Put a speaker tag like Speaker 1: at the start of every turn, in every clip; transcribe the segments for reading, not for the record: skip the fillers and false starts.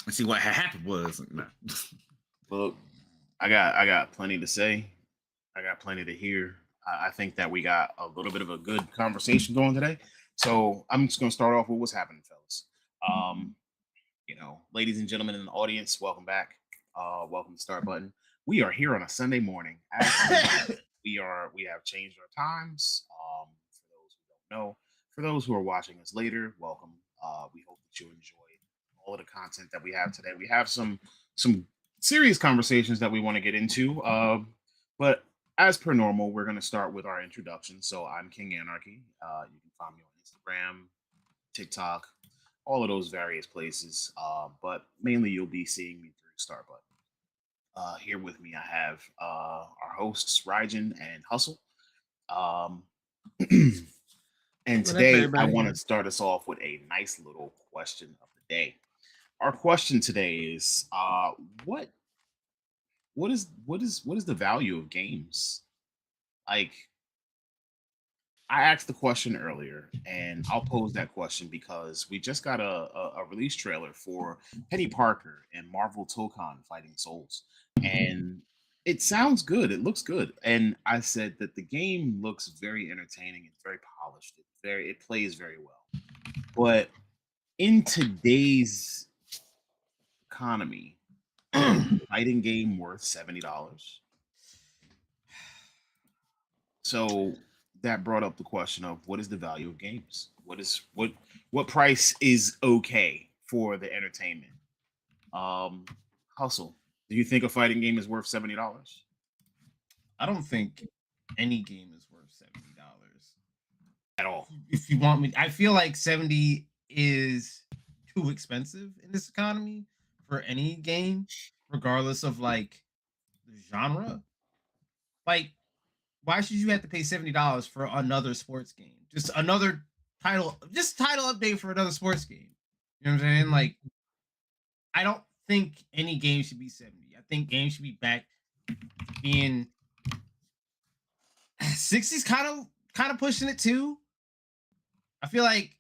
Speaker 1: And see what had happened was nah.
Speaker 2: Look, I got plenty to say. I got plenty to hear. I think that we got a little bit of a good conversation going today. So I'm just gonna start off with what's happening, fellas. Um, ladies and gentlemen in the audience, welcome back. Welcome to Start Button. We are here on a Sunday morning. As per usual. We have changed our times. For those who don't know, for those who are watching us later, welcome. We hope that you enjoy all of the content that we have today. We have some serious conversations that we want to get into. But as per normal, we're going to start with our introduction. So I'm King Anarchy. You can find me on Instagram, TikTok, all of those various places. But mainly, you'll be seeing me through Starbucks. Here with me, I have our hosts, Ryjan and Hustle. Um, and
Speaker 3: What up,
Speaker 2: today, I want
Speaker 3: everybody?
Speaker 2: to start us off with a nice little question of the day. Our question today is what what is the value of games? Like, I asked the question earlier, and I'll pose that question because we just got a release trailer for Penny Parker and Marvel Tokon Fighting Souls, and it sounds good. It looks good, and I said that the game looks very entertaining. It's very polished. It plays very well. But in today's economy, is a fighting game worth $70? So that brought up the question of what is the value of games? What price is okay for the entertainment? Um, Hustle. Do you think a fighting game is worth $70?
Speaker 3: I don't think any game is worth $70.
Speaker 2: At all?
Speaker 3: If you want me, I feel like 70 is too expensive in this economy for any game, regardless of like the genre. Like, why should you have to pay $70 for another sports game? Just another title update for another sports game. You know what I'm saying? Like, I don't think any game should be 70. I think games should be back to being 60's kind of pushing it too. I feel like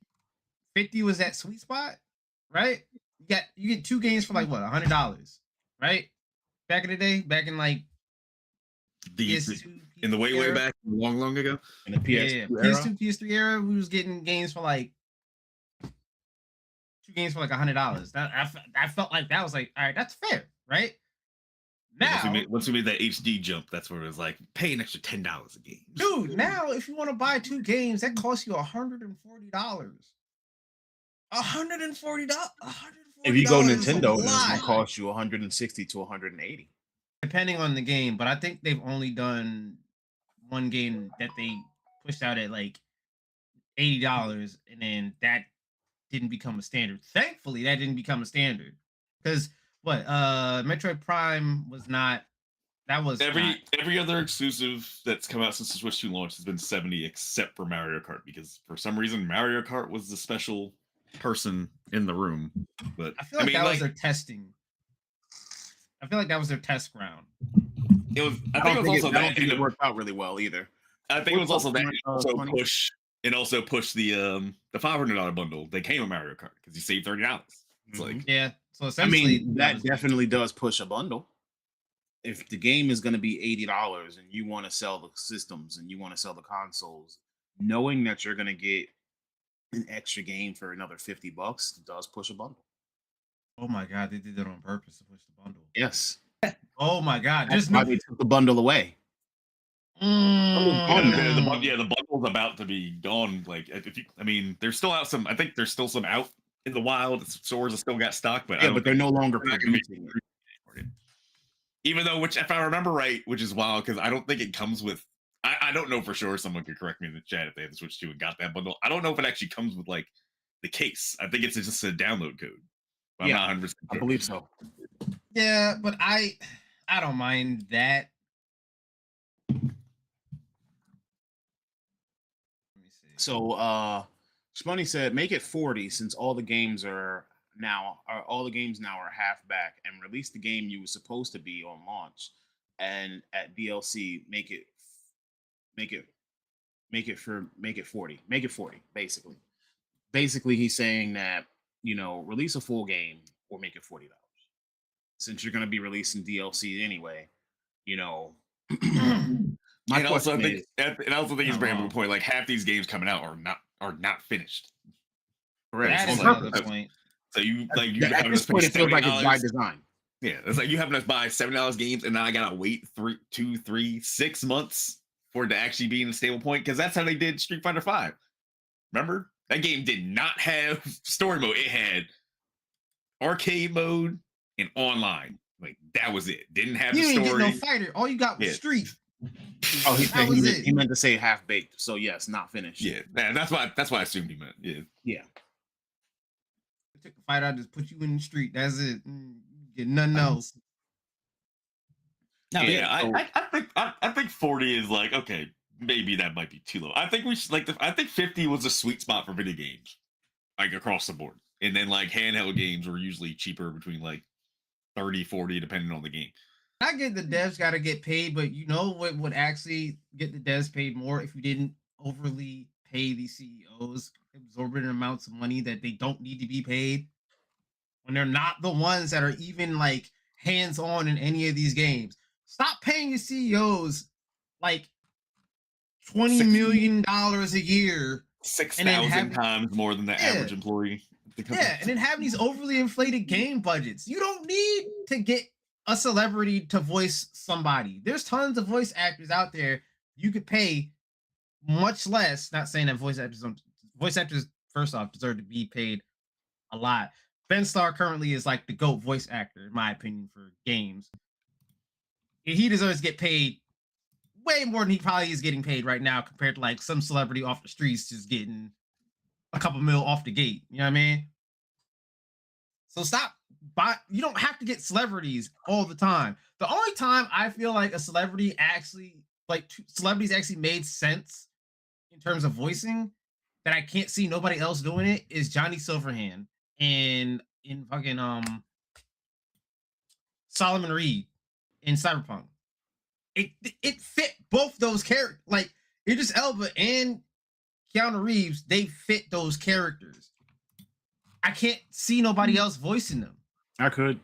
Speaker 3: 50 was that sweet spot, right? You get two games for like what, $100, right? Back in the day, back in like
Speaker 1: the
Speaker 3: PS2,
Speaker 1: in the
Speaker 3: PS3
Speaker 1: way
Speaker 3: era.
Speaker 1: back long ago.
Speaker 2: In the
Speaker 3: Yeah,
Speaker 2: PS2
Speaker 3: yeah.
Speaker 2: era?
Speaker 3: PS2, PS3 era, we was getting games for like two games for like $100. I felt like that was like, all right, that's fair, right?
Speaker 1: Yeah,
Speaker 3: Now,
Speaker 1: once we made that HD jump, that's where it was like pay an extra $10 a game.
Speaker 3: dude, now if you want to buy two games, that costs you $140. $140.
Speaker 2: If you go
Speaker 3: $140 is a
Speaker 2: Nintendo, then it's gonna
Speaker 3: lot.
Speaker 2: cost you 160 to 180.
Speaker 3: Depending on the game, but I think they've only done one game that they pushed out at like $80, and then that didn't become a standard. Thankfully, that didn't become a standard because what Metroid Prime was not. That was not.
Speaker 1: Every other exclusive that's come out since the Switch 2 launch has been 70, except for Mario Kart, because for some reason Mario Kart was the special person in the room. But
Speaker 3: I feel
Speaker 1: I
Speaker 3: like
Speaker 1: mean,
Speaker 3: that was
Speaker 1: like
Speaker 3: their testing. I feel like that was their test ground.
Speaker 1: it was. I
Speaker 2: I
Speaker 1: think it
Speaker 2: don't
Speaker 1: was
Speaker 2: think
Speaker 1: also
Speaker 2: it. I
Speaker 1: that.
Speaker 2: don't think it worked out really well either.
Speaker 1: I think it was
Speaker 2: What's up,
Speaker 1: also that. And also
Speaker 2: Twenty?
Speaker 1: push the $500 bundle. They came with Mario Kart because you saved $30. It's
Speaker 2: Mhm.
Speaker 1: like
Speaker 3: Yeah. So
Speaker 2: I
Speaker 3: essentially,
Speaker 2: mean,
Speaker 3: that
Speaker 2: that
Speaker 3: was
Speaker 2: definitely does push a bundle. If the game is going to be $80 and you want to sell the systems and you want to sell the consoles, knowing that you're going to get an extra game for another $50 does push a bundle.
Speaker 3: oh my god, they did that on purpose to push the bundle.
Speaker 2: Yes,
Speaker 3: Oh my god,
Speaker 2: that's
Speaker 3: just
Speaker 2: why
Speaker 3: no.
Speaker 2: they took the bundle away. Bundle's gone now.
Speaker 3: Mm.
Speaker 1: the bundle's about to be gone. Like if you, I mean, there's still out some. I think there's still some out in the wild. Stores have still got stock, but I
Speaker 2: Yeah,
Speaker 1: don't
Speaker 2: but they're
Speaker 1: think
Speaker 2: no longer
Speaker 1: they're not going to
Speaker 2: producing it.
Speaker 1: be. Even though, which if I remember right, which is wild because I don't think it comes with. I don't know for sure. Someone could correct me in the chat if they had the Switch 2 and got that bundle. I don't know if it actually comes with like the case. I think it's just a download code. I'm
Speaker 2: Yeah,
Speaker 1: not 100%
Speaker 2: I
Speaker 1: sure.
Speaker 2: believe so.
Speaker 3: Yeah, but I don't mind that. Let me see.
Speaker 2: So, Spunny said, make it 40 since all the games now are half back, and release the game you were supposed to be on launch, and at DLC make it make it 40, make it 40 basically. Basically, he's saying that release a full game or make it $40. Since you're going to be releasing DLC anyway, you know, my
Speaker 1: And also, I
Speaker 2: question
Speaker 1: think,
Speaker 2: is,
Speaker 1: and I also think it's a very
Speaker 3: wrong.
Speaker 1: good point. Like half these games coming out are not finished.
Speaker 2: correct,
Speaker 3: That
Speaker 2: on
Speaker 3: is
Speaker 1: like-
Speaker 3: another
Speaker 2: purpose.
Speaker 3: point.
Speaker 1: So you like you
Speaker 2: At
Speaker 1: having
Speaker 2: this
Speaker 1: to
Speaker 2: point,
Speaker 1: spend
Speaker 2: it feels like it's by
Speaker 1: $70.
Speaker 2: design.
Speaker 1: Yeah, it's like you having to buy $7 games, and now I gotta wait 3, 2, 3, 6 months for it to actually be in a stable point because that's how they did Street Fighter V. Remember that game did not have story mode; it had arcade mode and online. Like that was it. Didn't have
Speaker 3: You
Speaker 1: the
Speaker 3: didn't get
Speaker 1: story.
Speaker 3: no fighter. All you got was
Speaker 1: Yeah.
Speaker 3: Street.
Speaker 2: Oh, he,
Speaker 3: That
Speaker 2: he,
Speaker 3: was
Speaker 2: meant,
Speaker 3: it.
Speaker 2: he meant to say half baked. So yes, not finished.
Speaker 1: Yeah, that's why I assumed he meant. Yeah.
Speaker 2: Yeah.
Speaker 3: Took the fighter, I just put you in the street. That's it. Get nothing else.
Speaker 1: No,
Speaker 2: And
Speaker 1: yeah,
Speaker 2: so-
Speaker 1: I think 40 is like okay, maybe that might be too low. I think we should I think 50 was a sweet spot for video games, like across the board. And then like handheld games were usually cheaper between like 30, 40, depending on the game.
Speaker 3: I get the devs got to get paid, but you know what would actually get the devs paid more if you didn't overly pay these CEOs exorbitant amounts of money that they don't need to be paid when they're not the ones that are even like hands on in any of these games. Stop paying your CEOs like $20 million a year.
Speaker 1: 6,000
Speaker 3: having-
Speaker 1: times more than the
Speaker 3: Yeah.
Speaker 1: average employee. at the company.
Speaker 3: Yeah, and then having these overly inflated game budgets. You don't need to get a celebrity to voice somebody. There's tons of voice actors out there you could pay much less. Not saying that voice actors first off deserve to be paid a lot. Ben Starr currently is like the GOAT voice actor, in my opinion, for games. He deserves to get paid way more than he probably is getting paid right now compared to like some celebrity off the streets just getting a couple mil off the gate. You know what I mean? So stop. You don't have to get celebrities all the time. The only time I feel like a celebrity actually, like celebrities actually made sense in terms of voicing that I can't see nobody else doing it is Johnny Silverhand and in fucking Solomon Reed in Cyberpunk. It fit both those characters. Like Idris Elba and Keanu Reeves, they fit those characters. I can't see nobody else voicing them.
Speaker 2: I could.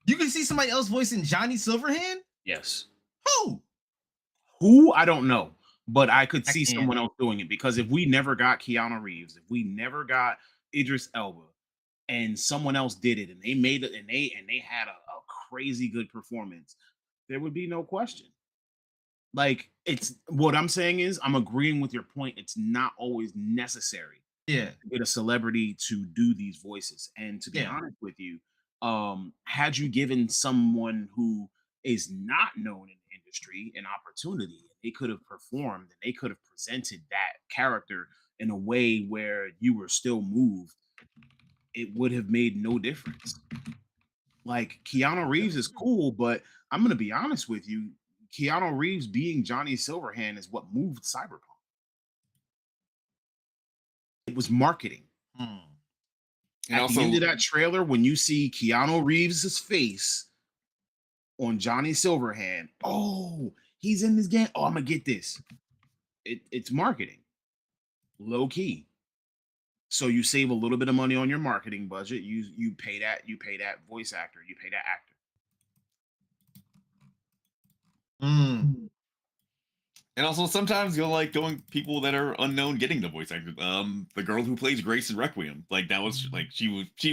Speaker 3: You can see somebody else voicing Johnny Silverhand?
Speaker 2: Yes.
Speaker 3: Who?
Speaker 2: I don't know, but I could
Speaker 3: I
Speaker 2: see
Speaker 3: can't.
Speaker 2: someone else doing it because if we never got Keanu Reeves, if we never got Idris Elba, and someone else did it, and they made it, and they had a crazy good performance, there would be no question. Like it's what I'm saying is I'm agreeing with your point. It's not always necessary
Speaker 3: Yeah.
Speaker 2: to get a celebrity to do these voices. And to be
Speaker 3: Yeah.
Speaker 2: honest with you, had you given someone who is not known in the industry an opportunity, they could have performed and they could have presented that character in a way where you were still moved, it would have made no difference. Like Keanu Reeves is cool, but I'm gonna be honest with you, Keanu Reeves being Johnny Silverhand is what moved Cyberpunk. It was marketing.
Speaker 3: Hmm.
Speaker 1: And
Speaker 2: At
Speaker 1: also,
Speaker 2: the end of that trailer, when you see Keanu Reeves' face on Johnny Silverhand, oh, he's in this game. Oh, I'm gonna get this. It's marketing, low key. So you save a little bit of money on your marketing budget. You pay that voice actor. You pay that actor.
Speaker 3: Hmm.
Speaker 1: and also sometimes you'll like going people that are unknown getting the voice actor. The girl who plays Grace in Requiem, like that was like she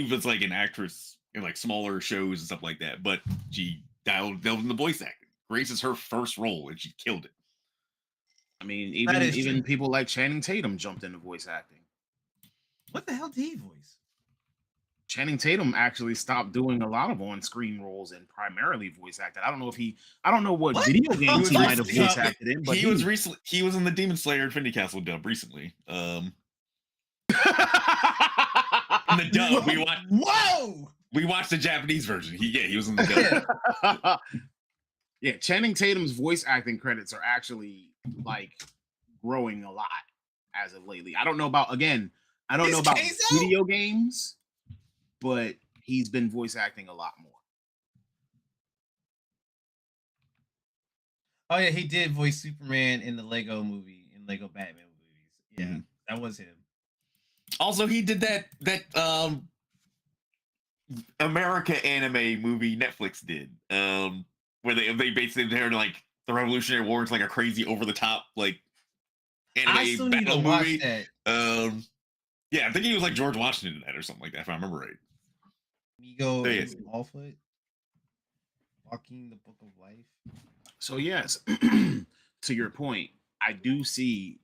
Speaker 1: was like an actress in like smaller shows and stuff like that, but she delved in the voice acting. Grace is her first role, and she killed it.
Speaker 2: I mean,
Speaker 3: That is
Speaker 2: even
Speaker 3: true.
Speaker 2: people like Channing Tatum jumped into voice acting.
Speaker 3: What the hell did he voice?
Speaker 2: Channing Tatum actually stopped doing a lot of on-screen roles and primarily voice acted. I don't know what
Speaker 3: What?
Speaker 2: video games he
Speaker 3: He
Speaker 2: might have
Speaker 3: was-
Speaker 2: voice acted in, but
Speaker 1: he was recently he was in the Demon Slayer Infinity Castle dub recently. In the dub,
Speaker 3: Whoa!
Speaker 1: we watched the Japanese version. He was in the dub.
Speaker 2: Yeah, Channing Tatum's voice acting credits are actually like growing a lot as of lately. I don't know about
Speaker 3: Is
Speaker 2: about
Speaker 3: Keizo?
Speaker 2: video games, but he's been voice acting a lot more.
Speaker 3: Oh yeah, he did voice Superman in the Lego movie, in Lego Batman movies. Yeah,
Speaker 1: Mhm.
Speaker 3: that was him.
Speaker 1: Also, he did that America anime movie Netflix did, where they basically they're like the Revolutionary War is like a crazy over the top like
Speaker 3: I
Speaker 1: anime
Speaker 3: still need to
Speaker 1: battle
Speaker 3: watch
Speaker 1: movie.
Speaker 3: that.
Speaker 1: Yeah, I think he was like George Washington in that or something like that, if I remember right.
Speaker 3: Migo
Speaker 1: Yeah.
Speaker 3: and Smallfoot. Walking the Book of Life.
Speaker 2: So yes, to your point, I do see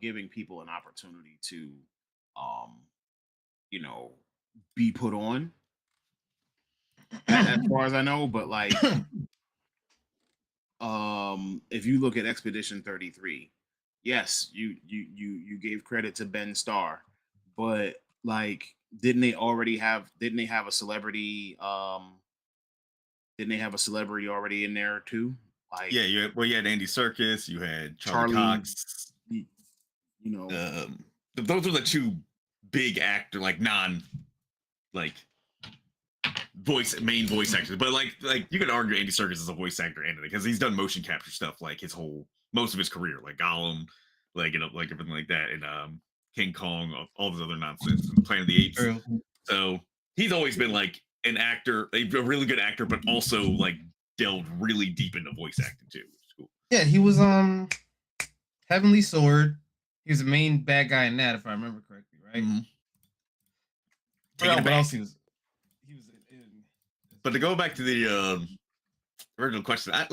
Speaker 2: giving people an opportunity to you know, be put on as far as I know, but like if you look at Expedition 33, yes, you gave credit to Ben Starr, but like didn't they have a celebrity didn't they have a celebrity already in there too? Like
Speaker 1: Yeah, you had Andy Serkis, you had Charlie
Speaker 2: Charlie,
Speaker 1: Cox.
Speaker 2: you know,
Speaker 1: Those are the two big actor, like non, like main voice actors. But like you could argue Andy Serkis is a voice actor anyway because he's done motion capture stuff like most of his career, like Gollum, like like everything like that, and King Kong, all this other nonsense, and Planet of the Apes.
Speaker 3: True.
Speaker 1: So he's always been like an actor, a really good actor, but also like delved really deep into voice acting too, which is cool.
Speaker 3: Yeah, he was Heavenly Sword. He was the main bad guy in that, if I remember correctly, right?
Speaker 1: Mhm.
Speaker 3: What else he was? He was in.
Speaker 1: But to go back to the original question, I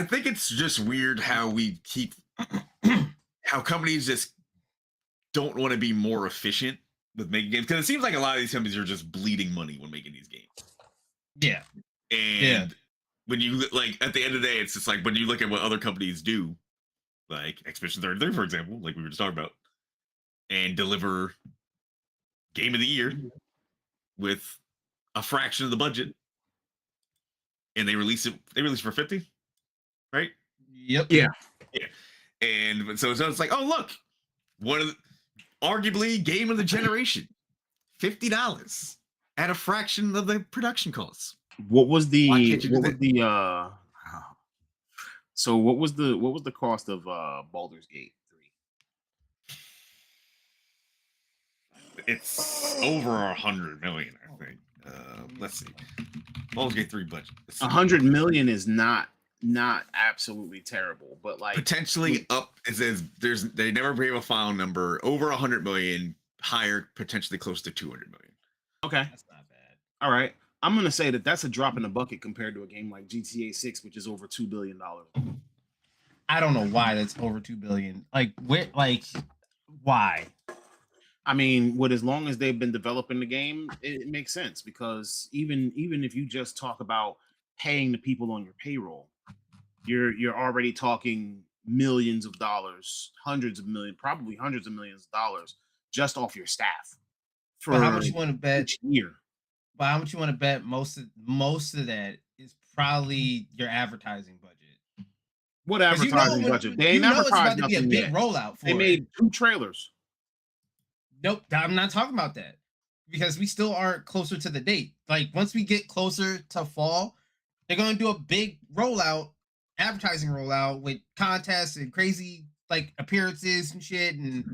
Speaker 1: think it's just weird how we keep how companies just don't want to be more efficient with making games because it seems like a lot of these companies are just bleeding money when making these games.
Speaker 3: Yeah.
Speaker 1: And when you like at the end of the day, it's just like when you look at what other companies do, like Expedition 33, for example, like we were just talking about, and deliver Game of the Year with a fraction of the budget, and they release for 50, right?
Speaker 3: Yep.
Speaker 2: Yeah.
Speaker 1: And so it's like, oh look, one of the, arguably game of the generation, $50 at a fraction of the production costs.
Speaker 2: What was the
Speaker 1: Why can't you do
Speaker 2: what was
Speaker 1: that?
Speaker 2: the so what was the cost of Baldur's Gate 3?
Speaker 1: It's over 100 million, I think. Let's see. Baldur's Gate 3 budget.
Speaker 2: 100 million is not absolutely terrible, but like
Speaker 1: Potentially up. It says they never gave a file number. Over 100 million, higher, potentially close to 200 million.
Speaker 2: okay,
Speaker 3: That's not bad.
Speaker 2: all right. I'm gonna say that's a drop in the bucket compared to a game like GTA 6, which is over $2 billion.
Speaker 3: I don't know why that's over 2 billion. Like why?
Speaker 2: I mean, with as long as they've been developing the game, it makes sense because even if you just talk about paying the people on your payroll, you're already talking millions of dollars, hundreds of millions, probably hundreds of millions of dollars just off your staff for
Speaker 3: But how much you want to bet?
Speaker 2: each year.
Speaker 3: But how much you want to bet? Most of that is probably your advertising budget.
Speaker 2: What
Speaker 3: 'Cause
Speaker 2: advertising budget? They ain't
Speaker 3: it's about
Speaker 2: advertised
Speaker 3: to be a
Speaker 2: nothing
Speaker 3: big
Speaker 2: yet.
Speaker 3: rollout for
Speaker 2: They
Speaker 3: it.
Speaker 2: made 2 trailers.
Speaker 3: Nope, I'm not talking about that because we still aren't closer to the date. Like once we get closer to fall, they're going to do a big rollout, advertising rollout with contests and crazy like appearances and shit. And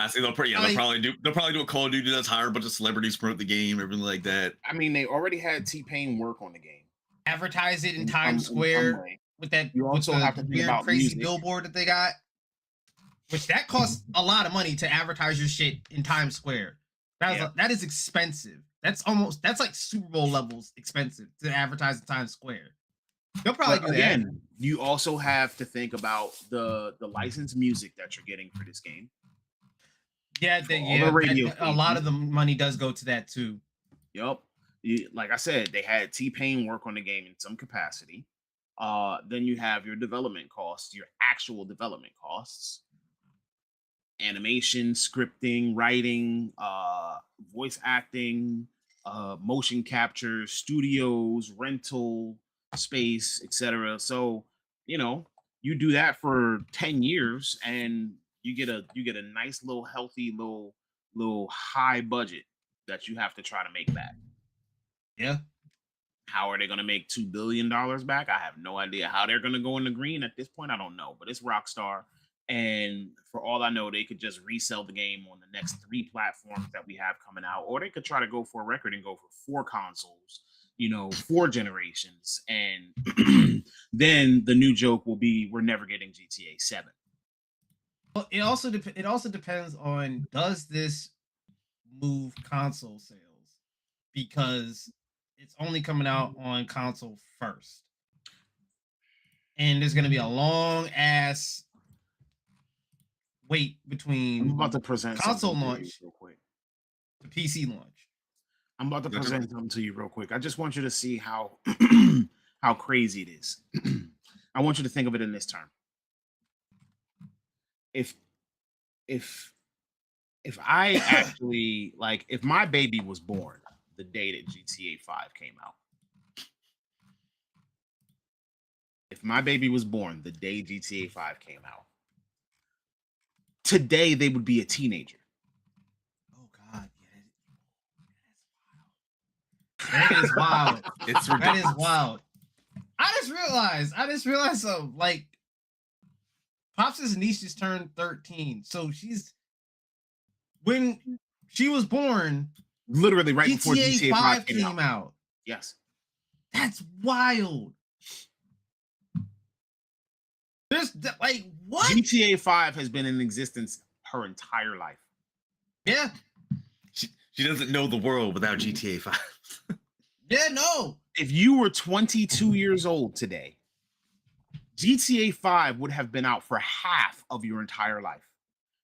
Speaker 1: See, they'll probably do a Call of Duty that's hire a bunch of celebrities promote the game, everything like that.
Speaker 2: I mean, they already had T-Pain work on the game.
Speaker 3: Advertise it in Times Square with that.
Speaker 2: You also have to think about
Speaker 3: crazy
Speaker 2: music.
Speaker 3: billboard that they got, which that costs a lot of money to advertise your shit in Times Square. That is expensive. That's like Super Bowl levels expensive to advertise in Times Square. They'll probably do that.
Speaker 2: Again, you also have to think about the licensed music that you're getting for this game.
Speaker 3: Yeah, a lot of the money does go to that too.
Speaker 2: Yup. Like I said, they had T-Pain work on the game in some capacity. Then you have your development costs, your actual development costs, animation, scripting, writing, voice acting, motion capture, studios, rental space, etc. So, you do that for 10 years and you get a nice little healthy little high budget that you have to try to make back.
Speaker 3: Yeah.
Speaker 2: How are they going to make $2 billion back? I have no idea. How they're going to go in the green at this point, I don't know. But it's Rockstar, And for all I know, they could just resell the game on the next 3 platforms that we have coming out, or they could try to go for a record and go for 4 consoles, 4 generations. And then the new joke will be we're never getting GTA 7.
Speaker 3: Well, it also depends on, does this move console sales, because it's only coming out on console first, and there's going to be a long ass wait
Speaker 2: I'm
Speaker 3: between
Speaker 2: about to present
Speaker 3: console
Speaker 2: something to you
Speaker 3: launch
Speaker 2: real quick.
Speaker 3: to PC launch.
Speaker 2: I'm about to
Speaker 1: That's
Speaker 2: present something to you real quick. I just want you to see how how crazy it is. I want you to think of it in this term. If I actually if my baby was born the day that GTA 5 came out. If my baby was born the day GTA 5 came out, today they would be a teenager.
Speaker 3: Oh God, yeah, that is wild.
Speaker 1: It's
Speaker 3: That
Speaker 1: ridiculous.
Speaker 3: is wild. I just realized so, like, Pops' niece just turned 13, so when she was born,
Speaker 2: Literally right before
Speaker 3: GTA
Speaker 2: GTA
Speaker 3: 5
Speaker 2: came out.
Speaker 3: out.
Speaker 2: Yes.
Speaker 3: That's wild. There's like, what?
Speaker 2: GTA 5 has been in existence her entire life.
Speaker 3: Yeah,
Speaker 1: She doesn't know the world without GTA 5.
Speaker 3: yeah, no.
Speaker 2: If you were 22 years old today, GTA 5 would have been out for half of your entire life.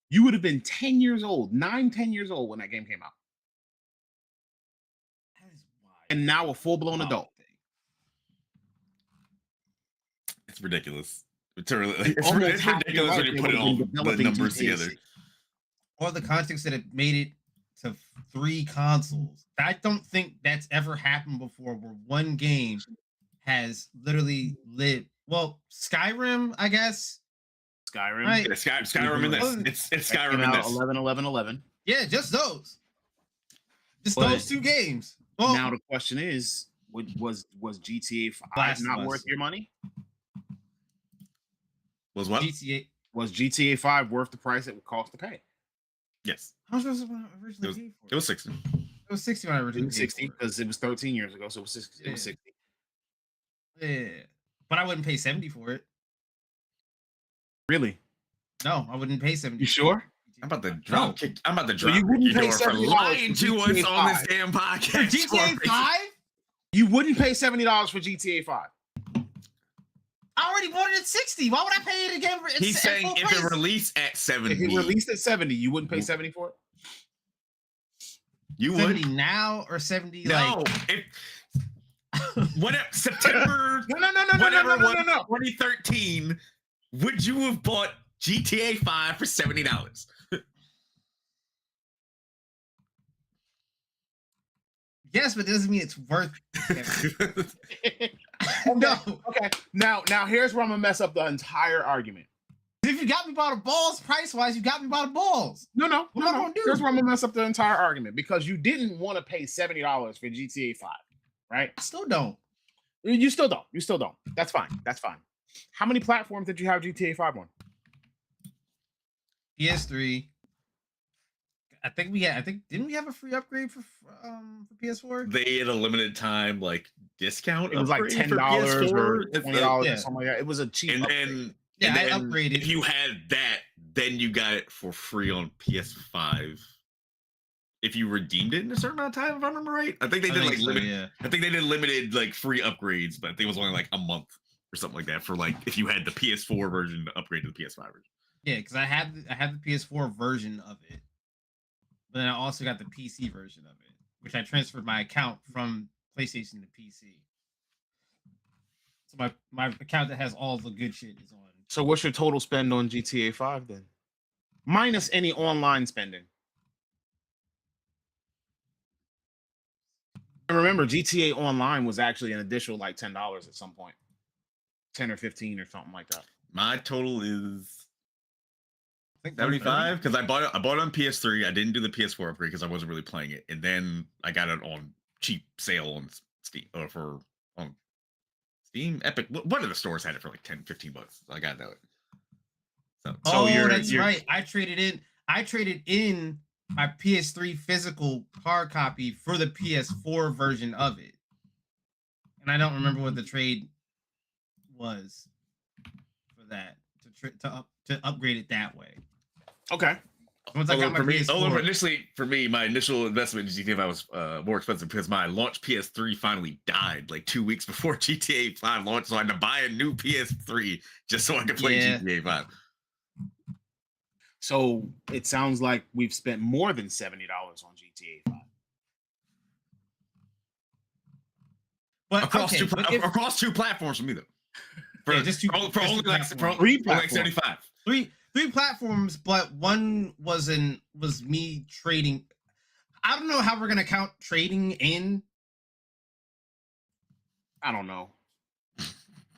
Speaker 2: You would have been 10 years old, 10 years old when that game came out.
Speaker 3: That is wild.
Speaker 2: And now a full-blown
Speaker 3: Wild
Speaker 2: adult.
Speaker 3: thing.
Speaker 1: It's ridiculous. It's really,
Speaker 2: It's almost
Speaker 1: it's
Speaker 2: half your
Speaker 1: ridiculous
Speaker 2: life
Speaker 1: when you
Speaker 2: they
Speaker 1: put it
Speaker 2: would've
Speaker 1: all
Speaker 2: been
Speaker 1: the
Speaker 2: developing
Speaker 1: numbers
Speaker 2: GTA
Speaker 1: together.
Speaker 2: 6.
Speaker 3: Or the context that it made it to 3 consoles. I don't think that's ever happened before, where one game has literally lived. Well, Skyrim, I guess.
Speaker 2: Skyrim.
Speaker 3: Right.
Speaker 1: Yeah, Skyrim in
Speaker 3: Oh,
Speaker 1: this. It's
Speaker 2: That
Speaker 1: Skyrim
Speaker 2: came
Speaker 1: in
Speaker 2: out
Speaker 1: this.
Speaker 2: 11/11/11.
Speaker 3: Yeah, just those. Just
Speaker 2: But
Speaker 3: those 2 games. Well,
Speaker 2: Now the question is, was GTA 5
Speaker 3: Last
Speaker 2: not
Speaker 3: of Us.
Speaker 2: worth your money?
Speaker 1: Was what?
Speaker 3: GTA.
Speaker 2: Was GTA 5 worth the price it would cost to pay?
Speaker 1: Yes.
Speaker 3: How much was it when I originally paid for it?
Speaker 1: It was 60.
Speaker 3: It was 60 when I
Speaker 2: It
Speaker 3: originally
Speaker 2: was
Speaker 3: paid
Speaker 2: 60
Speaker 3: for it.
Speaker 2: because it was 13 years ago, so it was 60. It was
Speaker 3: Yeah.
Speaker 2: 60.
Speaker 3: Yeah, but I wouldn't pay 70 for it.
Speaker 2: Really?
Speaker 3: No, I wouldn't pay 70.
Speaker 2: You sure?
Speaker 1: I'm about to drop kick. I'm about to
Speaker 2: So
Speaker 1: drop
Speaker 2: you wouldn't
Speaker 1: your
Speaker 2: pay
Speaker 1: door for
Speaker 2: $70
Speaker 1: lying
Speaker 2: for
Speaker 1: to us
Speaker 2: GTA
Speaker 1: on this
Speaker 2: 5.
Speaker 1: damn
Speaker 3: For
Speaker 1: podcast.
Speaker 3: GTA 5?
Speaker 2: You wouldn't pay $70 for GTA 5.
Speaker 3: I already bought it at 60. Why would I pay it again?
Speaker 1: He's
Speaker 3: at
Speaker 1: saying
Speaker 3: full
Speaker 1: if
Speaker 3: price?
Speaker 1: it released at 70,
Speaker 2: If it released at 70, you wouldn't pay 70 for it?
Speaker 1: you would.
Speaker 3: 70 now or 70
Speaker 1: No,
Speaker 3: like
Speaker 1: if whatever September
Speaker 2: No.
Speaker 1: whatever was 2013, would you have bought GTA 5 for $70?
Speaker 3: Yes, but it doesn't mean it's worth no.
Speaker 2: Okay. Now here's where I'm gonna mess up the entire argument.
Speaker 3: If you got me by the balls, price wise, you got me by the balls.
Speaker 2: No.
Speaker 3: What am I gonna do?
Speaker 2: Here's where I'm gonna mess up the entire argument because you didn't want to pay $70 for GTA 5, right?
Speaker 3: I still don't.
Speaker 2: You still don't. That's fine. How many platforms did you have GTA 5 on?
Speaker 3: PS3. I think didn't we have a free upgrade for PS4?
Speaker 1: They had a limited time like discount.
Speaker 2: It was like
Speaker 1: upgrade
Speaker 2: $10
Speaker 1: for PS4.
Speaker 2: or
Speaker 1: It's
Speaker 2: $20
Speaker 3: yeah.
Speaker 2: or something like that. It was a cheap
Speaker 1: and
Speaker 2: upgrade.
Speaker 1: then
Speaker 3: Yeah,
Speaker 1: and
Speaker 3: I
Speaker 1: then
Speaker 3: upgraded.
Speaker 1: If you had that, then you got it for free on PS5. If you redeemed it in a certain amount of time, if I remember right, I think they did like limited.
Speaker 3: yeah.
Speaker 1: I think they did limited like free upgrades, but I think it was only like a month or something like that for like if you had the PS4 version to upgrade to the PS5 version.
Speaker 3: Yeah, because I have the PS4 version of it, but then I also got the PC version of it, which I transferred my account from PlayStation to PC. So my account that has all the good shit is on.
Speaker 2: So what's your total spend on GTA 5 then? Minus any online spending. And remember, GTA Online was actually an additional like $10 at some point. 10 or 15 or something like that.
Speaker 1: My total is
Speaker 3: I think
Speaker 1: 75 because I bought it on PS3. I didn't do the PS4 upgrade because I wasn't really playing it, and then I got it on cheap sale on Steam or on Steam, Epic. One of the stores had it for like $10-15. So I got that. So
Speaker 3: Oh,
Speaker 1: you're
Speaker 3: that's right. I traded in my PS3 physical hard copy for the PS4 version of it. And I don't remember what the trade was for that to upgrade it that way.
Speaker 2: Okay.
Speaker 3: Once I got my PS4,
Speaker 1: initially for me, my initial investment in GTA 5 was more expensive because my launch PS3 finally died like 2 weeks before GTA 5 launched, so I had to buy a new PS3 just so I could play
Speaker 3: Yeah.
Speaker 1: GTA 5.
Speaker 2: So it sounds like we've spent more than $70 on GTA 5.
Speaker 3: but
Speaker 1: Across
Speaker 3: okay, but if,
Speaker 1: across two platforms for me though. For,
Speaker 3: Yeah, just two-
Speaker 1: for
Speaker 3: just
Speaker 1: only
Speaker 3: two
Speaker 1: like
Speaker 3: platforms.
Speaker 1: for
Speaker 2: Three
Speaker 1: only like
Speaker 2: platforms.
Speaker 1: 75.
Speaker 3: three platforms, but one was me trading. I don't know how we're gonna count trading in.
Speaker 2: I don't know.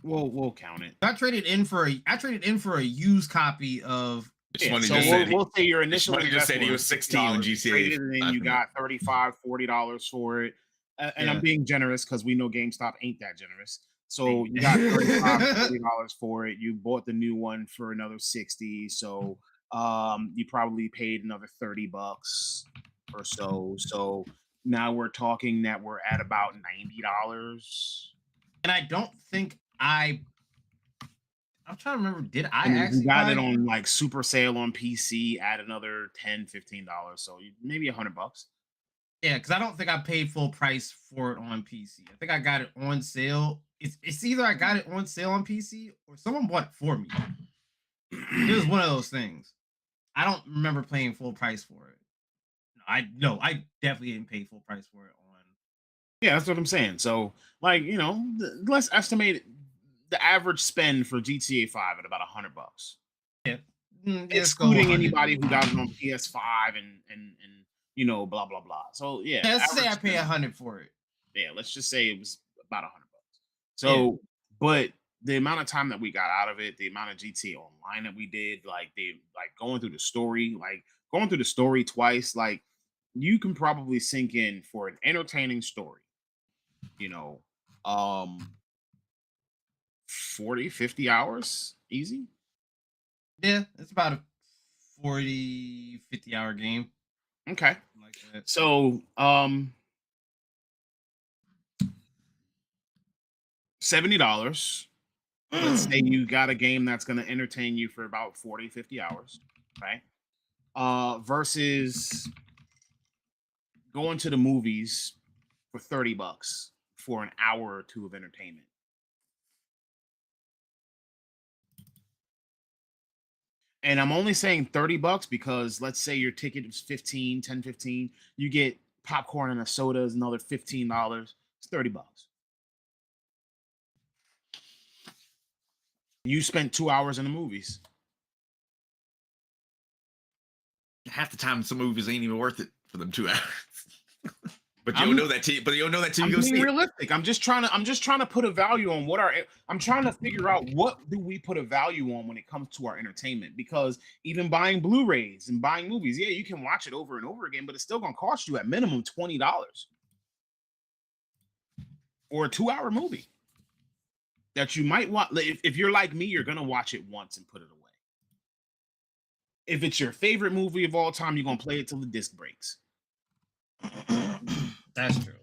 Speaker 2: We'll count it.
Speaker 3: I traded in for a used copy of.
Speaker 1: It's
Speaker 2: Yeah,
Speaker 1: funny
Speaker 2: so
Speaker 1: just
Speaker 2: we'll,
Speaker 1: said
Speaker 2: we'll say your initial
Speaker 1: funny just said
Speaker 2: investment
Speaker 1: he was 16 when GTA
Speaker 2: traded it in, you
Speaker 1: $5
Speaker 2: got $35, $40 for it. And
Speaker 3: Yeah.
Speaker 2: I'm being generous because we know GameStop ain't that generous. So you got $35, $40 for it. You bought the new one for another 60. So you probably paid another $30 or so. So now we're talking that we're at about $90.
Speaker 3: And I don't think I'm trying to remember. Did I
Speaker 2: And
Speaker 3: actually
Speaker 2: you got
Speaker 3: buy
Speaker 2: it on like super sale on PC at another $10, $15. So maybe $100.
Speaker 3: Yeah, because I don't think I paid full price for it on PC. I think I got it on sale. It's either I got it on sale on PC or someone bought it for me. It was one of those things. I don't remember paying full price for it. I definitely didn't pay full price for it on.
Speaker 2: Yeah, that's what I'm saying. So, like, let's estimate the average spend for GTA 5 at about $100.
Speaker 3: Yeah, let's go
Speaker 2: Excluding
Speaker 3: 100.
Speaker 2: anybody who got it on PS5 and blah blah blah. So yeah,
Speaker 3: Yeah, let's say I
Speaker 2: average
Speaker 3: pay
Speaker 2: spend-
Speaker 3: 100 for it.
Speaker 2: Yeah, let's just say it was about $100. So, but the amount of time that we got out of it, the amount of GTA Online that we did, like going through the story twice, like you can probably sink in for an entertaining story, 40, 50 hours easy.
Speaker 3: Yeah, it's about a 40, 50-hour game.
Speaker 2: Okay.
Speaker 3: Like that.
Speaker 2: So, $70. Let's say you got a game that's going to entertain you for about 40, 50 hours, right? Versus going to the movies for $30 for an hour or two of entertainment. And I'm only saying $30 because let's say your ticket is 15, 10, 15. You get popcorn and a soda is another $15. It's $30. You spent 2 hours in the movies.
Speaker 1: Half the time, some movies ain't even worth it for them 2 hours. But
Speaker 2: I'm-
Speaker 1: you'll know that till
Speaker 2: I'm
Speaker 1: you go see
Speaker 2: being
Speaker 1: it.
Speaker 2: realistic. I'm just trying to put a value on I'm trying to figure out what do we put a value on when it comes to our entertainment, because even buying Blu-rays and buying movies, yeah, you can watch it over and over again, but it's still gonna cost you at minimum $20 or a 2-hour movie that you might watch. If you're like me, you're gonna watch it once and put it away. If it's your favorite movie of all time, you're gonna play it till the disc breaks.
Speaker 3: That's true.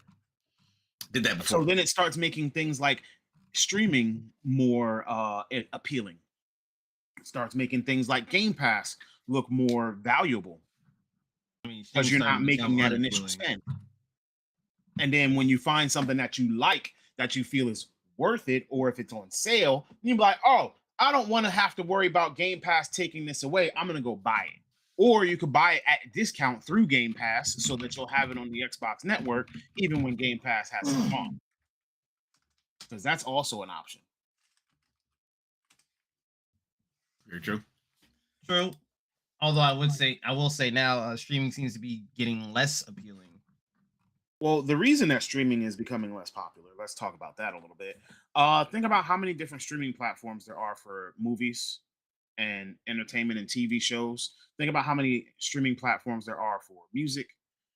Speaker 1: Did that before.
Speaker 2: So then it starts making things like streaming more appealing. It starts making things like Game Pass look more valuable
Speaker 3: I mean,
Speaker 2: because you're not making that
Speaker 3: unappealing.
Speaker 2: initial spend. And then when you find something that you like, that you feel is worth it, or if it's on sale, you'll be like, oh, I don't want to have to worry about Game Pass taking this away. I'm going to go buy it. Or you could buy it at discount through Game Pass so that you'll have it on the Xbox network, even when Game Pass has come on. Because that's also an option.
Speaker 1: Very true.
Speaker 3: True. Although I will say now, streaming seems to be getting less appealing.
Speaker 2: Well, the reason that streaming is becoming less popular, let's talk about that a little bit. Think about how many different streaming platforms there are for movies and entertainment and TV shows. Think about how many streaming platforms there are for music,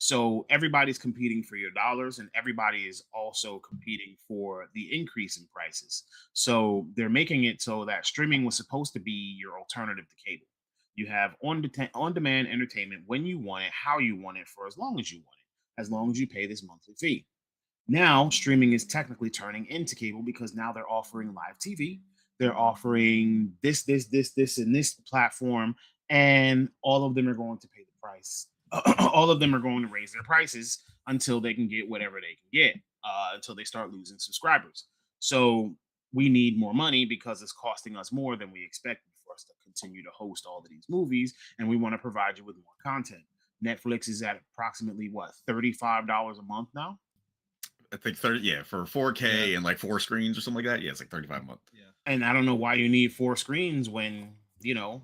Speaker 2: So everybody's competing for your dollars, and everybody is also competing for the increase in prices. So they're making it so that streaming was supposed to be your alternative to cable. You have on demand entertainment when you want it, how you want it, for as long as you want it, as long as you pay this monthly fee. Now, streaming is technically turning into cable because now they're offering live TV. They're offering this, and this platform, and all of them are going to pay the price. All of them are going to raise their prices until they can get whatever they can get, until they start losing subscribers. So we need more money because it's costing us more than we expected for us to continue to host all of these movies, and we want to provide you with more content. Netflix is at approximately what, $35 a month now?
Speaker 1: I think 30, yeah, for 4K and like 4 screens or something like that. Yeah, it's like 35 a month.
Speaker 3: Yeah.
Speaker 2: And I don't know why you need 4 screens when, you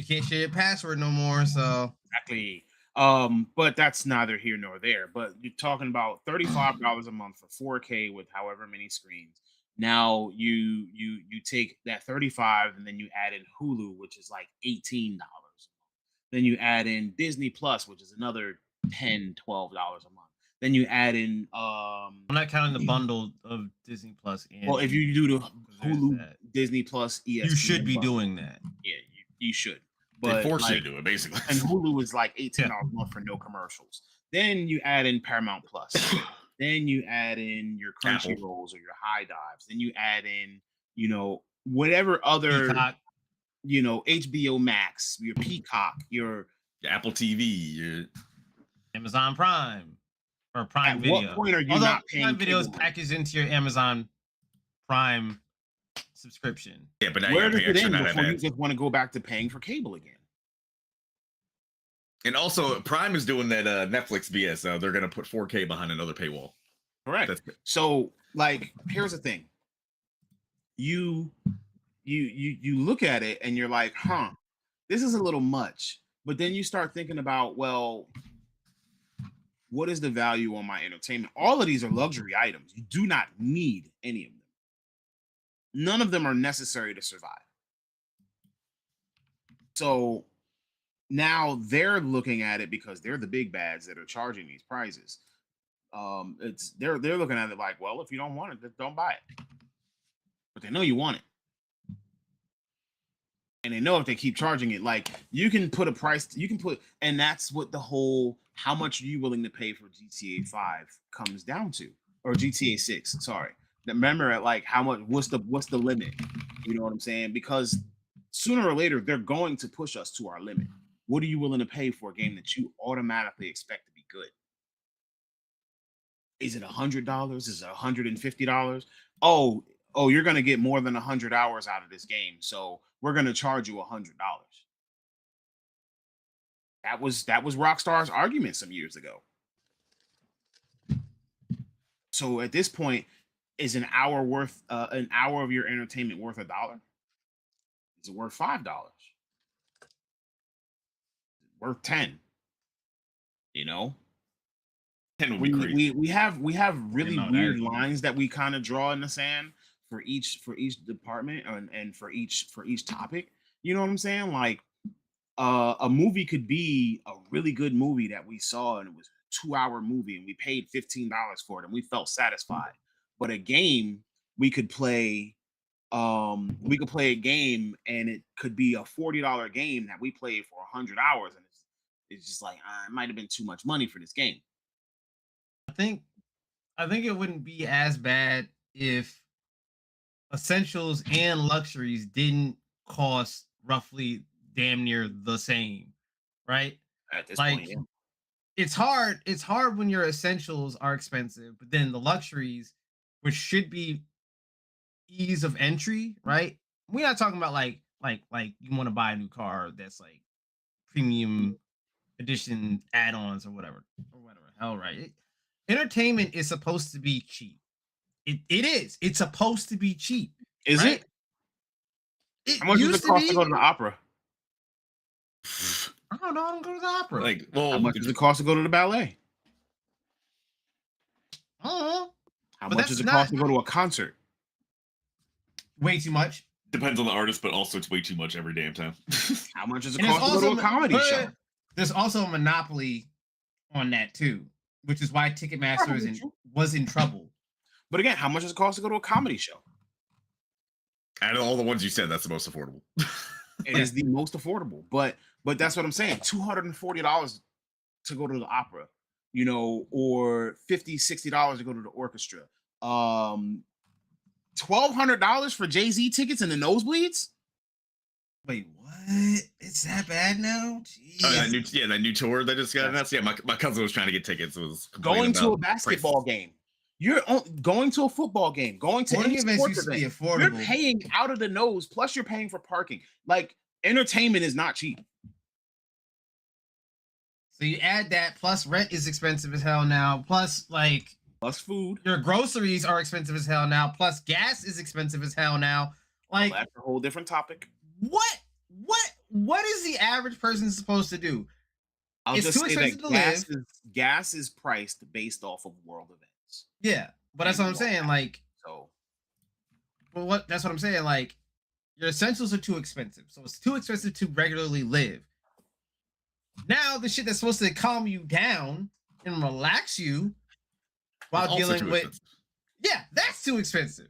Speaker 3: can't share your password no more. So
Speaker 2: exactly. But that's neither here nor there. But you're talking about $35 a month for 4K with however many screens. Now you take that 35 and then you add in Hulu, which is like $18. Then you add in Disney Plus, which is another $10, $12 a month. Then you add in
Speaker 3: I'm not counting the bundle of Disney Plus. And
Speaker 2: well, if you do the Hulu,
Speaker 3: that.
Speaker 2: Disney Plus, ESPN,
Speaker 3: you should be
Speaker 2: bundle.
Speaker 3: doing that.
Speaker 2: Yeah, you should.
Speaker 1: They
Speaker 2: But
Speaker 1: force you
Speaker 2: like,
Speaker 1: to do it, basically.
Speaker 2: and Hulu is like $18 a month for no commercials. Then you add in Paramount Plus. Then you add in your
Speaker 1: Apple.
Speaker 2: Crunchyrolls or your High Dives. Then you add in, whatever other,
Speaker 3: Peacock.
Speaker 2: HBO Max, your Peacock, your
Speaker 1: Apple TV. Your...
Speaker 3: Amazon Prime or Prime
Speaker 2: at
Speaker 3: Video.
Speaker 2: what point are you
Speaker 3: Although
Speaker 2: not paying
Speaker 3: Prime Video is
Speaker 2: cable?
Speaker 3: packaged into your Amazon Prime subscription.
Speaker 1: Yeah, but now
Speaker 2: Where
Speaker 1: you
Speaker 2: does
Speaker 1: gotta pay
Speaker 2: it
Speaker 1: extra
Speaker 2: end
Speaker 1: now
Speaker 2: before you
Speaker 1: that.
Speaker 2: just want to go back to paying for cable again?
Speaker 1: And also, Prime is doing that Netflix BS. So they're gonna put 4K behind another paywall.
Speaker 2: Correct.
Speaker 1: That's
Speaker 2: So, like, here's the thing. You look at it and you're like, this is a little much. But then you start thinking about, well, what is the value on my entertainment? All of these are luxury items. You do not need any of them. None of them are necessary to survive. So now they're looking at it because they're the big bads that are charging these prices. They're looking at it like, well, if you don't want it, then don't buy it. But they know you want it. And they know if they keep charging it, like, you can put a price, and that's what the whole how much are you willing to pay for GTA 5 comes down to, or GTA 6, sorry. Remember, at like, how much, what's the limit? You know what I'm saying? Because sooner or later they're going to push us to our limit. What are you willing to pay for a game that you automatically expect to be good? Is it $100? Is it $150? Oh, you're gonna get more than 100 hours out of this game, so we're gonna charge you $100. That was Rockstar's argument some years ago. So at this point, is an hour of your entertainment worth $1? Is it worth $5? Worth 10?
Speaker 1: 10 would be crazy.
Speaker 2: We have really weird
Speaker 3: that-
Speaker 2: lines that we kind of draw in the sand for each department and for each topic. You know what I'm saying? Like, a movie could be a really good movie that we saw and it was a 2-hour movie and we paid $15 for it and we felt satisfied. But a game, we could play a game and it could be a $40 game that we played for 100 hours and it's just like, it might have been too much money for this game.
Speaker 3: I think it wouldn't be as bad if essentials and luxuries didn't cost roughly damn near the same, right?
Speaker 2: At this
Speaker 3: Like,
Speaker 2: point, yeah.
Speaker 3: it's hard when your essentials are expensive, but then the luxuries, which should be ease of entry, right? We're not talking about like you want to buy a new car that's like premium edition add-ons or whatever. Hell, right? Entertainment is supposed to be cheap. It is. It's supposed to be cheap.
Speaker 2: Is
Speaker 3: right?
Speaker 2: it? How much does it cost to go to the opera?
Speaker 3: I don't know. I don't go to the opera.
Speaker 1: Like, well,
Speaker 2: How much does it cost to go to the ballet?
Speaker 3: I don't know.
Speaker 2: How
Speaker 3: But
Speaker 2: much does
Speaker 3: that's
Speaker 2: it cost
Speaker 3: not-
Speaker 2: to go to a concert?
Speaker 3: Way too much.
Speaker 1: depends on the artist, but also it's way too much every damn time.
Speaker 2: How much does it
Speaker 3: And it's
Speaker 2: cost to go to a
Speaker 3: also
Speaker 2: comedy show?
Speaker 3: There's also a monopoly on that too, which is why Ticketmaster
Speaker 2: Probably true.
Speaker 3: was in trouble.
Speaker 2: But again, how much does it cost to go to a comedy show?
Speaker 1: Out of all the ones you said, that's the most affordable.
Speaker 2: It is the most affordable. But that's what I'm saying. $240 to go to the opera, you know, or $50-$60 to go to the orchestra. $1,200 for Jay-Z tickets and the nosebleeds.
Speaker 3: Wait, what? It's that bad now? Jeez.
Speaker 1: Oh, that new tour that just got announced. Yeah, my cousin was trying to get tickets. Was
Speaker 2: Going to a
Speaker 1: about
Speaker 2: basketball game. You're going to a football game, going to
Speaker 3: Sporting
Speaker 2: any
Speaker 3: events
Speaker 2: sports
Speaker 3: used to be
Speaker 2: event.
Speaker 3: affordable.
Speaker 2: You're paying out of the nose, plus you're paying for parking. Like, entertainment is not cheap.
Speaker 3: So you add that, plus rent is expensive as hell now, plus like
Speaker 2: Plus food.
Speaker 3: your groceries are expensive as hell now, plus gas is expensive as hell now. Like,
Speaker 2: Well, that's a whole different topic.
Speaker 3: what is the average person supposed to do?
Speaker 2: I'll
Speaker 3: It's
Speaker 2: just
Speaker 3: too
Speaker 2: say that
Speaker 3: expensive to
Speaker 2: gas is priced based off of world events.
Speaker 3: Yeah, but that's what I'm saying. Like,
Speaker 2: So
Speaker 3: well, that's what I'm saying. Like, your essentials are too expensive, so it's too expensive to regularly live. Now, the shit that's supposed to calm you down and relax you while
Speaker 1: It's also
Speaker 3: dealing
Speaker 1: too
Speaker 3: with,
Speaker 1: expensive.
Speaker 3: yeah, that's too expensive.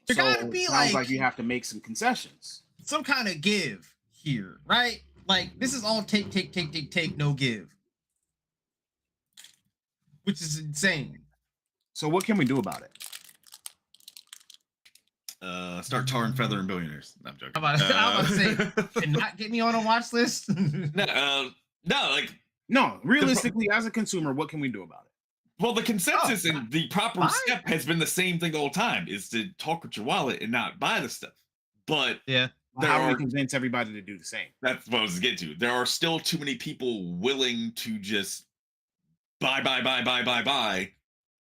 Speaker 3: There gotta be
Speaker 2: sounds
Speaker 3: like
Speaker 2: you have to make some concessions.
Speaker 3: some kind of give here, right? Like, this is all take, no give, which is insane.
Speaker 2: So what can we do about it?
Speaker 1: Start tarring feather and billionaires. No, I'm joking.
Speaker 3: I'm about to say, and not get me on a watch list.
Speaker 1: no, like
Speaker 2: No, realistically, as a consumer, what can we do about it?
Speaker 1: well, the consensus and the proper
Speaker 3: fine.
Speaker 1: step has been the same thing the whole time: is to talk with your wallet and not buy the stuff. But
Speaker 3: Yeah.
Speaker 1: there
Speaker 2: How do we
Speaker 1: are
Speaker 2: convince everybody to do the same?
Speaker 1: that's what I was getting to. There are still too many people willing to just buy,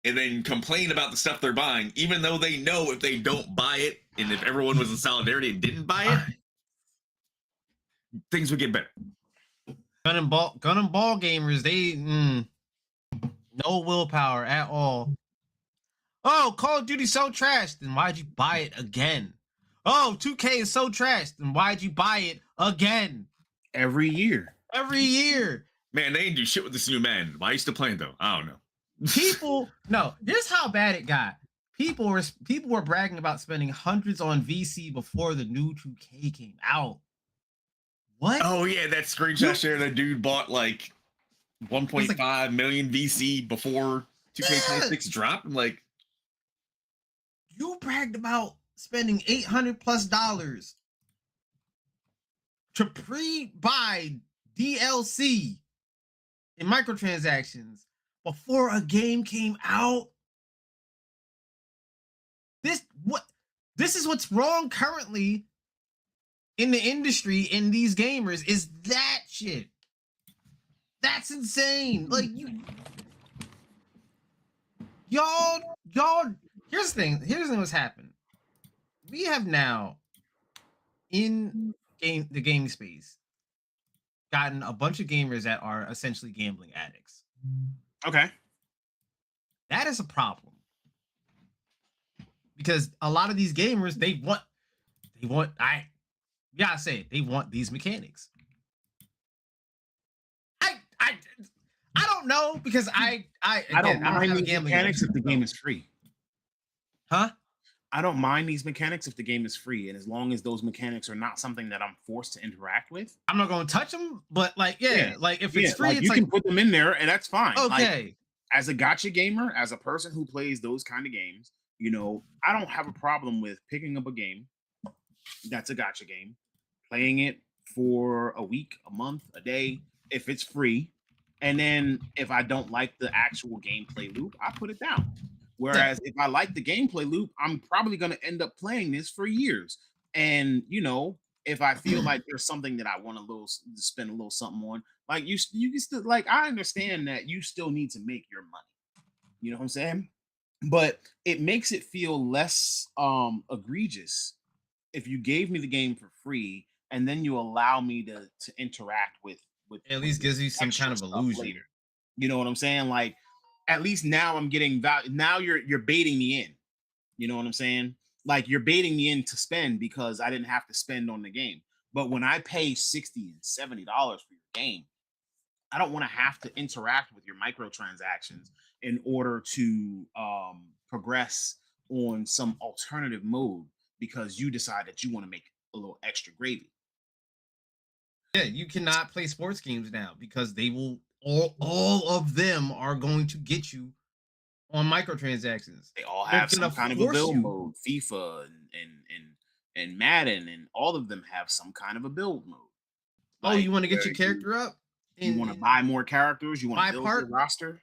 Speaker 1: and then complain about the stuff they're buying, even though they know if they don't buy it, and if everyone was in solidarity and didn't buy it, things would get better.
Speaker 3: Gun and ball gamers, they no willpower at all. Oh, Call of Duty so trash, then why'd you buy it again? Oh, 2K is so trash, then why'd you buy it again?
Speaker 2: Every year.
Speaker 3: Every year.
Speaker 1: Man, they didn't do shit with this new man. Why are you still playing though? I don't know.
Speaker 3: People, no, here's how bad it got. People were bragging about spending hundreds on VC before the new 2K came out. What?
Speaker 1: Oh yeah, that screenshot share that dude bought like 1.5 million VC before 2K26 dropped. I'm like,
Speaker 3: You bragged about spending $800+ to pre-buy DLC and microtransactions before a game came out. This is what's wrong currently in the industry, in these gamers, is that shit. That's insane. Like, y'all here's the thing what's happened. We have now in the gaming space gotten a bunch of gamers that are essentially gambling addicts.
Speaker 2: Okay.
Speaker 3: That is a problem. Because a lot of these gamers, they want they want these mechanics. I don't know, because I
Speaker 2: don't mind
Speaker 3: have a
Speaker 2: these
Speaker 3: gambling
Speaker 2: mechanics if the
Speaker 3: addiction,
Speaker 2: game is free.
Speaker 3: huh?
Speaker 2: I don't mind these mechanics if the game is free, and as long as those mechanics are not something that I'm forced to interact with.
Speaker 3: I'm not going to touch them, but like, yeah, like if it's
Speaker 2: Yeah,
Speaker 3: free,
Speaker 2: like,
Speaker 3: it's
Speaker 2: you
Speaker 3: like,
Speaker 2: can put them in there, and that's fine. Like,
Speaker 3: okay.
Speaker 2: as a gotcha gamer, as a person who plays those kind of games, you know, I don't have a problem with picking up a game that's a gotcha game, playing it for a week, a month, a day, if it's free. And then if I don't like the actual gameplay loop, I put it down. Whereas if I like the gameplay loop, I'm probably going to end up playing this for years. And, you know, if I feel like there's something that I want to spend a little something on, like you can still, like, I understand that you still need to make your money. You know what I'm saying? But it makes it feel less egregious if you gave me the game for free and then you allow me to interact with
Speaker 3: At least gives you some kind of
Speaker 2: extra stuff
Speaker 3: illusion.
Speaker 2: later. You know what I'm saying? Like, at least now I'm getting value. Now you're baiting me in. You know what I'm saying? Like, you're baiting me in to spend because I didn't have to spend on the game. But when I pay $60 and $70 for your game, want to have to interact with your microtransactions in order to progress on some alternative mode because you decide that you want to make a little extra gravy.
Speaker 3: Yeah, you cannot play sports games now because they will all of them are going to get you on microtransactions.
Speaker 2: They all
Speaker 3: They're
Speaker 2: have
Speaker 3: gonna
Speaker 2: some kind of a
Speaker 3: force
Speaker 2: build
Speaker 3: you.
Speaker 2: mode. FIFA and Madden and all of them have some kind of a build mode.
Speaker 3: Oh, you want to get
Speaker 2: where
Speaker 3: your character up?
Speaker 2: you want to buy more characters, you want
Speaker 3: buy
Speaker 2: to build your
Speaker 3: part-
Speaker 2: roster.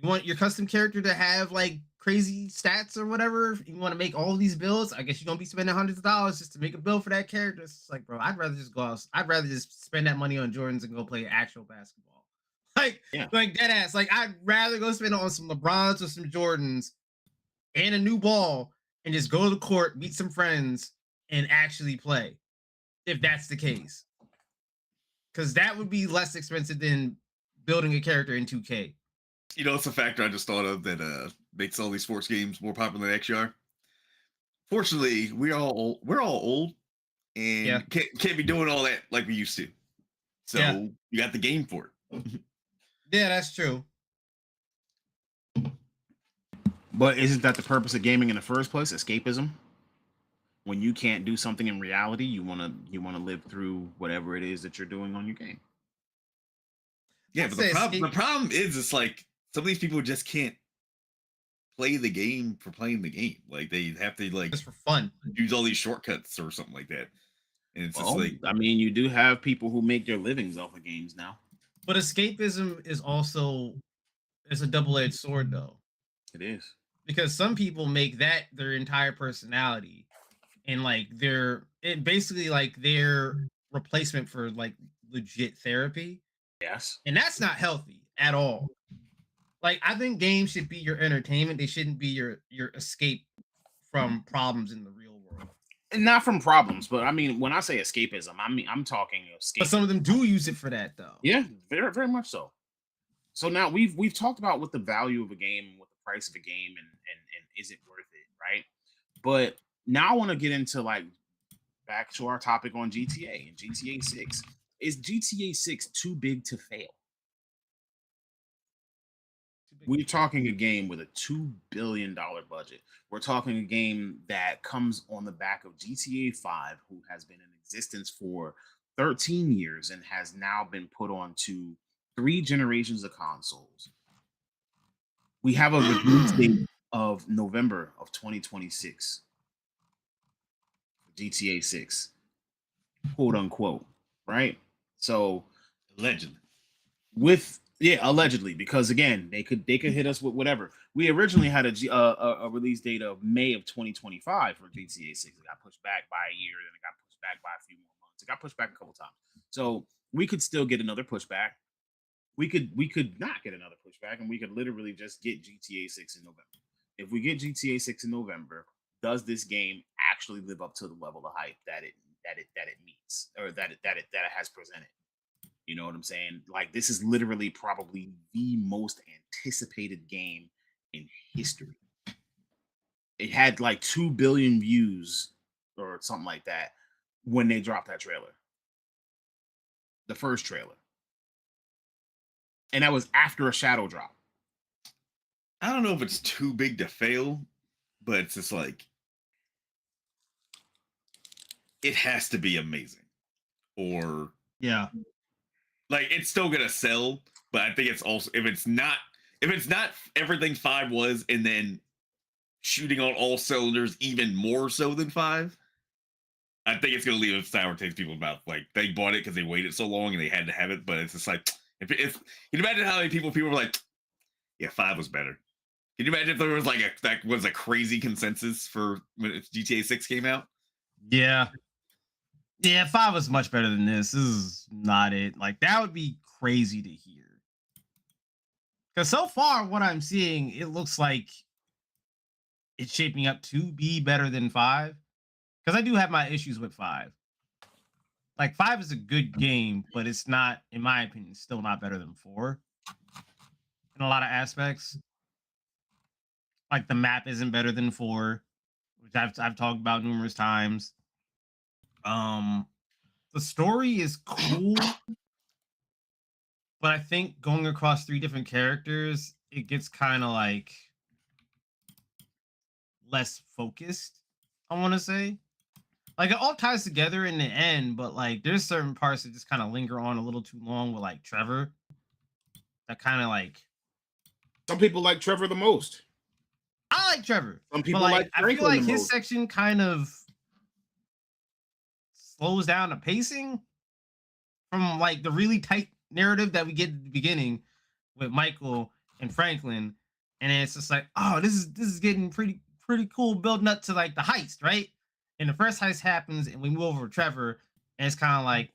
Speaker 3: You want your custom character to have like crazy stats or whatever. You want to make all these builds. I guess you're gonna be spending hundreds of dollars just to make a build for that character. It's like, bro, I'd rather just go out. I'd rather just spend that money on Jordans and go play actual basketball. Like dead ass. Like I'd rather go spend it on some LeBrons or some Jordans and a new ball and just go to the court, meet some friends, and actually play. If that's the case, because that would be less expensive than building a character in 2K.
Speaker 1: You know, it's a factor I just thought of that makes all these sports games more popular than XR. Fortunately, we're all old and can't be doing all that like we used to. So you got the game for it.
Speaker 3: Yeah, that's true.
Speaker 2: But isn't that the purpose of gaming in the first place? Escapism. When you can't do something in reality, you wanna live through whatever it is that you're doing on your game.
Speaker 1: Yeah, but the problem is it's like some of these people just can't play the game for playing the game. Like they have to like
Speaker 3: just for fun
Speaker 1: use all these shortcuts or something like that. And it's just like,
Speaker 2: I mean, you do have people who make their livings off of games now.
Speaker 3: But escapism is also it's a double-edged sword though.
Speaker 2: It is.
Speaker 3: Because some people make that their entire personality and like basically like their replacement for like legit therapy.
Speaker 2: Yes.
Speaker 3: And that's not healthy at all. Like I think games should be your entertainment. They shouldn't be your escape from problems in the real world.
Speaker 2: And not from problems, but I mean when I say escapism, I'm talking escape.
Speaker 3: But some of them do use it for that though.
Speaker 2: Yeah, very, very much so. So now we've talked about what the value of a game, what the price of a game, and is it worth it, right? But now I want to get into like back to our topic on GTA and GTA 6. Is GTA 6 too big to fail? We're talking a game with a $2 billion budget. We're talking a game that comes on the back of GTA 5, who has been in existence for 13 years and has now been put onto 3 generations of consoles. We have a release date of November of 2026. GTA 6, quote unquote, right? So
Speaker 1: allegedly.
Speaker 2: Allegedly, because again, they could hit us with whatever. We originally had a release date of May of 2025 for GTA 6. It got pushed back by a year, then it got pushed back by a few more months. It got pushed back a couple times. So we could still get another pushback. We could not get another pushback, and we could literally just get GTA 6 in November. If we get GTA 6 in November, does this game actually live up to the level of hype that it meets, or that it has presented? You know what I'm saying? Like this is literally probably the most anticipated game in history. It had like 2 billion views or something like that when they dropped that trailer. The first trailer. And that was after a shadow drop.
Speaker 1: I don't know if it's too big to fail, but it's just like it has to be amazing. Or like it's still gonna sell, but I think it's also if it's not everything 5 was and then shooting on all cylinders even more so than 5, I think it's gonna leave a sour taste in people's mouth. Like they bought it because they waited so long and they had to have it, but it's just like if can you imagine how many people were like, yeah, 5 was better. Can you imagine if there was like that was a crazy consensus for when GTA 6 came out?
Speaker 3: Yeah, 5 was much better than this. This is not it. Like that would be crazy to hear. Because so far, what I'm seeing, it looks like it's shaping up to be better than 5. Because I do have my issues with 5. Like 5 is a good game, but it's not, in my opinion, still not better than 4 in a lot of aspects. Like the map isn't better than 4, which I've talked about numerous times. The story is cool, but I think going across 3 different characters, it gets kind of like less focused. I want to say, like, it all ties together in the end, but like there's certain parts that just kind of linger on a little too long with like Trevor. That kind of like
Speaker 2: Some people like Trevor the most.
Speaker 3: I like Trevor,
Speaker 2: Some
Speaker 3: but
Speaker 2: people
Speaker 3: like
Speaker 2: like
Speaker 3: I feel
Speaker 2: Franklin
Speaker 3: like
Speaker 2: the
Speaker 3: his
Speaker 2: most.
Speaker 3: section kind of slows down the pacing from like the really tight narrative that we get at the beginning with Michael and Franklin, and then it's just like, oh, this is getting pretty cool, building up to like the heist, right? And the first heist happens, and we move over to Trevor, and it's kind of like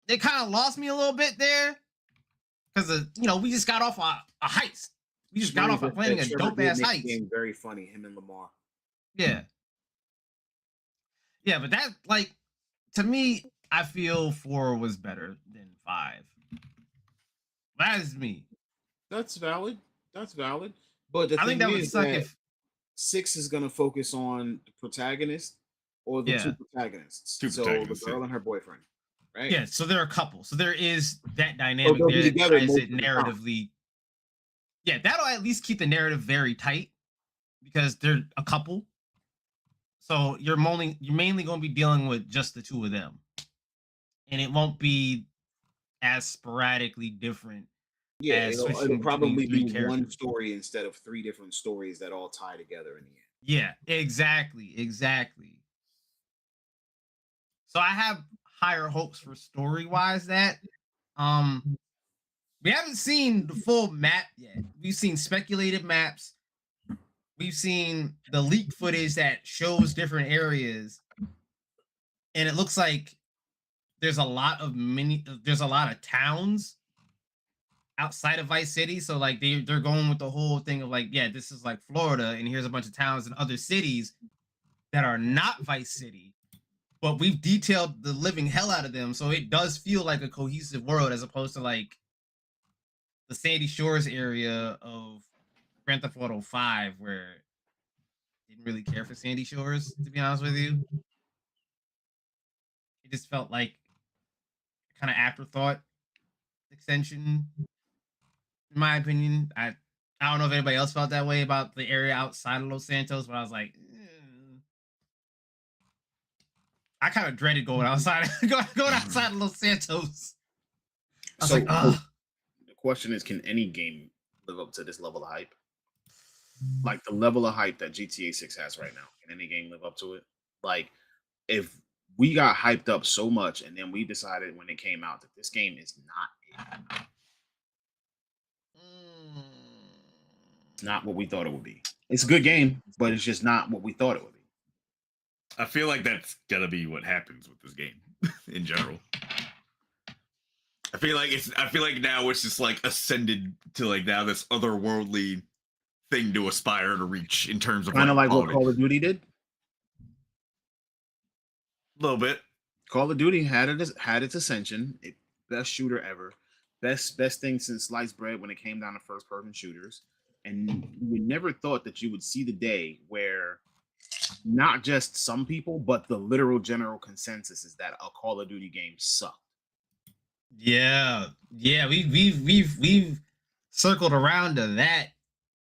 Speaker 3: they kind of lost me a little bit there because we just got off a heist. We just got off of planning a
Speaker 2: Trevor
Speaker 3: dope
Speaker 2: did
Speaker 3: ass
Speaker 2: make the
Speaker 3: heist.
Speaker 2: game very funny. Him and Lamar.
Speaker 3: Yeah, yeah, but that like to me, I feel 4 was better than 5. That is me.
Speaker 2: That's valid. That's valid. But the
Speaker 3: I think
Speaker 2: thing
Speaker 3: that would
Speaker 2: is
Speaker 3: suck
Speaker 2: that
Speaker 3: if
Speaker 2: 6 is going to focus on the protagonist or the two
Speaker 3: yeah.
Speaker 2: protagonists.
Speaker 1: Two
Speaker 2: So
Speaker 1: protagonists,
Speaker 2: the girl
Speaker 1: yeah.
Speaker 2: and her boyfriend, right?
Speaker 3: Yeah, so there are a couple. So there is that
Speaker 2: So
Speaker 3: dynamic
Speaker 2: they'll
Speaker 3: there
Speaker 2: be
Speaker 3: that
Speaker 2: together
Speaker 3: ties
Speaker 2: most
Speaker 3: it
Speaker 2: of the time.
Speaker 3: narratively. Yeah, that'll at least keep the narrative very tight because they're a couple. So you're mainly going to be dealing with just the 2 of them, and it won't be as sporadically different
Speaker 2: Yeah,
Speaker 3: as
Speaker 2: it'll
Speaker 3: switching between
Speaker 2: probably
Speaker 3: 3
Speaker 2: be one
Speaker 3: characters.
Speaker 2: story instead of 3 different stories that all tie together in the end.
Speaker 3: Yeah, exactly. So I have higher hopes for story wise that um we haven't seen the full map yet. We've seen speculated maps. We've seen the leaked footage that shows different areas, and it looks like there's a lot of towns outside of Vice City. So like they're going with the whole thing of like, yeah, this is like Florida, and here's a bunch of towns and other cities that are not Vice City, but we've detailed the living hell out of them. So it does feel like a cohesive world as opposed to like the Sandy Shores area of Grand Theft Auto 5, where I didn't really care for Sandy Shores, to be honest with you. It just felt like kind of afterthought extension, in my opinion. I don't know if anybody else felt that way about the area outside of Los Santos, but I was like, I kind of dreaded going outside, going outside of Los Santos. I was like, ugh.
Speaker 2: The question is, can any game live up to this level of hype? Like the level of hype that GTA 6 has right now, can any game live up to it? Like, if we got hyped up so much and then we decided when it came out that this game is not it's not what we thought it would be. It's a good game, but it's just not what we thought it would be.
Speaker 1: I feel like that's gotta be what happens with this game in general. I feel like now it's just like ascended to like now this otherworldly thing to aspire to reach in terms of
Speaker 2: Kind of like what
Speaker 1: quality.
Speaker 2: Call of Duty did.
Speaker 1: A little bit.
Speaker 2: Call of Duty had its ascension. Best shooter ever. Best thing since sliced bread when it came down to first person shooters. And you never thought that you would see the day where not just some people, but the literal general consensus is that a Call of Duty game sucked.
Speaker 3: Yeah, we've circled around to that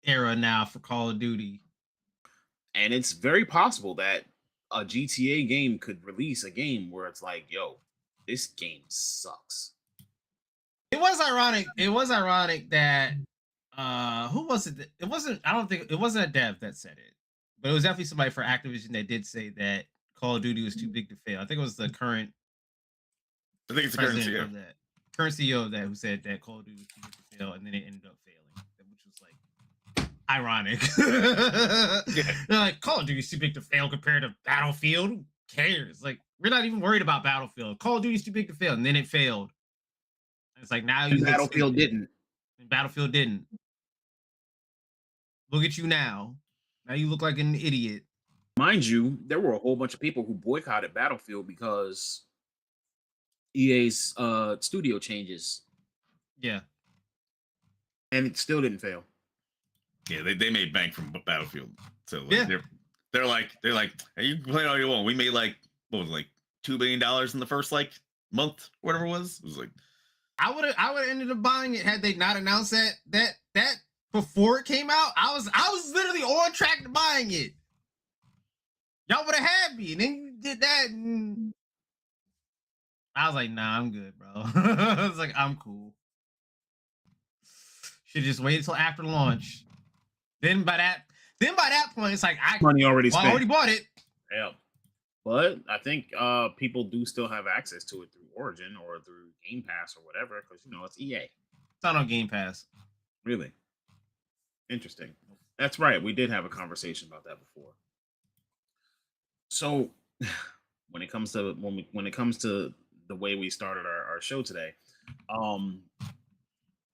Speaker 3: era now for Call of Duty,
Speaker 2: and it's very possible that a GTA game could release a game where it's like, yo, this game sucks.
Speaker 3: It was ironic that who was it? It wasn't. I don't think it wasn't a dev that said it, but it was definitely somebody for Activision that did say that Call of Duty was too big to fail. I think it was the current.
Speaker 1: I think it's the current
Speaker 3: president
Speaker 1: CEO.
Speaker 3: of that, current CEO of that, who said that Call of Duty was too big to fail, and then it ended up failing, which was like ironic. They're like, Call of Duty is too big to fail compared to Battlefield. Who cares? Like, we're not even worried about Battlefield. Call of Duty is too big to fail, and then it failed. It's like now you
Speaker 2: Battlefield didn't.
Speaker 3: And Battlefield didn't. Look at you now. Now you look like an idiot.
Speaker 2: Mind you, there were a whole bunch of people who boycotted Battlefield because EA's studio changes.
Speaker 3: Yeah.
Speaker 2: And it still didn't fail.
Speaker 1: Yeah, they made bank from Battlefield. So like,
Speaker 3: Yeah.
Speaker 1: they're like, hey, you can play it all you want. We made like what was it, like $2 billion in the first like month, whatever it was. It was like
Speaker 3: I would have ended up buying it had they not announced that before it came out. I was literally on track to buying it. Y'all would have had me, and then you did that, and I was like, nah, I'm good, bro. I was like, I'm cool. Should just wait until after launch. Then by that point, it's like
Speaker 2: Money already
Speaker 3: I
Speaker 2: spent.
Speaker 3: already bought it.
Speaker 2: Yeah. But I think people do still have access to it through Origin or through Game Pass or whatever, because it's EA.
Speaker 3: It's not on Game Pass.
Speaker 2: Really? Interesting. That's right. We did have a conversation about that before. So when it comes to the way we started our show today,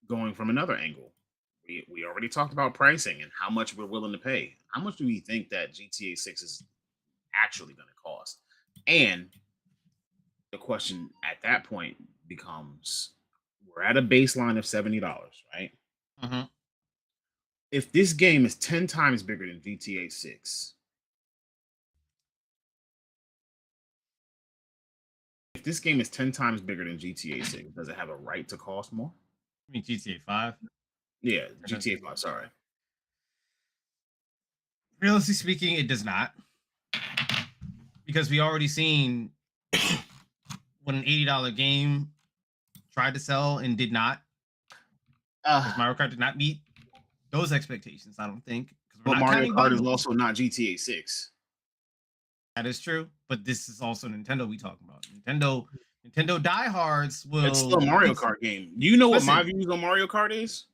Speaker 2: going from another angle, we already talked about pricing and how much we're willing to pay. How much do we think that GTA 6 is actually going to cost? And the question at that point becomes, we're at a baseline of $70, right?
Speaker 3: Mm-hmm.
Speaker 2: If this game is 10 times bigger than GTA 6, if this game is 10 times bigger than GTA 6, does it have a right to cost more?
Speaker 3: I mean, GTA 5.
Speaker 2: Yeah, GTA 5, sorry.
Speaker 3: Realistically speaking, it does not. Because we already seen what an $80 game tried to sell and did not. Because Mario Kart did not meet those expectations, I don't think.
Speaker 2: But Mario Kart is also not GTA 6.
Speaker 3: That is true. But this is also Nintendo we talking about. Nintendo diehards will...
Speaker 2: It's still a Mario Kart game. Do you know what my views on Mario Kart is?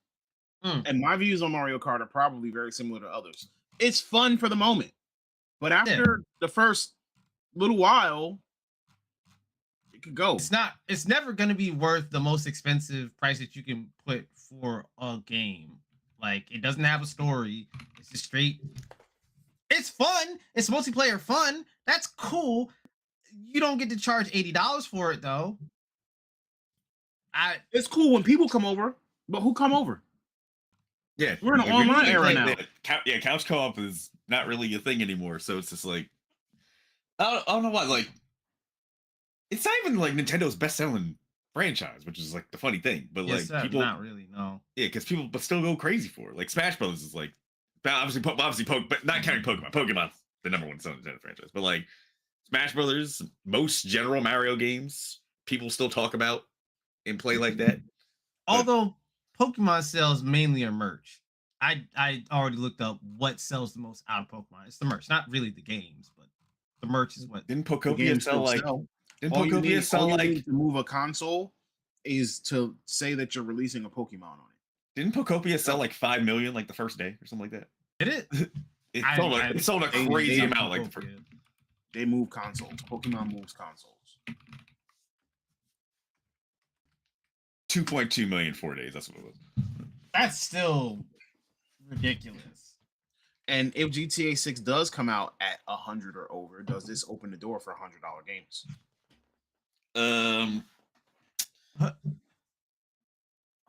Speaker 2: And my views on Mario Kart are probably very similar to others. It's fun for the moment. But after the first little while, it could go.
Speaker 3: It's never going to be worth the most expensive price that you can put for a game. Like, it doesn't have a story. It's just straight. It's fun. It's multiplayer fun. That's cool. You don't get to charge $80 for it, though.
Speaker 2: It's cool when people come over, but who come over?
Speaker 1: Yeah,
Speaker 2: we're in an online era now.
Speaker 1: Yeah, couch co-op is not really a thing anymore. So it's just like, I don't know why. Like, it's not even like Nintendo's best-selling franchise, which is like the funny thing. But like, people
Speaker 3: not really, no.
Speaker 1: Yeah, because people but still go crazy for it. Like Smash Bros is like, obviously, but not counting Pokemon. Pokemon's the number one selling Nintendo franchise. But like, Smash Brothers, most general Mario games, people still talk about and play like that.
Speaker 3: Although Pokemon sells mainly a merch. I already looked up what sells the most out of Pokemon. It's the merch, not really the games, but the merch is what.
Speaker 1: Didn't Pokopia sell like? Didn't Pokopia sell like?
Speaker 2: To move a console is to say that you're releasing a Pokemon on it.
Speaker 1: Didn't Pokopia sell like 5 million like the first day or something like that?
Speaker 3: Did it?
Speaker 1: It sold a crazy amount like the first.
Speaker 2: They move consoles. Pokemon moves consoles.
Speaker 1: 2.2 million 4 days. That's what it was.
Speaker 3: That's still ridiculous.
Speaker 2: And if GTA 6 does come out at 100 or over, does this open the door for $100 games?
Speaker 1: I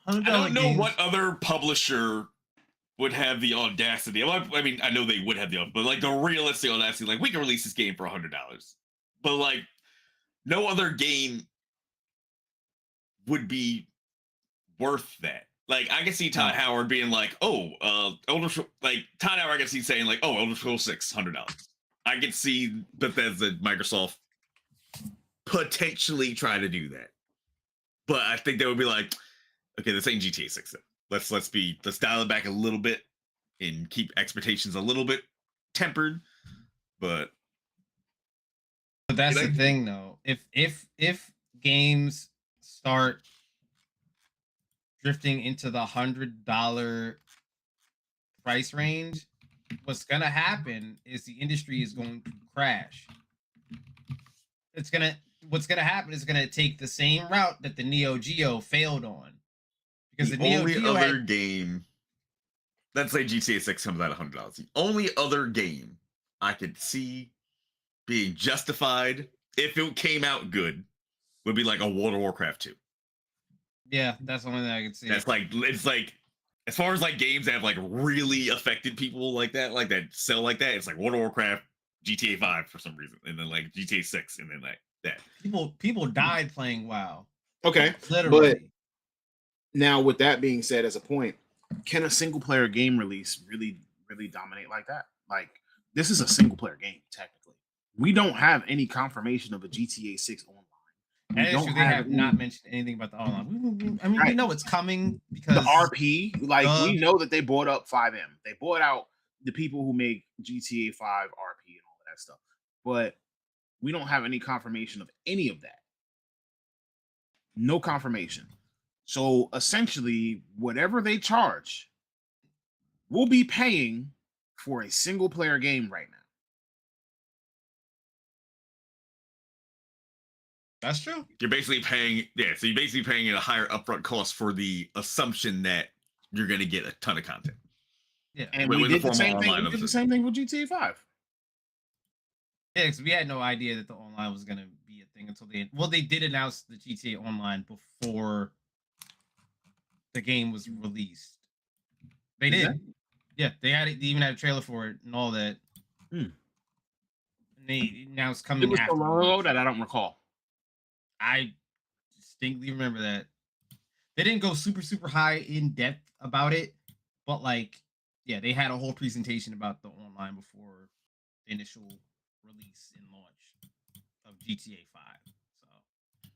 Speaker 1: don't know what other publisher would have the audacity. I mean, I know they would have but like the realistic audacity, like we can release this game for $100, but like no other game would be worth that. Like I can see Todd Howard being like, Todd Howard, I can see saying like, Elder Scrolls 6, $100. I can see Bethesda, Microsoft potentially try to do that, but I think they would be like, okay, this ain't GTA 6. Let's dial it back a little bit and keep expectations a little bit tempered. But
Speaker 3: that's the thing, though. If games start drifting into the $100 price range, what's gonna happen is the industry is going to crash. What's gonna happen is gonna take the same route that the Neo Geo failed on. Because
Speaker 1: the only other game, let's say GTA 6 comes out $100. The only other game I could see being justified if it came out good would be like a World of Warcraft 2.
Speaker 3: Yeah, that's the only thing I could see.
Speaker 1: That's like, it's like, as far as like games that have like really affected people like that sell like that, it's like World of Warcraft, GTA 5 for some reason, and then like GTA 6, and then like that.
Speaker 3: People died playing WoW.
Speaker 2: Okay,
Speaker 3: literally.
Speaker 2: Now, with that being said, as a point, can a single player game release really dominate like that? Like, this is a single player game, technically. We don't have any confirmation of a GTA 6 online. We
Speaker 3: That is
Speaker 2: don't
Speaker 3: true. They have
Speaker 2: any-
Speaker 3: not mentioned anything about the online. I mean, we
Speaker 2: Right.
Speaker 3: know it's coming
Speaker 2: the
Speaker 3: because
Speaker 2: RP. Like,
Speaker 3: Duh.
Speaker 2: we know that they bought up 5M. They bought out the people who make GTA 5 RP and all of that stuff. But we don't have any confirmation of any of that. No confirmation. So essentially, whatever they charge, we'll be paying for a single player game right now.
Speaker 3: that's true.
Speaker 1: You're basically paying, so you're basically paying a higher upfront cost for the assumption that you're going to get a ton of content.
Speaker 3: Yeah,
Speaker 2: And
Speaker 1: With
Speaker 2: we
Speaker 1: the
Speaker 2: did the
Speaker 1: formal
Speaker 2: same thing.
Speaker 1: online
Speaker 2: We
Speaker 1: of
Speaker 2: did the
Speaker 1: the-
Speaker 2: same thing with GTA 5.
Speaker 3: yeah, because we had no idea that the online was gonna be a thing until they did announce the GTA Online before the game was released. They
Speaker 2: Is
Speaker 3: did.
Speaker 2: that-
Speaker 3: Yeah, they even had a trailer for it and all that.
Speaker 2: Hmm.
Speaker 3: And they now it's
Speaker 2: It
Speaker 3: coming
Speaker 2: was so
Speaker 3: after.
Speaker 2: long ago that I don't recall.
Speaker 3: I distinctly remember that. They didn't go super high in depth about it, but like, yeah, they had a whole presentation about the online before the initial release and launch of GTA 5. So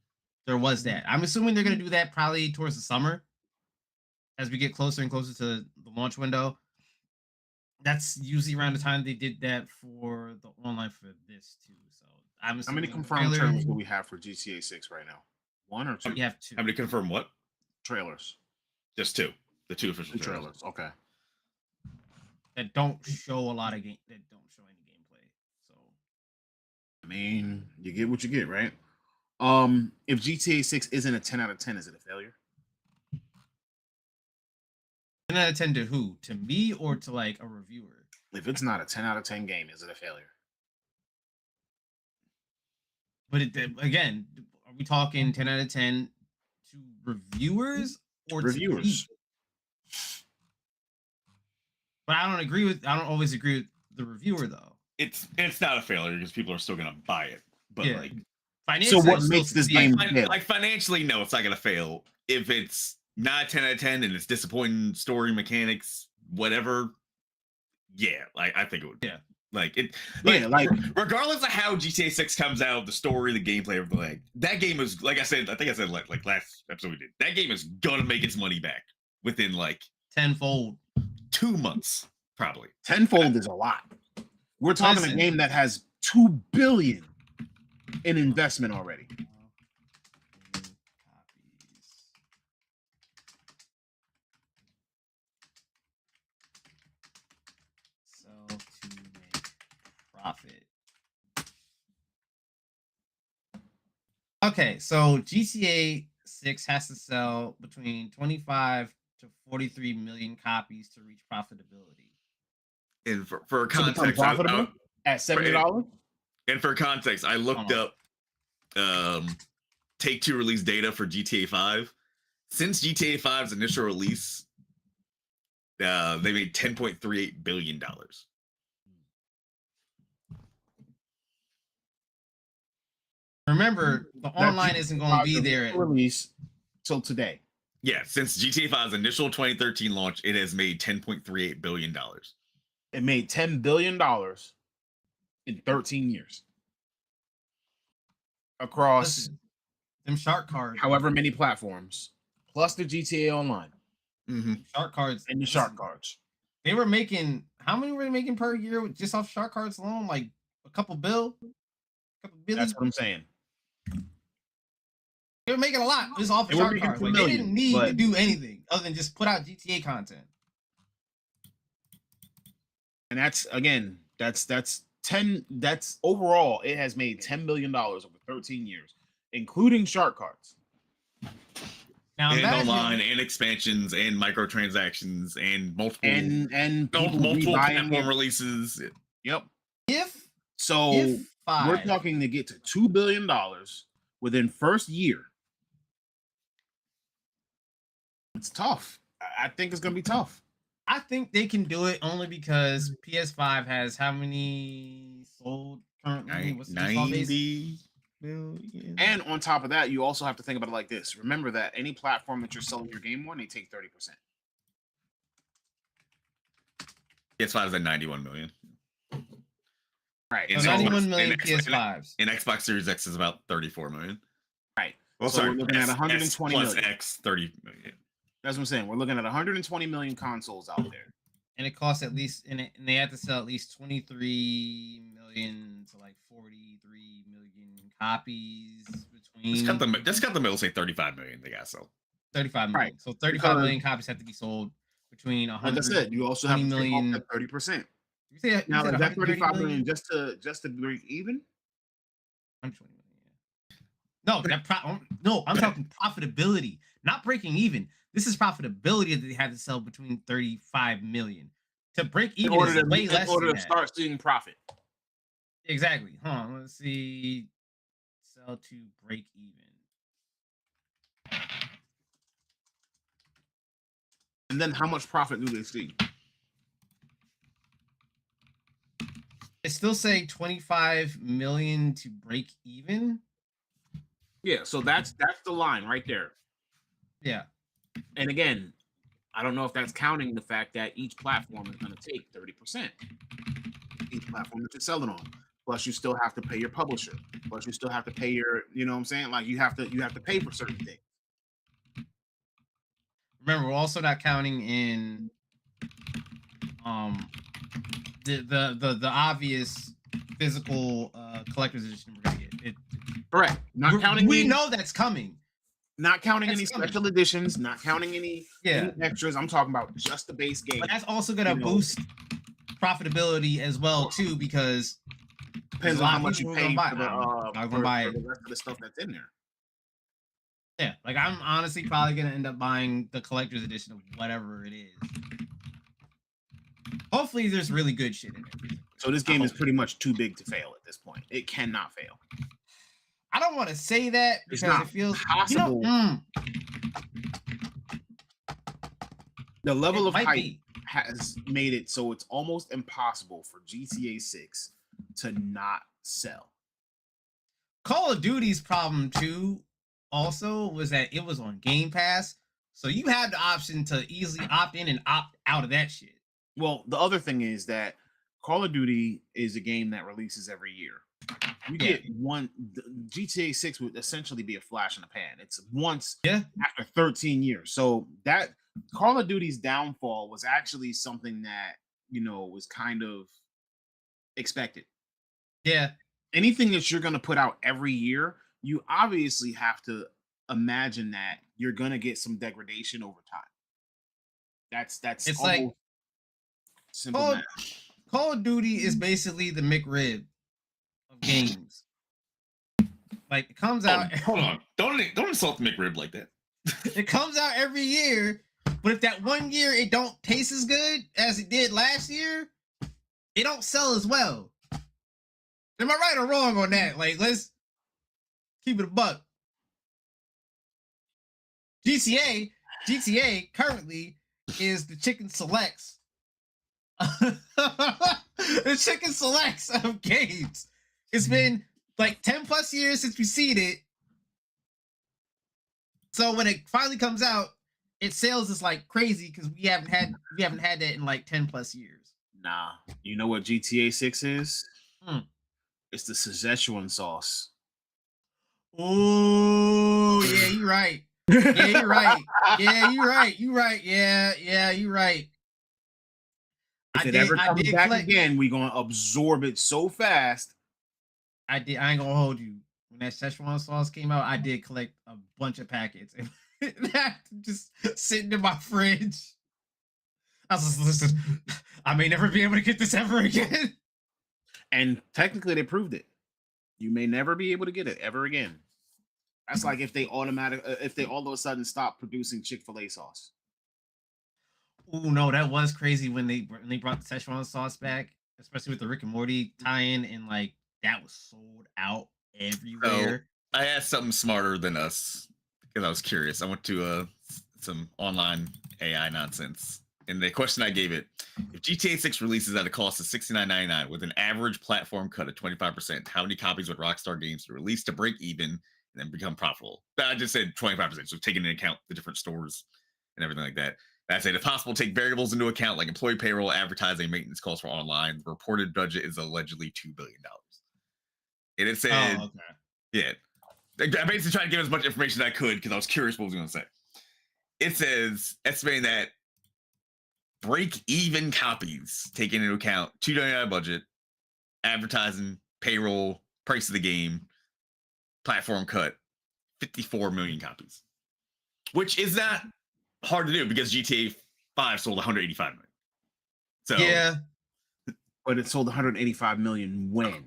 Speaker 3: there was that. I'm assuming they're gonna do that probably towards the summer as we get closer and closer to the launch window. That's usually around the time they did that for the online for this too. So I'm
Speaker 2: How
Speaker 3: assuming
Speaker 2: many confirmed trailers do we have for GTA 6 right now? One or two?
Speaker 3: You have two.
Speaker 1: How many confirm what?
Speaker 2: Trailers.
Speaker 1: Just two. The two official
Speaker 2: Two
Speaker 1: trailers.
Speaker 2: trailers. Okay.
Speaker 3: That don't show a lot of that don't show any gameplay. So
Speaker 2: I mean, you get what you get, right? If GTA 6 isn't a 10 out of 10, is it a failure?
Speaker 3: 10 out of 10 to who? To me or to like a reviewer?
Speaker 2: If it's not a 10 out of 10 game, is it a failure?
Speaker 3: But again, are we talking 10 out of 10 to reviewers or
Speaker 2: Reviewers.
Speaker 3: To me? But I don't always agree with the reviewer though.
Speaker 1: It's not a failure because people are still going to buy it. But
Speaker 3: Yeah.
Speaker 1: like,
Speaker 3: Financially,
Speaker 2: So what
Speaker 3: it'll still
Speaker 2: makes this
Speaker 3: succeed.
Speaker 2: game
Speaker 1: like,
Speaker 2: fail?
Speaker 1: like financially, no, it's not going to fail. If it's not 10 out of 10 and it's disappointing story mechanics, whatever, yeah, like I think it would.
Speaker 3: Yeah.
Speaker 1: Like it.
Speaker 2: Yeah, like-
Speaker 1: regardless of how GTA 6 comes out, the story, the gameplay, everything, like that game is, like I said, I think I said like last episode we did. That game is gonna make its money back within like
Speaker 3: tenfold.
Speaker 1: 2 months, probably.
Speaker 2: Tenfold is a lot. We're talking
Speaker 3: Listen.
Speaker 2: a game that has $2 billion in investment already.
Speaker 3: Sell to make profit. Okay, so GTA 6 has to sell between 25 to 43 million copies to reach profitability.
Speaker 1: And for
Speaker 2: To become
Speaker 1: context,
Speaker 2: profitable at $70.
Speaker 1: and for context, I looked
Speaker 3: Oh.
Speaker 1: up Take Two release data for GTA 5. Since GTA 5's initial release, they made $10.38 billion.
Speaker 3: Remember, the online isn't going to be there.
Speaker 2: Release till today.
Speaker 1: Yeah, since GTA 5's initial 2013 launch, it has made $10.38 billion.
Speaker 2: It made $10 billion in 13 years across
Speaker 3: Listen, them shark cards.
Speaker 2: however many platforms, plus the GTA Online
Speaker 1: Mm-hmm.
Speaker 3: Shark cards.
Speaker 2: and the shark cards.
Speaker 3: They were making, how many were they making per year just off shark cards alone? Like a couple billion?
Speaker 2: That's what I'm saying.
Speaker 3: They were making a lot just off
Speaker 2: They
Speaker 3: of
Speaker 2: were
Speaker 3: shark
Speaker 2: making
Speaker 3: cards.
Speaker 2: 2
Speaker 3: Like, they
Speaker 2: million,
Speaker 3: didn't need to
Speaker 2: but-
Speaker 3: do anything other than just put out GTA content.
Speaker 2: And that's again, that's 10. That's overall, it has made $10 billion over 13 years, including shark cards.
Speaker 3: Now
Speaker 1: And
Speaker 3: imagine,
Speaker 1: online, and expansions, and microtransactions, and multiple
Speaker 2: And people
Speaker 1: multiple
Speaker 2: rebuying
Speaker 1: platform
Speaker 2: it.
Speaker 1: releases.
Speaker 2: Yep.
Speaker 3: if
Speaker 2: So
Speaker 3: if
Speaker 2: we're
Speaker 3: 5,
Speaker 2: talking to get to $2 billion within first year. It's tough. I think it's gonna be tough.
Speaker 3: I think they can do it only because PS5 has how many sold currently? What's the install base?
Speaker 1: 90. million.
Speaker 2: And on top of that, you also have to think about it like this. Remember that any platform that you're selling your game on, they take 30%.
Speaker 1: PS5 is at 91 million.
Speaker 2: Right.
Speaker 1: And
Speaker 3: So
Speaker 1: Xbox-
Speaker 3: 91 million
Speaker 1: and Xbox-
Speaker 3: PS5s.
Speaker 1: And Xbox Series X is about 34 million.
Speaker 2: Right.
Speaker 1: Well,
Speaker 2: So we're looking at 120
Speaker 1: plus
Speaker 2: million.
Speaker 1: X 30 million.
Speaker 2: That's what I'm saying. We're looking at 120 million consoles out there.
Speaker 3: And it costs at least, and they have to sell at least 23 million to like 43 million copies between.
Speaker 1: Just cut the middle, say 35 million. They got so
Speaker 3: 35 million.
Speaker 2: Right.
Speaker 3: So 35 million copies have to be sold between
Speaker 2: Like
Speaker 3: 100.
Speaker 2: I said, you also have to
Speaker 3: million.
Speaker 2: take off that 30%.
Speaker 3: You say,
Speaker 2: Now,
Speaker 3: you
Speaker 2: is
Speaker 3: said
Speaker 2: that 35
Speaker 3: 130
Speaker 2: million just to break even?
Speaker 3: 120 million. Yeah. No, I'm talking profitability, not breaking even. This is profitability that they have to sell between 35 million. To break even is way less
Speaker 2: in order
Speaker 3: than
Speaker 2: to
Speaker 3: that.
Speaker 2: start seeing profit.
Speaker 3: Exactly. Hold on. Let's see. Sell to break even.
Speaker 2: And then how much profit do they see?
Speaker 3: It's still saying 25 million to break even.
Speaker 2: Yeah, so that's the line right there.
Speaker 3: Yeah.
Speaker 2: And again, I don't know if that's counting the fact that each platform is going to take 30%. Each platform that you're selling on. Plus, you still have to pay your publisher. Plus, you still have to pay your, you know what I'm saying? Like you have to pay for certain things.
Speaker 3: Remember, we're also not counting in the obvious physical collector's edition we're gonna get.
Speaker 2: Correct. Not counting.
Speaker 3: We know that's coming.
Speaker 2: Not counting
Speaker 3: That's
Speaker 2: any
Speaker 3: coming.
Speaker 2: special editions. Not counting any extras. I'm talking about just the base game.
Speaker 3: But that's also gonna boost profitability as well too, because
Speaker 2: depends on how much you pay for
Speaker 3: the
Speaker 2: the rest of the stuff that's in there.
Speaker 3: Yeah, like I'm honestly probably gonna end up buying the collector's edition of whatever it is. Hopefully, there's really good shit in it.
Speaker 2: So this game is pretty much too big to fail at this point. It cannot fail.
Speaker 3: I don't want to say that
Speaker 2: It's
Speaker 3: because
Speaker 2: not
Speaker 3: it feels
Speaker 2: possible. The level of hype has made it so it's almost impossible for GTA 6 to not sell.
Speaker 3: Call of Duty's problem too also was that it was on Game Pass, so you had the option to easily opt in and opt out of that shit.
Speaker 2: Well, the other thing is that Call of Duty is a game that releases every year. You get one. GTA 6 would essentially be a flash in the pan. It's once after 13 years. So that Call of Duty's downfall was actually something that, was kind of expected.
Speaker 3: Yeah.
Speaker 2: Anything that you're going to put out every year, you obviously have to imagine that you're going to get some degradation over time. That's
Speaker 3: it's like
Speaker 2: simple.
Speaker 3: Call of Duty is basically the McRib of games. Like it comes out.
Speaker 1: Hold on, don't insult the McRib like that.
Speaker 3: It comes out every year, but if that one year it don't taste as good as it did last year, it don't sell as well. Am I right or wrong on that? Like, let's keep it a buck. GTA currently is the chicken selects. The chicken selects of games. It's been like 10 plus years since we've seen it. So when it finally comes out, its sales is like crazy because we haven't had that in like 10 plus years.
Speaker 2: Nah, you know what GTA 6 is? It's the Szechuan sauce.
Speaker 3: Oh, yeah, you're right. Yeah, you're right. Yeah, you're right. You're right. Yeah, you're right.
Speaker 2: If it ever comes back again, we're gonna absorb it so fast.
Speaker 3: I ain't gonna hold you. When that Szechuan sauce came out, I did collect a bunch of packets. That just sitting in my fridge. I was just, listen, I may never be able to get this ever again.
Speaker 2: And technically, they proved it. You may never be able to get it ever again. That's like if they all of a sudden stop producing Chick-fil-A sauce.
Speaker 3: Oh no, that was crazy when they brought the Szechuan sauce back, especially with the Rick and Morty tie-in, and like that was sold out everywhere.
Speaker 1: So, I asked something smarter than us because I was curious. I went to some online AI nonsense And the question I gave it: if GTA 6 releases at a cost of $69.99 with an average platform cut of 25%, how many copies would Rockstar Games release to break even and then become profitable? I just said 25%, so taking into account the different stores and everything like that. And I said, if possible, take variables into account like employee payroll, advertising, maintenance costs for online. The reported budget is allegedly $2 billion. And it said,
Speaker 3: Oh, okay.
Speaker 1: yeah, I basically tried to give as much information as I could because I was curious what it was going to say. It says, estimating that break-even copies, taking into account $2.99 budget, advertising, payroll, price of the game, platform cut, 54 million copies, which is not hard to do because GTA 5 sold 185 million. So
Speaker 3: Yeah,
Speaker 2: But it sold 185 million when?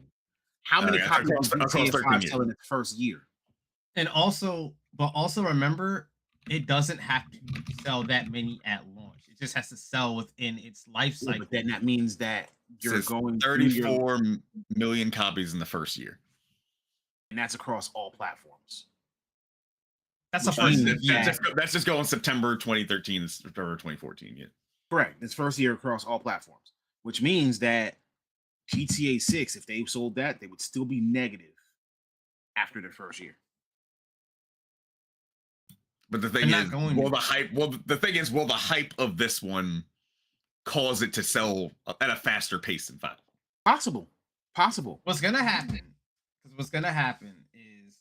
Speaker 2: How many
Speaker 1: yeah,
Speaker 2: copies
Speaker 1: across
Speaker 2: did
Speaker 1: 13
Speaker 2: GTA 5
Speaker 1: years.
Speaker 2: sell in its first year?
Speaker 3: and also remember, it doesn't have to sell that many at launch. It just has to sell within its life
Speaker 2: Yeah,
Speaker 3: cycle.
Speaker 2: but then that means that you're
Speaker 1: says
Speaker 2: going through your,
Speaker 1: 34 million copies in the first year.
Speaker 2: and that's across all platforms.
Speaker 3: That's the
Speaker 2: Which
Speaker 3: first
Speaker 2: means
Speaker 3: year.
Speaker 1: That's just going September 2013 to September 2014. Yeah.
Speaker 2: Correct. It's first year across all platforms, which means that GTA 6, if they sold that, they would still be negative after their first year.
Speaker 1: But the thing
Speaker 3: They're not
Speaker 1: is,
Speaker 3: going
Speaker 1: will
Speaker 3: to.
Speaker 1: the hype? Well, the thing is, will the hype of this one cause it to sell at a faster pace than 5?
Speaker 2: Possible.
Speaker 3: What's gonna happen? Because what's gonna happen is,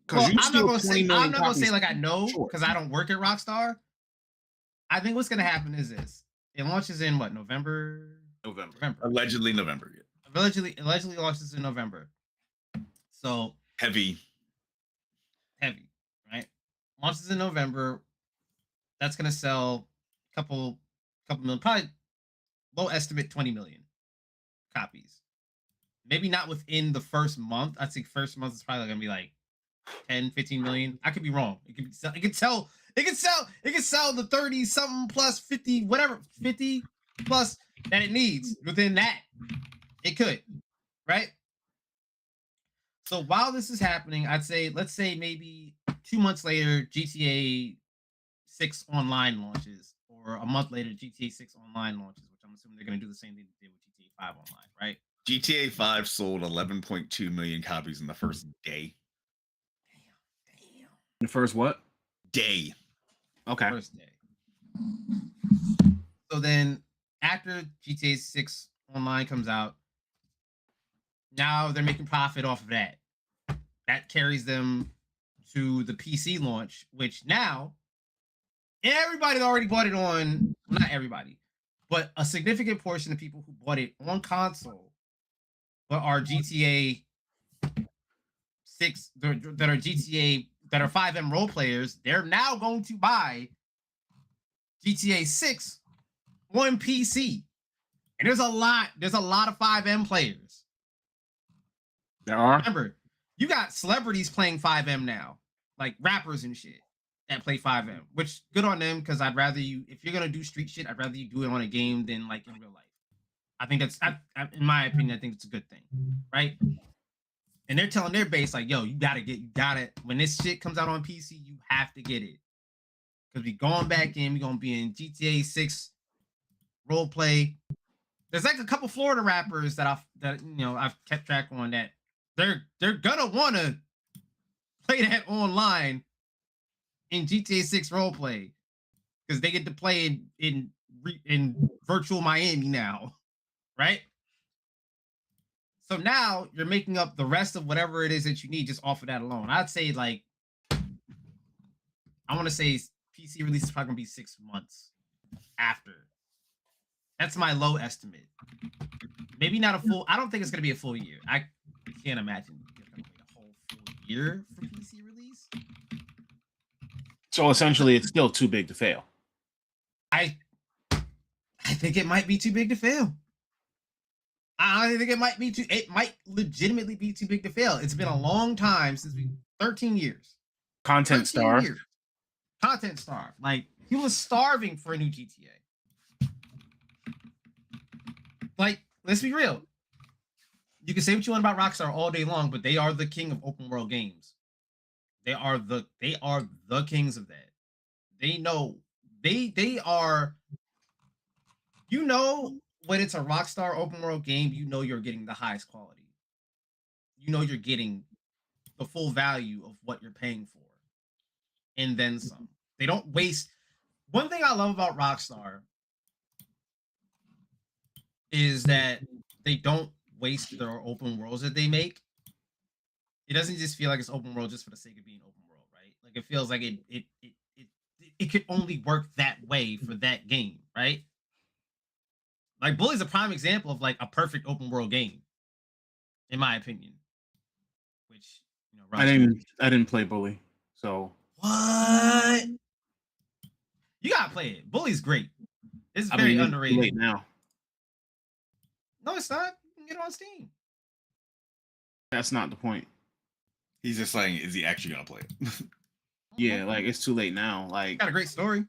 Speaker 2: 'Cause
Speaker 3: well,
Speaker 2: you
Speaker 3: I'm
Speaker 2: steal
Speaker 3: not gonna
Speaker 2: 20
Speaker 3: say
Speaker 2: million copies
Speaker 3: like I know
Speaker 2: short.
Speaker 3: because I don't work at Rockstar. I think what's gonna happen is this: it launches in what, November?
Speaker 1: Allegedly November. Yeah.
Speaker 3: Allegedly launches in November. So
Speaker 1: Heavy.
Speaker 3: right? Launches in November. That's gonna sell a couple million, probably low estimate 20 million copies. Maybe not within the first month. I'd say first month is probably gonna be like 10, 15 million. I could be wrong. It could sell the 30 something plus 50, whatever, 50 plus that it needs within that. It could, right? So while this is happening, I'd say, let's say maybe 2 months later, GTA 6 online launches, or a month later, GTA 6 online launches, which I'm assuming they're going to do the same thing they did with GTA 5 online, right?
Speaker 1: GTA 5 sold 11.2 million copies in the first day.
Speaker 3: Damn.
Speaker 2: The first what?
Speaker 1: Day.
Speaker 2: Okay.
Speaker 3: First day. So then after GTA 6 online comes out, now they're making profit off of that. That carries them to the PC launch, which now everybody already bought it on, not everybody, but a significant portion of people who bought it on console, but are GTA 6, that are GTA, that are 5M role players, they're now going to buy GTA 6 on PC. And there's a lot of 5M players.
Speaker 2: There are.
Speaker 3: Remember, you got celebrities playing 5M now, like rappers and shit that play 5M, which good on them, because I'd rather you, if you're gonna do street shit, I'd rather you do it on a game than like in real life. I think that's, in my opinion, I think it's a good thing, right? And they're telling their base like, yo, you gotta, when this shit comes out on PC, you have to get it. Because we going back in, we're gonna be in GTA 6 role play. There's like a couple Florida rappers that I've kept track on that they're gonna wanna play that online in GTA 6 role play, because they get to play in virtual Miami now, right? So now you're making up the rest of whatever it is that you need just off of that alone. I'd say, like, I want to say PC release is probably gonna be 6 months after. That's my low estimate. Maybe not a full. I don't think it's gonna be a full year. I can't imagine it's gonna wait a whole full year for PC release.
Speaker 2: So essentially, it's still too big to fail.
Speaker 3: I think it might be too big to fail. I think it might be too. It might legitimately be too big to fail. It's been a long time since 13 years.
Speaker 2: Content
Speaker 3: 13
Speaker 2: star.
Speaker 3: years. Content star. Like, he was starving for a new GTA. Like, let's be real. You can say what you want about Rockstar all day long, but they are the king of open world games. They are the kings of that. They know They are, you know, when it's a Rockstar open world game, you know you're getting the highest quality. You know you're getting the full value of what you're paying for, and then some. They don't waste. One thing I love about Rockstar is that they don't waste their open worlds that they make. It doesn't just feel like it's open world just for the sake of being open world, right? Like it feels like it could only work that way for that game, right? Like Bully's a prime example of like a perfect open world game, in my opinion. Which
Speaker 2: I didn't play Bully, so
Speaker 3: what? You gotta play it. Bully's great. It's very
Speaker 2: it's too
Speaker 3: underrated.
Speaker 2: late now.
Speaker 3: No, it's not. You can get it on Steam.
Speaker 2: That's not the point.
Speaker 1: He's just saying, is he actually gonna play it?
Speaker 2: Yeah, like it's too late now. Like,
Speaker 3: Got a great story.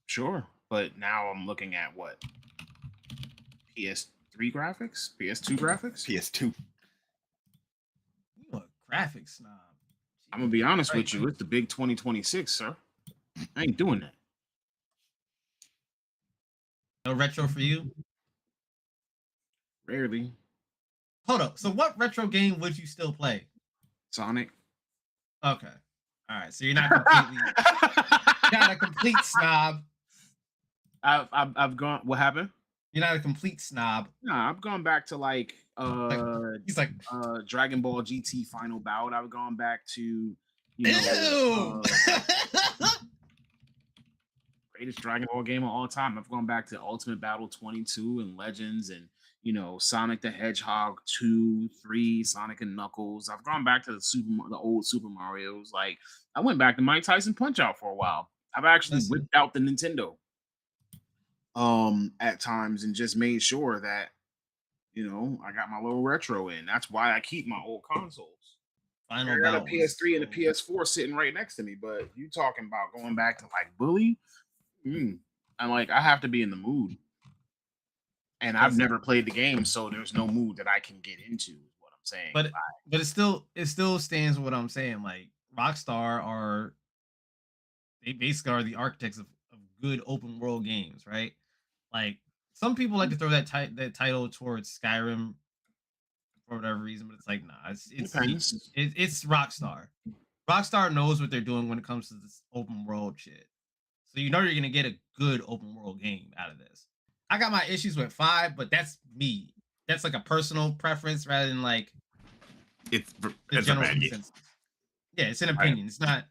Speaker 2: sure, but now I'm looking at what PS3 graphics, PS2 graphics.
Speaker 1: PS2.
Speaker 3: You a graphics snob.
Speaker 2: I'm gonna be honest
Speaker 3: Right.
Speaker 2: with you. It's the big 2026, sir. I ain't doing that.
Speaker 3: No retro for you?
Speaker 2: Rarely.
Speaker 3: Hold up. So what retro game would you still play?
Speaker 2: Sonic.
Speaker 3: Okay. All right. So you're not completely you're not a complete snob.
Speaker 2: I've gone. What happened?
Speaker 3: You're not a complete snob.
Speaker 2: Nah, I've gone back to like
Speaker 3: He's like,
Speaker 2: Dragon Ball GT Final Bout. I've gone back to
Speaker 3: ew.
Speaker 2: Greatest Dragon Ball game of all time. I've gone back to Ultimate Battle 22 and Legends and Sonic the Hedgehog 2, 3, Sonic and Knuckles. I've gone back to the old Super Mario's. Like I went back to Mike Tyson Punch Out for a while. I've actually whipped out the Nintendo at times and just made sure that I got my little retro in. That's why I keep my old consoles. I got a PS3 and a PS4 sitting right next to me, but you talking about going back to like Bully? I'm like, I have to be in the mood. And I've never played the game, so there's no mood that I can get into, is what I'm saying.
Speaker 3: But it still stands what I'm saying. Like Rockstar they basically are the architects of good open world games, right? Like some people like to throw that title towards Skyrim for whatever reason, but it's like, nah, it's Rockstar. Rockstar knows what they're doing when it comes to this open world shit. So you're gonna get a good open world game out of this. I got my issues with 5, but that's me. That's like a personal preference rather than like
Speaker 1: It's
Speaker 3: the
Speaker 1: a
Speaker 3: general
Speaker 1: bad game.
Speaker 3: consensus. Yeah, it's an opinion. It's not.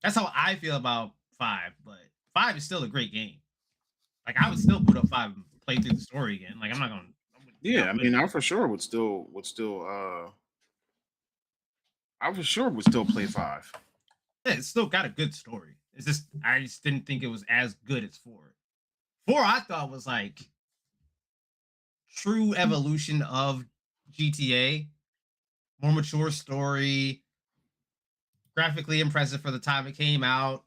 Speaker 3: That's how I feel about 5, but 5 is still a great game. Like I would still put up 5 and play through the story again. Like I'm not gonna.
Speaker 2: Yeah, I mean, I for sure would still play 5.
Speaker 3: Yeah, it's still got a good story. It's just I just didn't think it was as good as 4. 4 I thought was like true evolution of GTA, more mature story, graphically impressive for the time it came out.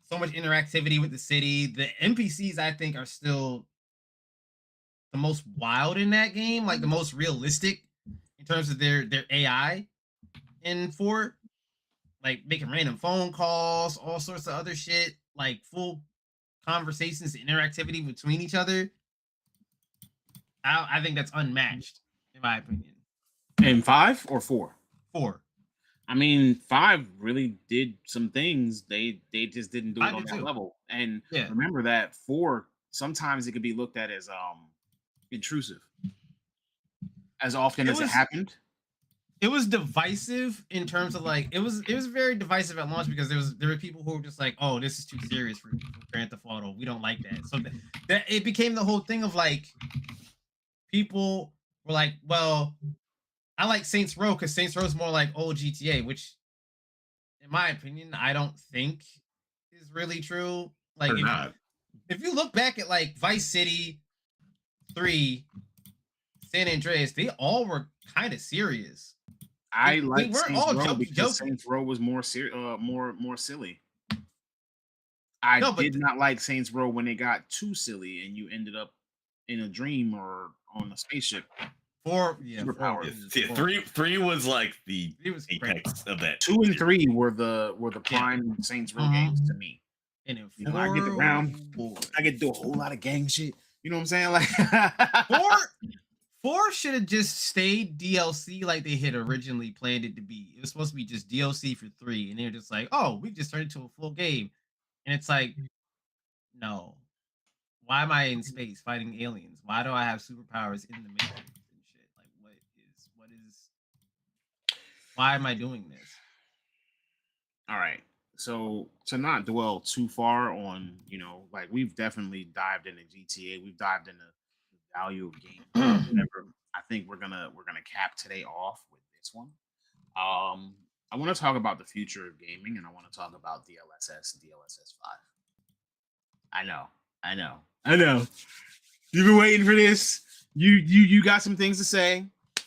Speaker 3: So much interactivity with the city. The NPCs I think are still the most wild in that game, like the most realistic in terms of their AI in 4. Like making random phone calls, all sorts of other shit, like full conversations, interactivity between each other. I think that's unmatched, in my opinion.
Speaker 2: In 5 or 4?
Speaker 3: 4.
Speaker 2: I mean, 5 really did some things. They just didn't do it on that
Speaker 3: too.
Speaker 2: level. And
Speaker 3: Yeah.
Speaker 2: remember that 4 sometimes it could be looked at as intrusive. As often as it happened.
Speaker 3: It was divisive in terms of like it was very divisive at launch because there were people who were just like, oh, this is too serious for Grand Theft Auto. We don't like that. So that it became the whole thing of like people were like, well, I like Saints Row because Saints Row is more like old GTA, which in my opinion, I don't think is really true. Like if you look back at like Vice City 3, San Andreas, they all were kind of serious.
Speaker 2: I like
Speaker 3: Saints Row
Speaker 2: because Saints Row was more silly. I did not like Saints Row when it got too silly and you ended up in a dream or on a spaceship.
Speaker 3: 4,
Speaker 1: three was like the apex of that.
Speaker 2: 2 and 3 were the prime Saints Row games to me.
Speaker 3: And in
Speaker 2: You know, I get
Speaker 3: four,
Speaker 2: around.
Speaker 3: boy.
Speaker 2: I get to do a whole lot of gang shit. You know what I'm saying? Like
Speaker 3: Four should have just stayed DLC like they had originally planned it to be. It was supposed to be just DLC for 3, and they're just like, oh, we just turned it into a full game. And it's like, no. Why am I in space fighting aliens? Why do I have superpowers in the Matrix and shit? Like, what is why am I doing this?
Speaker 2: all right. So to not dwell too far on, you know, like we've definitely dived into GTA, we've dived into the value of game. Whatever. I think we're gonna cap today off with this one. I want to talk about the future of gaming, and I want to talk about DLSS and DLSS 5. I know. You've been waiting for this. You got some things to say.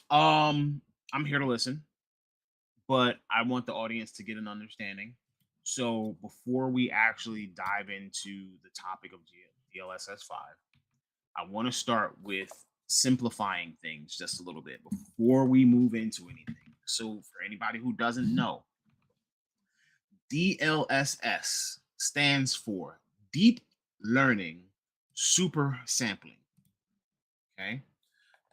Speaker 2: I'm here to listen, but I want the audience to get an understanding. So before we actually dive into the topic of DLSS 5, I want to start with simplifying things just a little bit before we move into anything. So for anybody who doesn't know, DLSS stands for Deep Learning Super Sampling. Okay.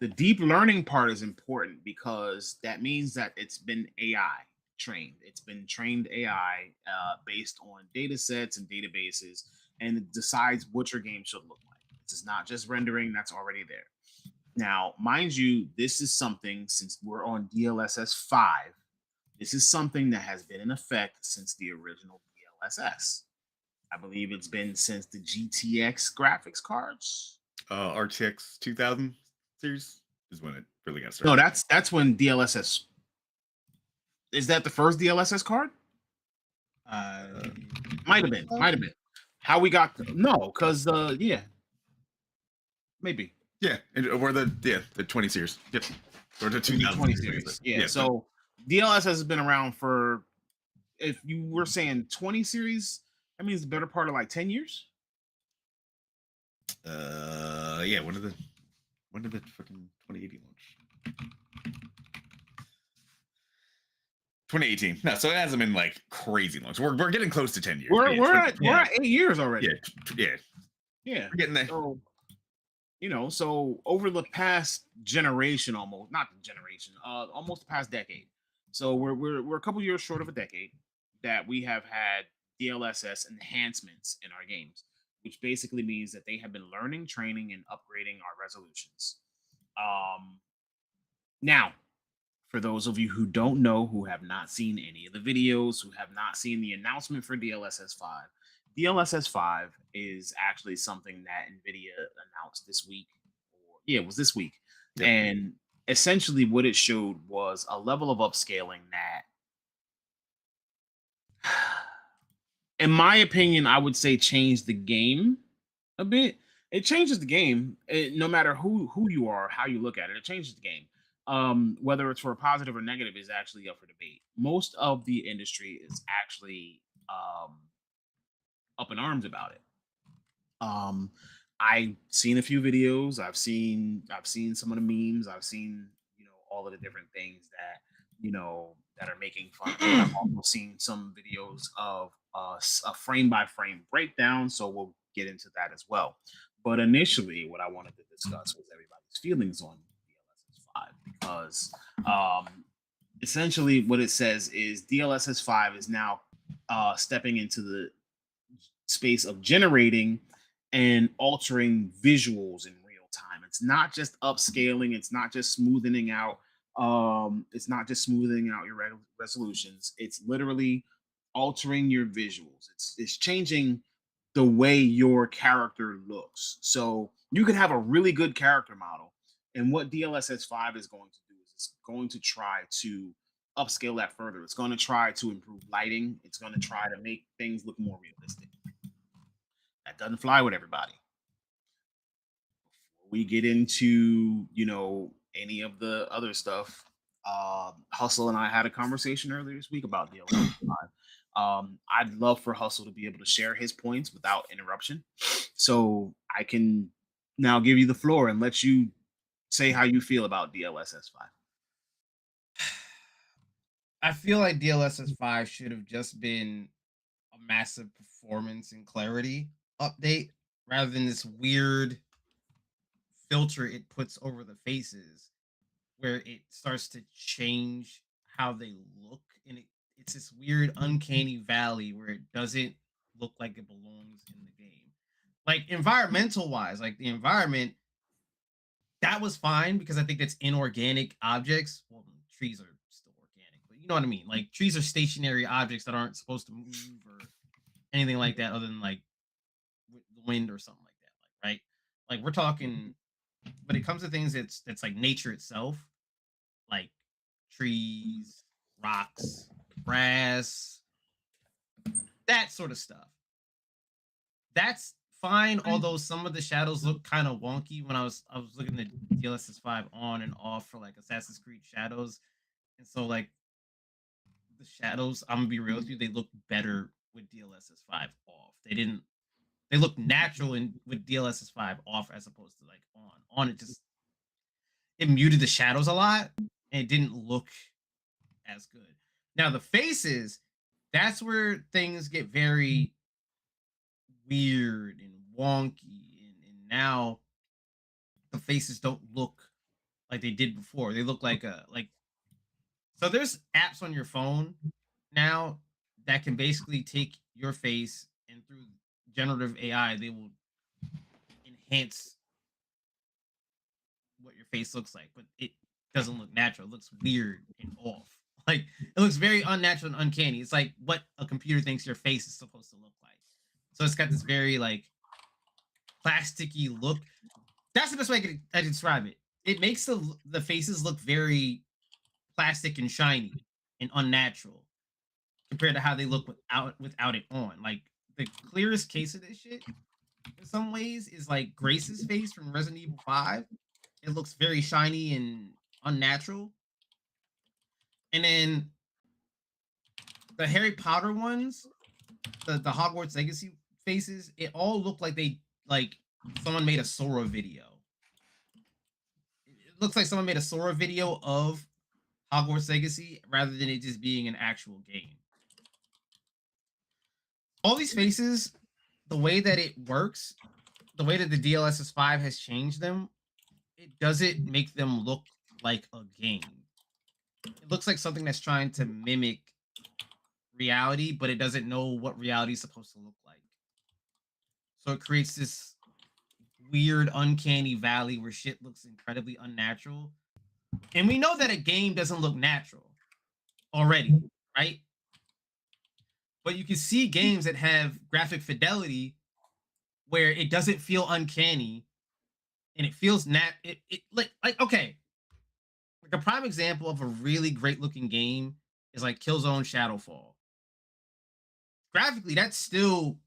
Speaker 2: The deep learning part is important because that means that it's been AI trained. It's been trained AI based on data sets and databases, and it decides what your game should look like. This is not just rendering that's already there. Now, mind you, this is something, since we're on DLSS 5, this is something that has been in effect since the original DLSS. I believe it's been since the GTX graphics cards.
Speaker 1: RTX 2000 series is when it really got
Speaker 2: No,
Speaker 1: started.
Speaker 2: that's when DLSS. Is that the first DLSS card? Might have been. How we got because yeah, maybe.
Speaker 1: Yeah, or the 20 series. Yep. Or the 2000
Speaker 2: 20 series. Yeah. So DLSS has been around for, if you were saying 20 series, that means the better part of like 10 years.
Speaker 1: Yeah. When did the fucking 2018 launch? 2018. No, so it hasn't been like crazy long. So we're getting close to 10 years.
Speaker 2: We're at 8 years already.
Speaker 1: Yeah. We're getting there.
Speaker 2: So, you know, so over the past generation, almost the past decade. So we're a couple years short of a decade that we have had DLSS enhancements in our games, which basically means that they have been learning, training, and upgrading our resolutions. Now, for those of you who don't know, who have not seen any of the videos, who have not seen the announcement for DLSS 5, DLSS 5 is actually something that NVIDIA announced this week. It was this week. Yep. And essentially what it showed was a level of upscaling that, in my opinion, I would say changed the game a bit. It changes the game, no matter who you are, how you look at it. It changes the game. Whether it's for a positive or negative is actually up for debate. Most of the industry is actually up in arms about it. I've seen a few videos. I've seen some of the memes. I've seen, you know, all of the different things that, you know, that are making fun. I've also seen some videos of a frame by frame breakdown. So we'll get into that as well. But initially, what I wanted to discuss was everybody's feelings on DLSS 5, because essentially what it says is DLSS 5 is now stepping into the space of generating and altering visuals in real time. It's not just upscaling. It's not just smoothing out. It's not just smoothing out your resolutions. It's literally altering your visuals. It's changing the way your character looks. So you can have a really good character model, and what DLSS 5 is going to do is it's going to try to upscale that further. It's going to try to improve lighting. It's going to try to make things look more realistic. That doesn't fly with everybody. Before we get into, you know, any of the other stuff, Hustle and I had a conversation earlier this week about DLSS 5. I'd love for Hustle to be able to share his points without interruption. So I can now give you the floor and let you say how you feel about DLSS 5.
Speaker 3: I feel like DLSS 5 should have just been a massive performance and clarity update rather than this weird filter it puts over the faces where it starts to change how they look, and it's this weird uncanny valley where it doesn't look like it belongs in the game. Like environmental wise, like the environment that was fine because I think that's inorganic objects. Well, trees are still organic, but you know what I mean. Like trees are stationary objects that aren't supposed to move or anything like that, other than like the wind or something like that. Like right, like we're talking. But it comes to things that's like nature itself, like trees, rocks, grass, that sort of stuff. That's fine. Although some of the shadows look kind of wonky when I was looking at DLSS 5 on and off for like Assassin's Creed Shadows, and so like the shadows, I'm gonna be real with you, they look better with DLSS 5 off. They look natural in with DLSS 5 off as opposed to like on. On it muted the shadows a lot and it didn't look as good. Now the faces, that's where things get very weird and wonky, and now the faces don't look like they did before. They look like so there's apps on your phone now that can basically take your face and through generative AI they will enhance what your face looks like, but it doesn't look natural. It looks weird and off. Like it looks very unnatural and uncanny. It's like what a computer thinks your face is supposed to look like. So it's got this very like plasticky look. That's the best way I can describe it. It makes the faces look very plastic and shiny and unnatural compared to how they look without it on. Like the clearest case of this shit in some ways is like Grace's face from Resident Evil 5. It looks very shiny and unnatural. And then the Harry Potter ones, the Hogwarts Legacy faces, it all look like someone made a Sora video. It looks like someone made a Sora video of Hogwarts Legacy rather than it just being an actual game. All these faces, the way that it works, the way that the DLSS 5 has changed them, it doesn't make them look like a game. It looks like something that's trying to mimic reality, but it doesn't know what reality is supposed to look like. So it creates this weird, uncanny valley where shit looks incredibly unnatural. And we know that a game doesn't look natural already, right? But you can see games that have graphic fidelity where it doesn't feel uncanny and it feels like okay. Like a prime example of a really great looking game is like Killzone Shadowfall. Graphically, that still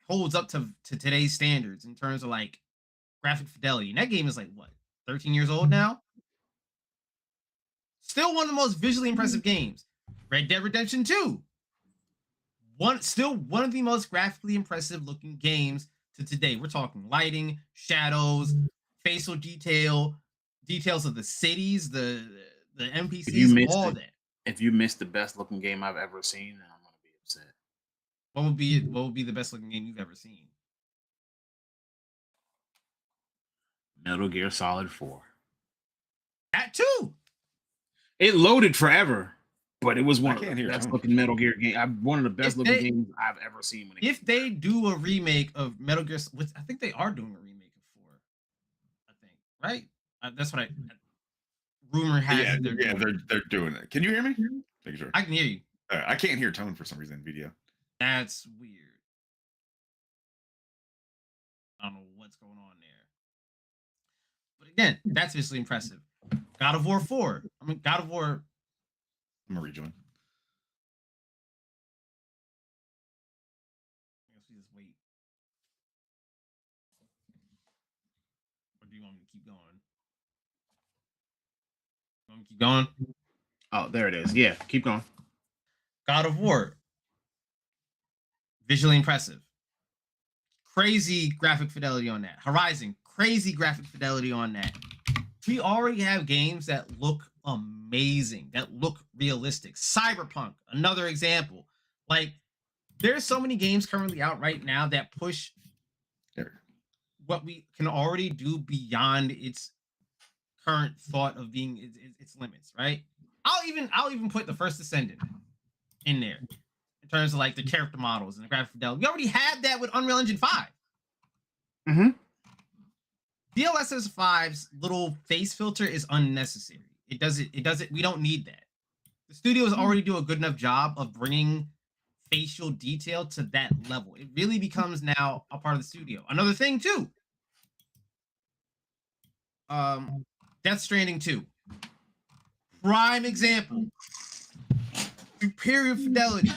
Speaker 3: holds up to today's standards in terms of like graphic fidelity. And that game is like what, 13 years old now? Still one of the most visually impressive games. Red Dead Redemption 2. Still one of the most graphically impressive looking games to today. We're talking lighting, shadows, facial details of the cities, the NPCs, all that.
Speaker 2: If you missed the best looking game I've ever seen, then I'm gonna be upset.
Speaker 3: What would be the best looking game you've ever seen?
Speaker 2: Metal Gear Solid 4.
Speaker 3: That too.
Speaker 2: It loaded forever, but it was one of
Speaker 1: can't
Speaker 2: the
Speaker 1: hear
Speaker 2: best
Speaker 1: Tony.
Speaker 2: looking Metal Gear game. One of the best looking games I've ever seen.
Speaker 3: If they do a remake of Metal Gear, which I think they are doing a remake of 4, I think, right? That's what rumor has.
Speaker 1: Yeah,
Speaker 3: it
Speaker 1: they're doing it. Can you hear me? Make sure.
Speaker 3: I can hear you.
Speaker 1: I can't hear Tone for some reason in video.
Speaker 3: That's weird. I don't know what's going on there. But again, that's visually impressive. God of War 4. I mean, God of War.
Speaker 1: I'm gonna rejoin.
Speaker 3: I guess we just wait. Or do you want me to keep going? You want me to keep going?
Speaker 2: Oh, there it is. Yeah, keep going.
Speaker 3: God of War. Visually impressive. Crazy graphic fidelity on that. Horizon. Crazy graphic fidelity on that. We already have games that look amazing, that look realistic. Cyberpunk, another example. Like, there's so many games currently out right now that push
Speaker 1: There.
Speaker 3: what we can already do beyond its current thought of being its limits, right? I'll even put the first Descendant in there in terms of like the character models and the graphic fidelity. We already had that with Unreal Engine 5.
Speaker 2: Mm-hmm.
Speaker 3: DLSS 5's little face filter is unnecessary. It doesn't, we don't need that. The studios already do a good enough job of bringing facial detail to that level. It really becomes now a part of the studio. Another thing too, Death Stranding 2. Prime example. Superior fidelity,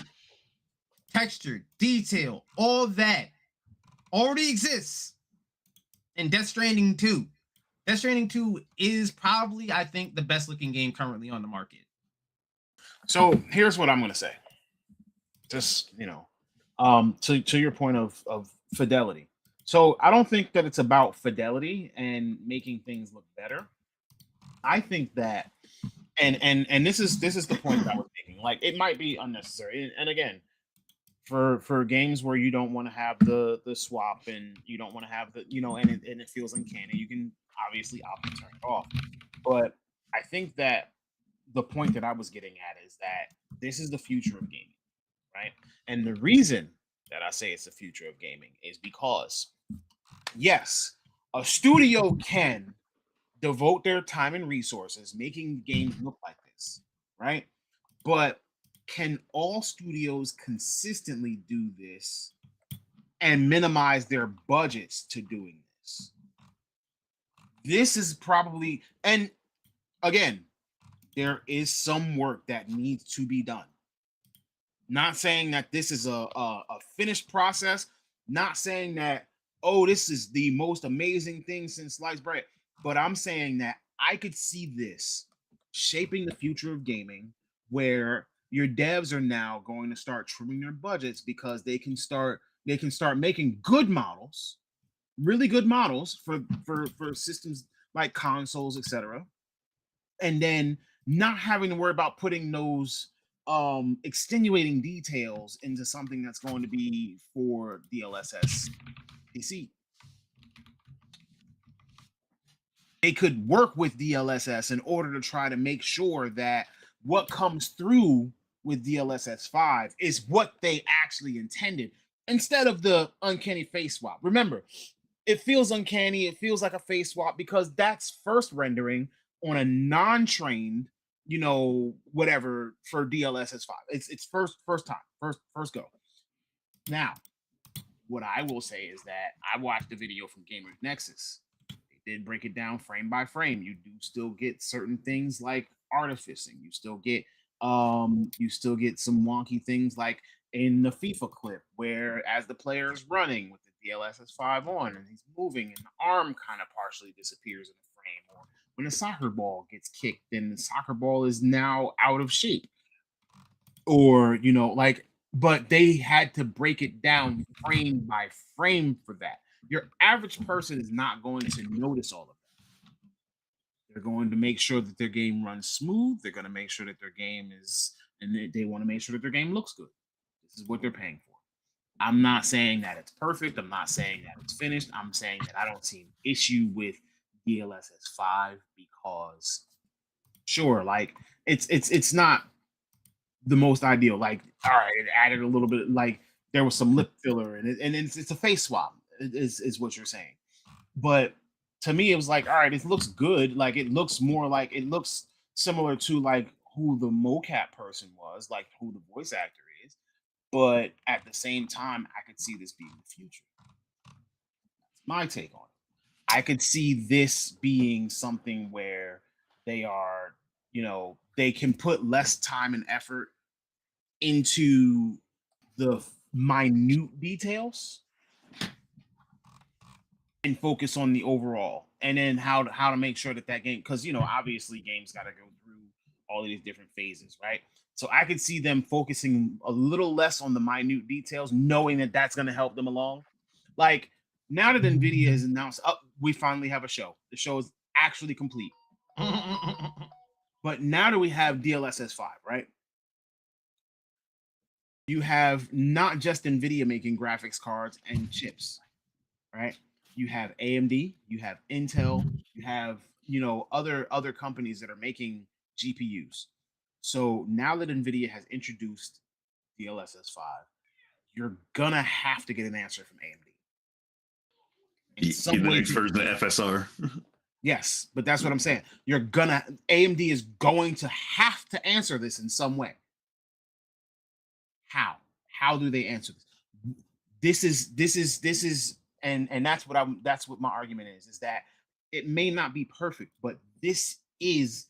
Speaker 3: texture, detail, all that already exists in Death Stranding 2. Death Stranding 2 is probably, I think, the best looking game currently on the market.
Speaker 2: So here's what I'm gonna say. Just to your point of fidelity. So I don't think that it's about fidelity and making things look better. I think that, and this is the point that I was making. Like, it might be unnecessary, and again, for games where you don't want to have the swap and you don't want to have the and it feels uncanny, you can obviously opt to turn it off. But I think that the point that I was getting at is that this is the future of gaming, right? And the reason that I say it's the future of gaming is because, yes, a studio can devote their time and resources making games look like this, right? But can all studios consistently do this and minimize their budgets to doing this? This is probably, and again, there is some work that needs to be done. Not saying that this is a finished process, not saying that, oh, this is the most amazing thing since sliced bread, but I'm saying that I could see this shaping the future of gaming, where your devs are now going to start trimming their budgets because they can start making good models, really good models for systems like consoles, etc. And then not having to worry about putting those extenuating details into something that's going to be for DLSS PC. They could work with DLSS in order to try to make sure that what comes through with DLSS 5 is what they actually intended, instead of the uncanny face swap. Remember, it feels uncanny, it feels like a face swap because that's first rendering on a non-trained, whatever, for DLSS 5. It's first time, first go. Now, what I will say is that I watched the video from Gamers Nexus. They did break it down frame by frame. You do still get certain things like artificing. You still get some wonky things like in the FIFA clip, where as the player is running with the DLSS 5 on and he's moving and the arm kind of partially disappears in the frame, or when a soccer ball gets kicked and the soccer ball is now out of shape, or but they had to break it down frame by frame for that. Your average person is not going to notice all of that. They're going to make sure that their game runs smooth. They're going to make sure that their game is, and they want to make sure that their game looks good. This is what they're paying for. I'm not saying that it's perfect. I'm not saying that it's finished. I'm saying that I don't see an issue with DLSS 5 because, sure, like it's not the most ideal. Like, all right, it added a little bit, like there was some lip filler and it's a face swap is what you're saying. But to me, it was like, all right, it looks good. Like, it looks similar to like who the mocap person was, like who the voice actor is. But at the same time, I could see this being the future. That's my take on it. I could see this being something where they are, they can put less time and effort into the minute details and focus on the overall, and then how to make sure that game, because obviously games got to go through all of these different phases, right? So I could see them focusing a little less on the minute details, knowing that that's going to help them along. Like, now that NVIDIA has announced, we finally have a show. The show is actually complete. But now that we have DLSS 5, right? you have not just Nvidia making graphics cards and chips, right? You have AMD, you have Intel, you have other companies that are making GPUs. So now that Nvidia has introduced DLSS 5, you're gonna have to get an answer from AMD. In some
Speaker 1: The
Speaker 2: way,
Speaker 1: next version of FSR.
Speaker 2: yes, but that's what I'm saying. AMD is going to have to answer this in some way. How? How do they answer this? This is and that's what my argument is that it may not be perfect, but this is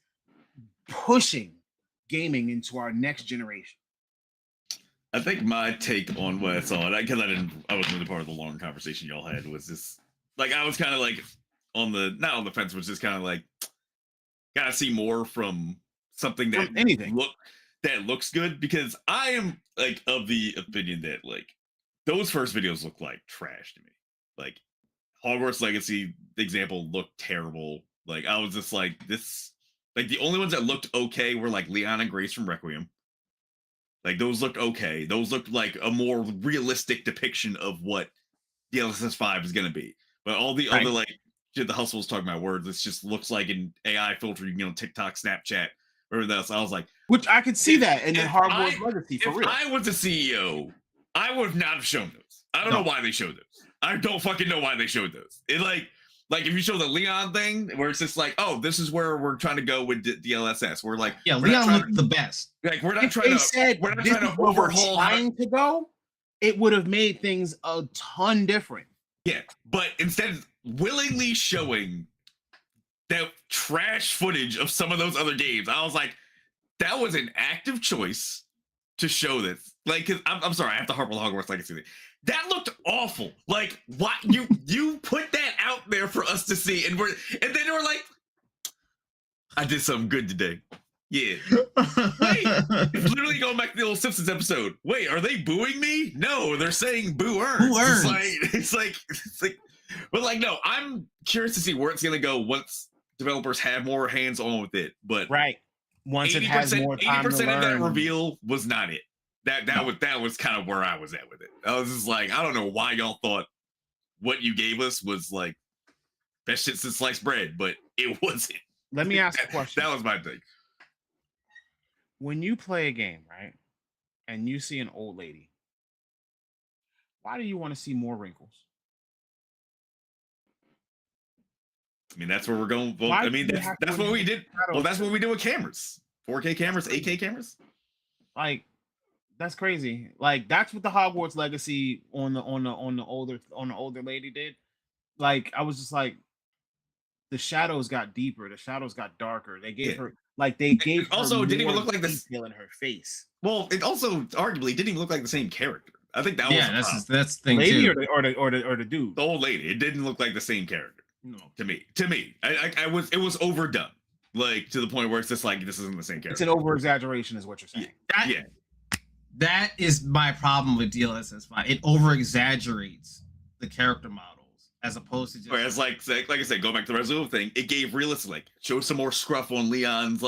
Speaker 2: pushing gaming into our next generation.
Speaker 1: I think my take on what I saw, because I wasn't really part of the long conversation y'all had, was just like I was kind of like not on the fence, was just kind of like gotta see more from something that
Speaker 2: anything
Speaker 1: that looks good, because I am like of the opinion that like those first videos look like trash to me. Like Hogwarts Legacy example looked terrible. Like I was just like this. Like the only ones that looked okay were like Leon and Grace from Requiem. Like those looked okay. Those looked like a more realistic depiction of what DLSS 5 is gonna be. But all the other like shit the hustle was talking about words, this just looks like an AI filter, TikTok, Snapchat, or else. I was like,
Speaker 2: which I could see that in the Hogwarts Legacy for real.
Speaker 1: If I was the CEO, I would not have shown those. I don't know why they showed those. I don't fucking know why they showed those. It like if you show the Leon thing, where it's just like, oh, this is where we're trying to go with DLSS. We're like,
Speaker 3: yeah, Leon looked the best.
Speaker 1: Like we're not trying to overhaul.
Speaker 2: Trying to go, it would have made things a ton different.
Speaker 1: Yeah, but instead willingly showing that trash footage of some of those other games, I was like, that was an active choice to show this. Like, cause I'm sorry, I have to harp on Hogwarts Legacy. That looked awful. Like, what you put that out there for us to see, and then we're like, I did something good today. Yeah. Wait, it's literally going back to the old Simpsons episode. Wait, are they booing me? No, they're saying boo earns.
Speaker 3: Boo earns.
Speaker 1: It's like, but like, no, I'm curious to see where it's gonna go once developers have more hands on with it. But
Speaker 2: once it has more time 80%
Speaker 1: of that reveal was not it. That was kind of where I was at with it. I was just like, I don't know why y'all thought what you gave us was like best shit since sliced bread, but it wasn't.
Speaker 2: Let me ask a question.
Speaker 1: That was my thing.
Speaker 2: When you play a game, right, and you see an old lady, why do you want to see more wrinkles?
Speaker 1: I mean, that's where we're going. Well, I mean, that's what we did. Well, that's what we do with cameras. 4K cameras, 8K cameras.
Speaker 2: Like, that's crazy. Like, that's what the Hogwarts Legacy on the older lady did. Like, I was just like, the shadows got deeper, the shadows got darker. They gave her
Speaker 1: also didn't even look like the
Speaker 2: detail in her face.
Speaker 1: Well, it also arguably didn't even look like the same character. I think that was
Speaker 3: that's the thing
Speaker 2: lady
Speaker 3: too.
Speaker 2: Or the dude.
Speaker 1: The old lady. It didn't look like the same character.
Speaker 3: No.
Speaker 1: To me. It was overdone. Like to the point where it's just like this isn't the same character.
Speaker 2: It's an over exaggeration, is what you're saying.
Speaker 3: That is my problem with DLSS 5. It over exaggerates the character models as opposed to just.
Speaker 1: Whereas, like I said, go back to the Resident Evil thing, it gave realistic, like, showed some more scruff on Leon's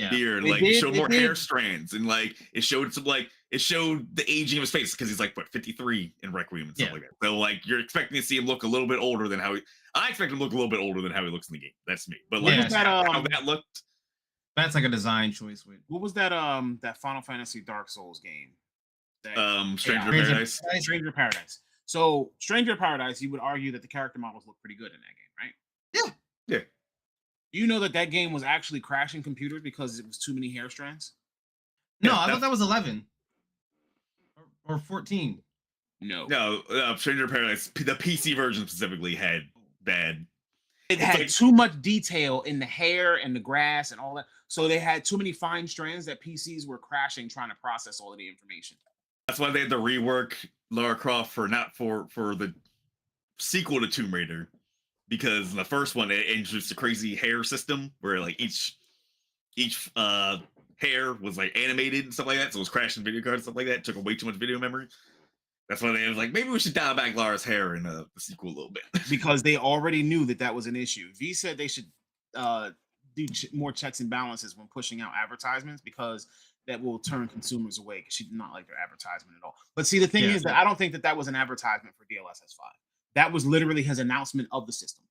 Speaker 1: beard, like showed more hair strands, and like it showed some it showed the aging of his face because he's like 53 in Requiem and stuff like that. So like you're expecting to see him look a little bit older than I expect him to look a little bit older than how he looks in the game. That's me. But like how that looked.
Speaker 3: That's like a design choice.
Speaker 2: What was that that Final Fantasy Dark Souls game?
Speaker 1: Stranger Paradise.
Speaker 2: Stranger Paradise. So Stranger Paradise, you would argue that the character models look pretty good in that game,
Speaker 1: right? Yeah.
Speaker 2: Do you know that game was actually crashing computers because it was too many hair strands?
Speaker 3: No, I thought that was 11 or 14.
Speaker 1: No, Stranger Paradise, the PC version specifically had bad.
Speaker 2: It had too much detail in the hair and the grass and all that. So they had too many fine strands that PCs were crashing trying to process all of the information.
Speaker 1: That's why they had to rework Lara Croft for the sequel to Tomb Raider, because in the first one it introduced a crazy hair system where like each hair was like animated and stuff like that, so it was crashing video cards and stuff like that. It took way too much video memory. That's why they was like, maybe we should dial back Lara's hair in the sequel a little bit.
Speaker 2: Because they already knew that was an issue. V said they should do more checks and balances when pushing out advertisements, because that will turn consumers away because she did not like their advertisement at all. But see, the thing
Speaker 1: Yeah.
Speaker 2: is that I don't think that was an advertisement for DLSS 5. That was literally his announcement of the system.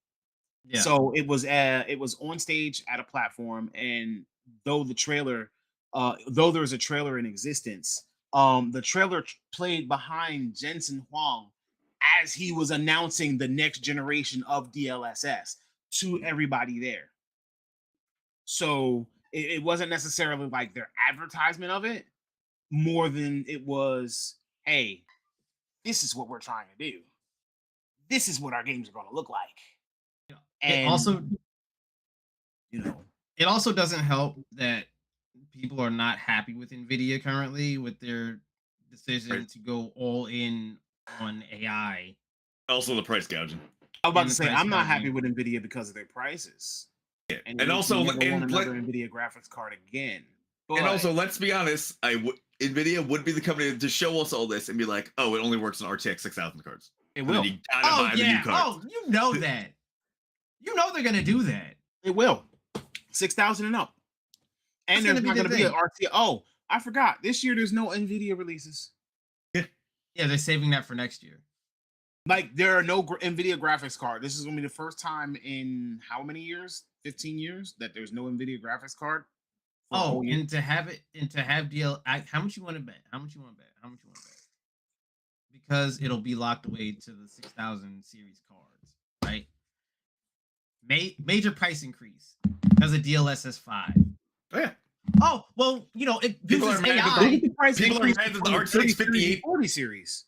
Speaker 3: Yeah.
Speaker 2: So it was on stage at a platform, and though though there's a trailer in existence, the trailer played behind Jensen Huang as he was announcing the next generation of DLSS to everybody there. So it wasn't necessarily like their advertisement of it, more than it was, hey, this is what we're trying to do. This is what our games are going to look like.
Speaker 3: It also,
Speaker 2: you know,
Speaker 3: it also doesn't help that people are not happy with Nvidia currently with their decision
Speaker 1: Right.
Speaker 3: to go all in on AI.
Speaker 1: Also, the price gouging.
Speaker 2: I was about
Speaker 3: And
Speaker 2: to
Speaker 3: the
Speaker 2: say
Speaker 3: price
Speaker 2: I'm not happy
Speaker 3: gouging.
Speaker 2: with Nvidia because of their prices.
Speaker 1: Yeah.
Speaker 2: And
Speaker 1: And
Speaker 2: it
Speaker 1: also,
Speaker 2: makes me never want
Speaker 1: and,
Speaker 2: another Nvidia graphics card again. But
Speaker 1: and also, let's be honest. Nvidia would be the company to show us all this and be like, "Oh, it only works on RTX 6000 cards."
Speaker 2: it
Speaker 1: And
Speaker 2: will.
Speaker 1: then you gotta
Speaker 3: Oh
Speaker 1: buy the new
Speaker 3: yeah.
Speaker 1: cards.
Speaker 3: Oh, you know that. You know they're gonna do that.
Speaker 2: It will. 6,000 and up. And
Speaker 3: That's
Speaker 2: there's
Speaker 3: gonna
Speaker 2: not
Speaker 3: be
Speaker 2: going
Speaker 3: the
Speaker 2: to be an
Speaker 3: thing.
Speaker 2: RT. Oh, I forgot. This year there's no Nvidia releases.
Speaker 3: Yeah, they're saving that for next year.
Speaker 2: Like there are no Nvidia graphics card. This is going to be the first time in how many years? 15 years that there's no Nvidia graphics card. for a
Speaker 3: Oh,
Speaker 2: whole year.
Speaker 3: and to have how much you want to bet? How much you want to bet? How much you want to bet? Because it'll be locked away to the 6000 series cards, right? Major price increase because of DLSS 5.
Speaker 1: Oh, yeah.
Speaker 3: Oh, well, you know, it
Speaker 1: People
Speaker 3: uses
Speaker 1: are mad that
Speaker 2: Look
Speaker 3: AI.
Speaker 2: at the price
Speaker 1: People are
Speaker 2: increase
Speaker 1: mad that
Speaker 2: on
Speaker 1: the
Speaker 2: the
Speaker 1: RTX
Speaker 2: 30, 40 series.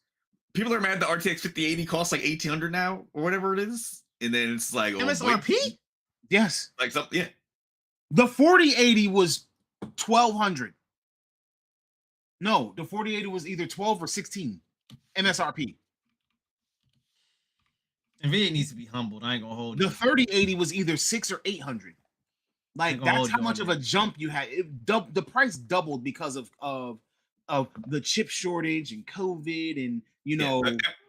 Speaker 1: People are mad the RTX 5080 costs like 1,800 now or whatever it is, and then it's like, oh,
Speaker 3: MSRP?
Speaker 1: wait,
Speaker 2: Yes.
Speaker 1: like something. Yeah.
Speaker 2: The 4080 was 1,200. No, the 4080 was either 12 or 16 MSRP.
Speaker 3: Nvidia needs to be humbled. I ain't gonna hold you.
Speaker 2: The 3080 was either 6 or 800. Like
Speaker 3: Ain't gonna
Speaker 2: that's
Speaker 3: hold
Speaker 2: how
Speaker 3: you
Speaker 2: much
Speaker 3: on
Speaker 2: of a
Speaker 3: that.
Speaker 2: jump you had. The price doubled because of the chip shortage and COVID and
Speaker 1: Yeah,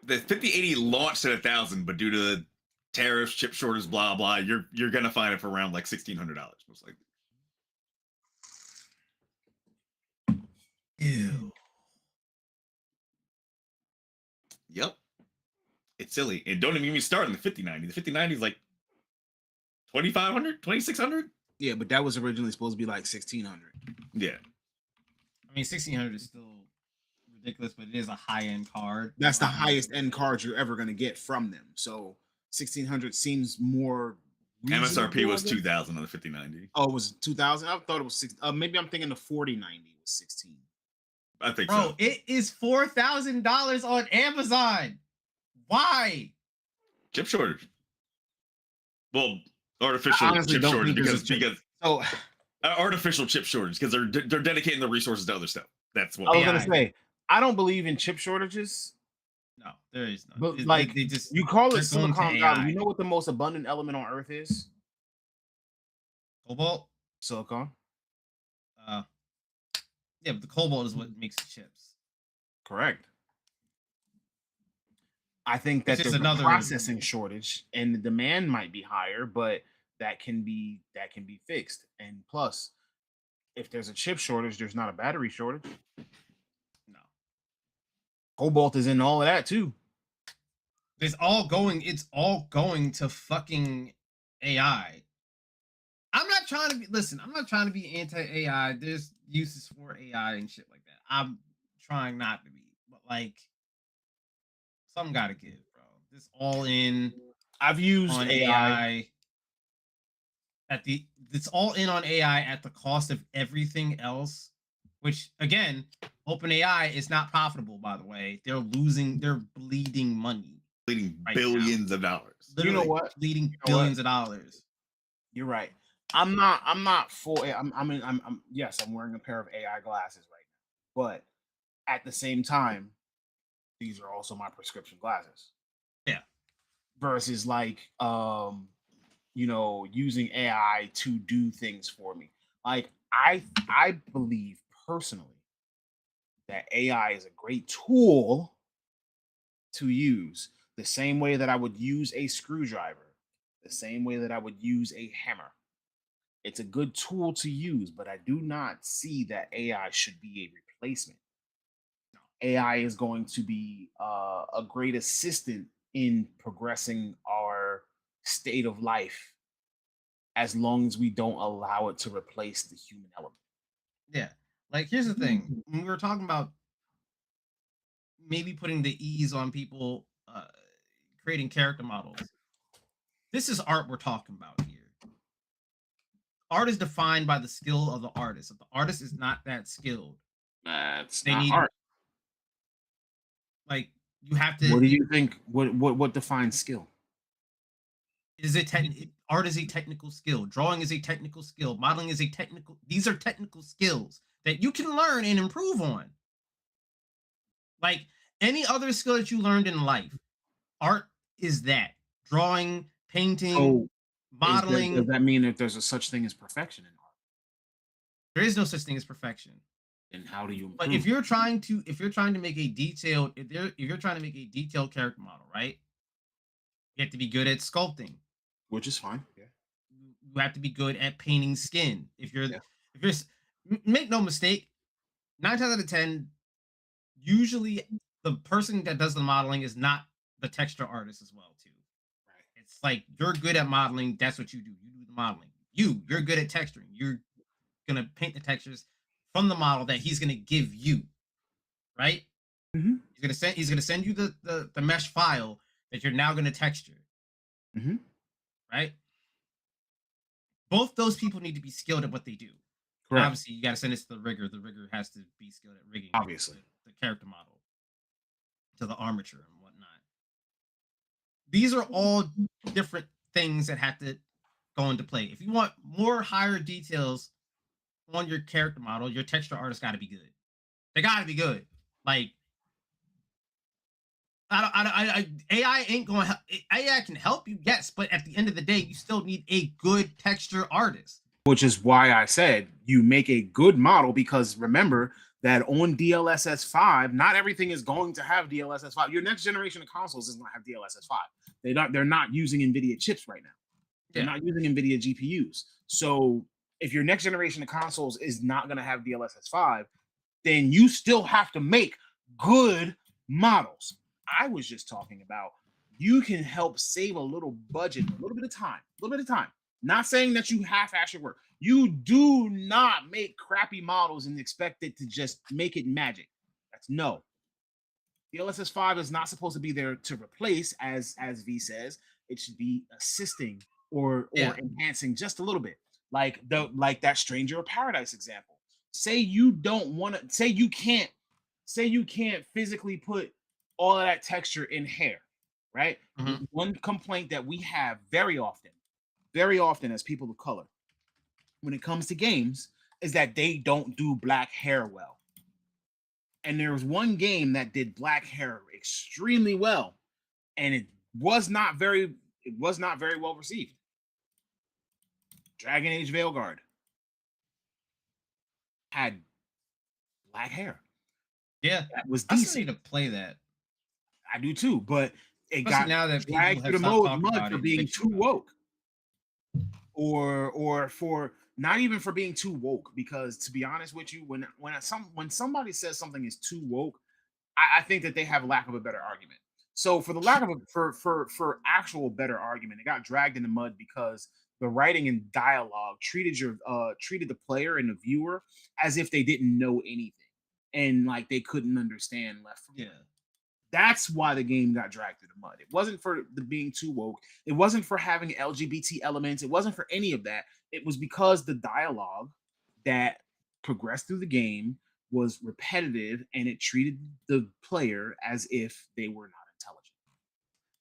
Speaker 1: the 5080 launched at 1,000, but due to tariffs, chip shortage, blah blah, you're gonna find it for around like $1,600 most likely.
Speaker 3: Ew.
Speaker 1: Yep. It's silly. And don't even get me started on the 5090. The 5090 is like 2,500, 2,600.
Speaker 2: yeah, but that was originally supposed to be like 1,600.
Speaker 1: Yeah.
Speaker 3: I mean, 1600 is still ridiculous, but it is a high end card.
Speaker 2: That's the highest end card you're ever gonna get from them. So 1,600 seems more.
Speaker 1: MSRP
Speaker 2: reasonable,
Speaker 1: was
Speaker 2: I guess.
Speaker 1: 2,000 on the 5090.
Speaker 2: Oh, it was 2,000. I thought it was 6. Maybe I'm thinking the 4090 was 16.
Speaker 1: I think
Speaker 3: Bro,
Speaker 1: so.
Speaker 3: it is $4,000 on Amazon. Why?
Speaker 1: Chip shortage. Well, artificial
Speaker 2: honestly
Speaker 1: chip
Speaker 2: don't
Speaker 1: shortage
Speaker 2: think there's
Speaker 1: because
Speaker 2: a So
Speaker 1: artificial chip shortage because they're dedicating the resources to other stuff. That's
Speaker 2: I
Speaker 1: what.
Speaker 2: was gonna
Speaker 3: AI.
Speaker 2: say I don't believe in chip shortages.
Speaker 3: No, there is none.
Speaker 2: But,
Speaker 3: They-
Speaker 2: like,
Speaker 3: they just
Speaker 2: You call it
Speaker 3: they're going to
Speaker 2: Silicon
Speaker 3: AI.
Speaker 2: Valley. You know what the most abundant element on Earth is?
Speaker 3: Cobalt.
Speaker 2: Silicon.
Speaker 3: Yeah, but the cobalt is what makes the chips.
Speaker 2: Correct. I think that
Speaker 3: It's just
Speaker 2: there's
Speaker 3: another-
Speaker 2: a processing shortage and the demand might be higher, but that can be fixed. And plus, if there's a chip shortage, there's not a battery shortage.
Speaker 3: No,
Speaker 2: Cobalt is in all of that too.
Speaker 3: it's all going to fucking AI. I'm not trying to be. Listen, I'm not trying to be anti-AI. There's uses for AI and shit like that. I'm trying not to be, but like, something gotta give, bro. This all in
Speaker 2: I've used
Speaker 3: on
Speaker 2: AI.
Speaker 3: AI it's all in on AI at the cost of everything else. Which again, OpenAI is not profitable. By the way, they're bleeding money.
Speaker 1: Bleeding
Speaker 3: Right
Speaker 1: billions of dollars.
Speaker 2: You know
Speaker 3: Literally
Speaker 2: what?
Speaker 3: bleeding
Speaker 2: know what?
Speaker 3: billions of dollars.
Speaker 2: You're right. I'm not full. I'm yes, I'm wearing a pair of AI glasses right now. But at the same time, these are also my prescription glasses.
Speaker 3: Yeah.
Speaker 2: Versus like using AI to do things for me. Like I believe personally that AI is a great tool to use the same way that I would use a screwdriver, the same way that I would use a hammer. It's a good tool to use, but I do not see that AI should be a replacement. AI is going to be a great assistant in progressing our state of life as long as we don't allow it to replace the human element.
Speaker 3: Yeah. Like, here's the thing. When we were talking about maybe putting the ease on people creating character models, this is art we're talking about here. Art is defined by the skill of the artist. If the artist is not that skilled,
Speaker 2: That's
Speaker 3: they
Speaker 2: not
Speaker 3: need
Speaker 2: art.
Speaker 3: like you have to.
Speaker 2: What do you think? What defines skill?
Speaker 3: Is it art is a technical skill. Drawing is a technical skill. Modeling is a technical. These are technical skills that you can learn and improve on. Like any other skill that you learned in life, art is that. Drawing, painting,
Speaker 2: So
Speaker 3: modeling.
Speaker 2: does that mean that there's a such thing as perfection in art?
Speaker 3: There is no such thing as perfection.
Speaker 2: And how do you
Speaker 3: But
Speaker 2: improve?
Speaker 3: if you're trying to make a detailed, if you're trying to make a detailed character model, right? You have to be good at sculpting.
Speaker 2: Which is fine. Yeah.
Speaker 3: You have to be good at painting skin. If you're,
Speaker 2: Yeah.
Speaker 3: if you're, make no mistake, 9 times out of 10, usually the person that does the modeling is not the texture artist as well, too.
Speaker 2: Right.
Speaker 3: It's like you're good at modeling. That's what you do. You do the modeling. You're good at texturing. You're gonna paint the textures from the model that he's gonna give you, right?
Speaker 2: Mhm.
Speaker 3: He's gonna send you the mesh file that you're now gonna texture,
Speaker 2: Mhm.
Speaker 3: right? Both those people need to be skilled at what they do. And
Speaker 2: Correct.
Speaker 3: obviously, you got to send this to the rigger. The rigger has to be skilled at rigging,
Speaker 2: Obviously.
Speaker 3: the character model to the armature and whatnot. These are all different things that have to go into play. If you want more higher details on your character model, your texture artist got to be good. They got to be good. Like, AI ain't going to AI can help you, yes, but at the end of the day, you still need a good texture artist.
Speaker 2: Which is why I said you make a good model, because remember that on DLSS 5, not everything is going to have DLSS 5. Your next generation of consoles is going to have DLSS 5. They're not using NVIDIA chips right now. They're not using NVIDIA GPUs. So if your next generation of consoles is not going to have DLSS 5, then you still have to make good models. I was just talking about you can help save a little budget, a little bit of time. Not saying that you half-ass your work. You do not make crappy models and expect it to just make it magic. That's no. DLSS 5 is not supposed to be there to replace, as V says. It should be assisting or enhancing just a little bit. Like that Stranger of Paradise example. Say you don't want to, say you can't physically put all of that texture in hair, right?
Speaker 3: Mhm.
Speaker 2: One complaint that we have very often as people of color when it comes to games is that they don't do black hair well. And there was one game that did black hair extremely well, and it was not very well received. Dragon Age Veilguard had black hair.
Speaker 3: Yeah,
Speaker 2: That was
Speaker 3: I still
Speaker 2: decent.
Speaker 3: need to play that.
Speaker 2: I do too, but it
Speaker 3: Especially
Speaker 2: got
Speaker 3: now that people
Speaker 2: dragged
Speaker 3: have
Speaker 2: through the
Speaker 3: stopped talking
Speaker 2: mud
Speaker 3: about
Speaker 2: for
Speaker 3: it,
Speaker 2: being
Speaker 3: makes
Speaker 2: too
Speaker 3: you-
Speaker 2: woke, or for not even for being too woke. Because to be honest with you, when somebody says something is too woke, I think that they have lack of a better argument. So for the lack of a for actual better argument, it got dragged in the mud because the writing and dialogue treated the player and the viewer as if they didn't know anything, and like they couldn't understand left from right.
Speaker 3: Yeah.
Speaker 2: That's why the game got dragged through the mud. It wasn't for the being too woke. It wasn't for having LGBT elements. It wasn't for any of that. It was because the dialogue that progressed through the game was repetitive, and it treated the player as if they were not intelligent.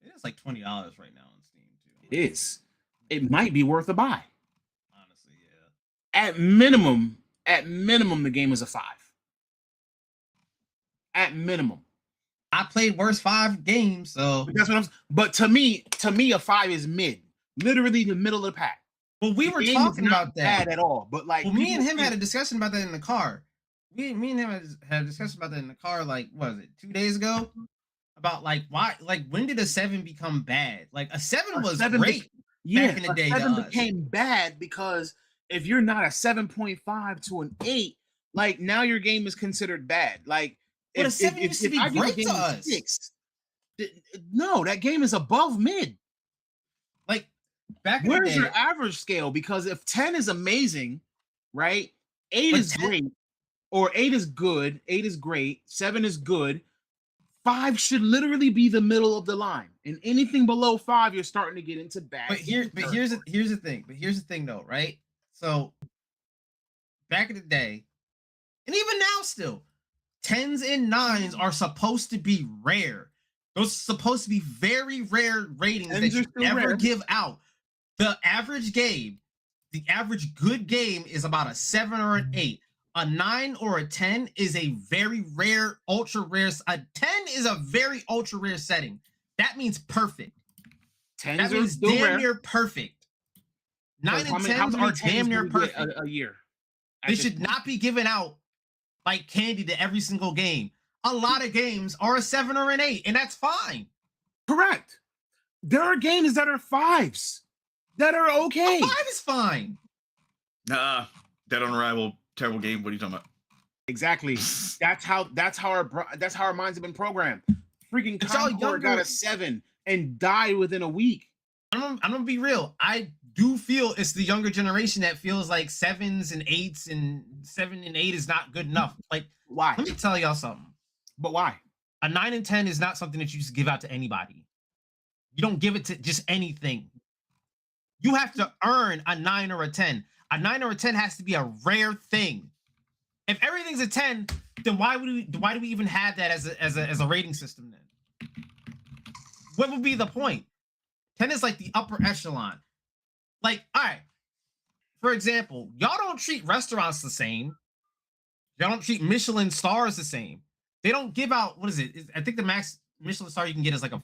Speaker 3: It is like $20 right now on Steam too.
Speaker 2: It is. It might be worth a buy.
Speaker 3: Honestly, yeah.
Speaker 2: At minimum, the game is a 5. At minimum.
Speaker 3: I played worse 5 games, so
Speaker 2: But that's what I'm. But to me, a 5 is mid, literally the middle of the pack.
Speaker 3: well, we
Speaker 2: The
Speaker 3: were
Speaker 2: game is
Speaker 3: talking
Speaker 2: not
Speaker 3: about that.
Speaker 2: bad at all. But like,
Speaker 3: Well, me and
Speaker 2: people
Speaker 3: him had a
Speaker 2: think-
Speaker 3: discussion about that in the car. Me and him had a discussion about that in the car, like, what was it, 2 days ago? About like why, like, when did a 7 become bad? Like a 7
Speaker 2: A
Speaker 3: was
Speaker 2: 7
Speaker 3: great.
Speaker 2: yeah,
Speaker 3: back in the
Speaker 2: a
Speaker 3: day to
Speaker 2: 7
Speaker 3: us.
Speaker 2: became bad because if you're not a 7.5 to an 8, like now your game is considered bad. Like
Speaker 3: But a 7 used to be
Speaker 2: I give a
Speaker 3: great
Speaker 2: game
Speaker 3: to
Speaker 2: a
Speaker 3: us.
Speaker 2: 6, no, that game is above mid.
Speaker 3: Like back in the
Speaker 2: Where's
Speaker 3: day,
Speaker 2: your average scale? Because if 10 is amazing, right? 8
Speaker 3: But
Speaker 2: is
Speaker 3: 10
Speaker 2: great, or 8 is good, 8 is great, 7 is good. 5 should literally be the middle of the line, and anything below 5, you're starting to get into bad.
Speaker 3: but here's the thing. But here's the thing, though, right? So back in the day, and even now, still, 10s and 9s are supposed to be rare. Those are supposed to be very rare ratings
Speaker 2: 10s
Speaker 3: that
Speaker 2: are
Speaker 3: you
Speaker 2: still
Speaker 3: never
Speaker 2: rare.
Speaker 3: give out. The average game, the average good game is about a 7 or an 8. A 9 or a 10 is a very rare, ultra rare. A 10 is a very ultra rare setting. That means perfect.
Speaker 2: 10s
Speaker 3: That
Speaker 2: are
Speaker 3: means
Speaker 2: still
Speaker 3: damn
Speaker 2: rare.
Speaker 3: near perfect. 9
Speaker 2: How
Speaker 3: and
Speaker 2: many
Speaker 3: 10s are
Speaker 2: 10s
Speaker 3: damn
Speaker 2: do
Speaker 3: near
Speaker 2: we get
Speaker 3: perfect.
Speaker 2: a year.
Speaker 3: They should not be given out like candy to every single game. A lot of games are a 7 or an 8, and that's fine.
Speaker 2: Correct. There are games that are 5s that are okay.
Speaker 3: A 5 is fine.
Speaker 1: Nah, Dead on Arrival, terrible game. What are you talking about?
Speaker 2: Exactly. That's how our minds have been programmed. Freaking
Speaker 3: It's all
Speaker 2: Concord got
Speaker 3: younger.
Speaker 2: a 7 and died within a week.
Speaker 3: I'm gonna be real. I do feel it's the younger generation that feels like 7s and 8s and 7 and 8 is not good enough. Like,
Speaker 2: Why?
Speaker 3: let me tell y'all something.
Speaker 2: But why?
Speaker 3: A 9 and 10 is not something that you just give out to anybody. You don't give it to just anything. You have to earn a 9 or a 10. A 9 or a 10 has to be a rare thing. If everything's a 10, then why do we even have that as a rating system then? What would be the point? 10 is like the upper echelon. Like, all right. For example, y'all don't treat restaurants the same. Y'all don't treat Michelin stars the same. They don't give out, what is it? I think the max Michelin star you can get is like a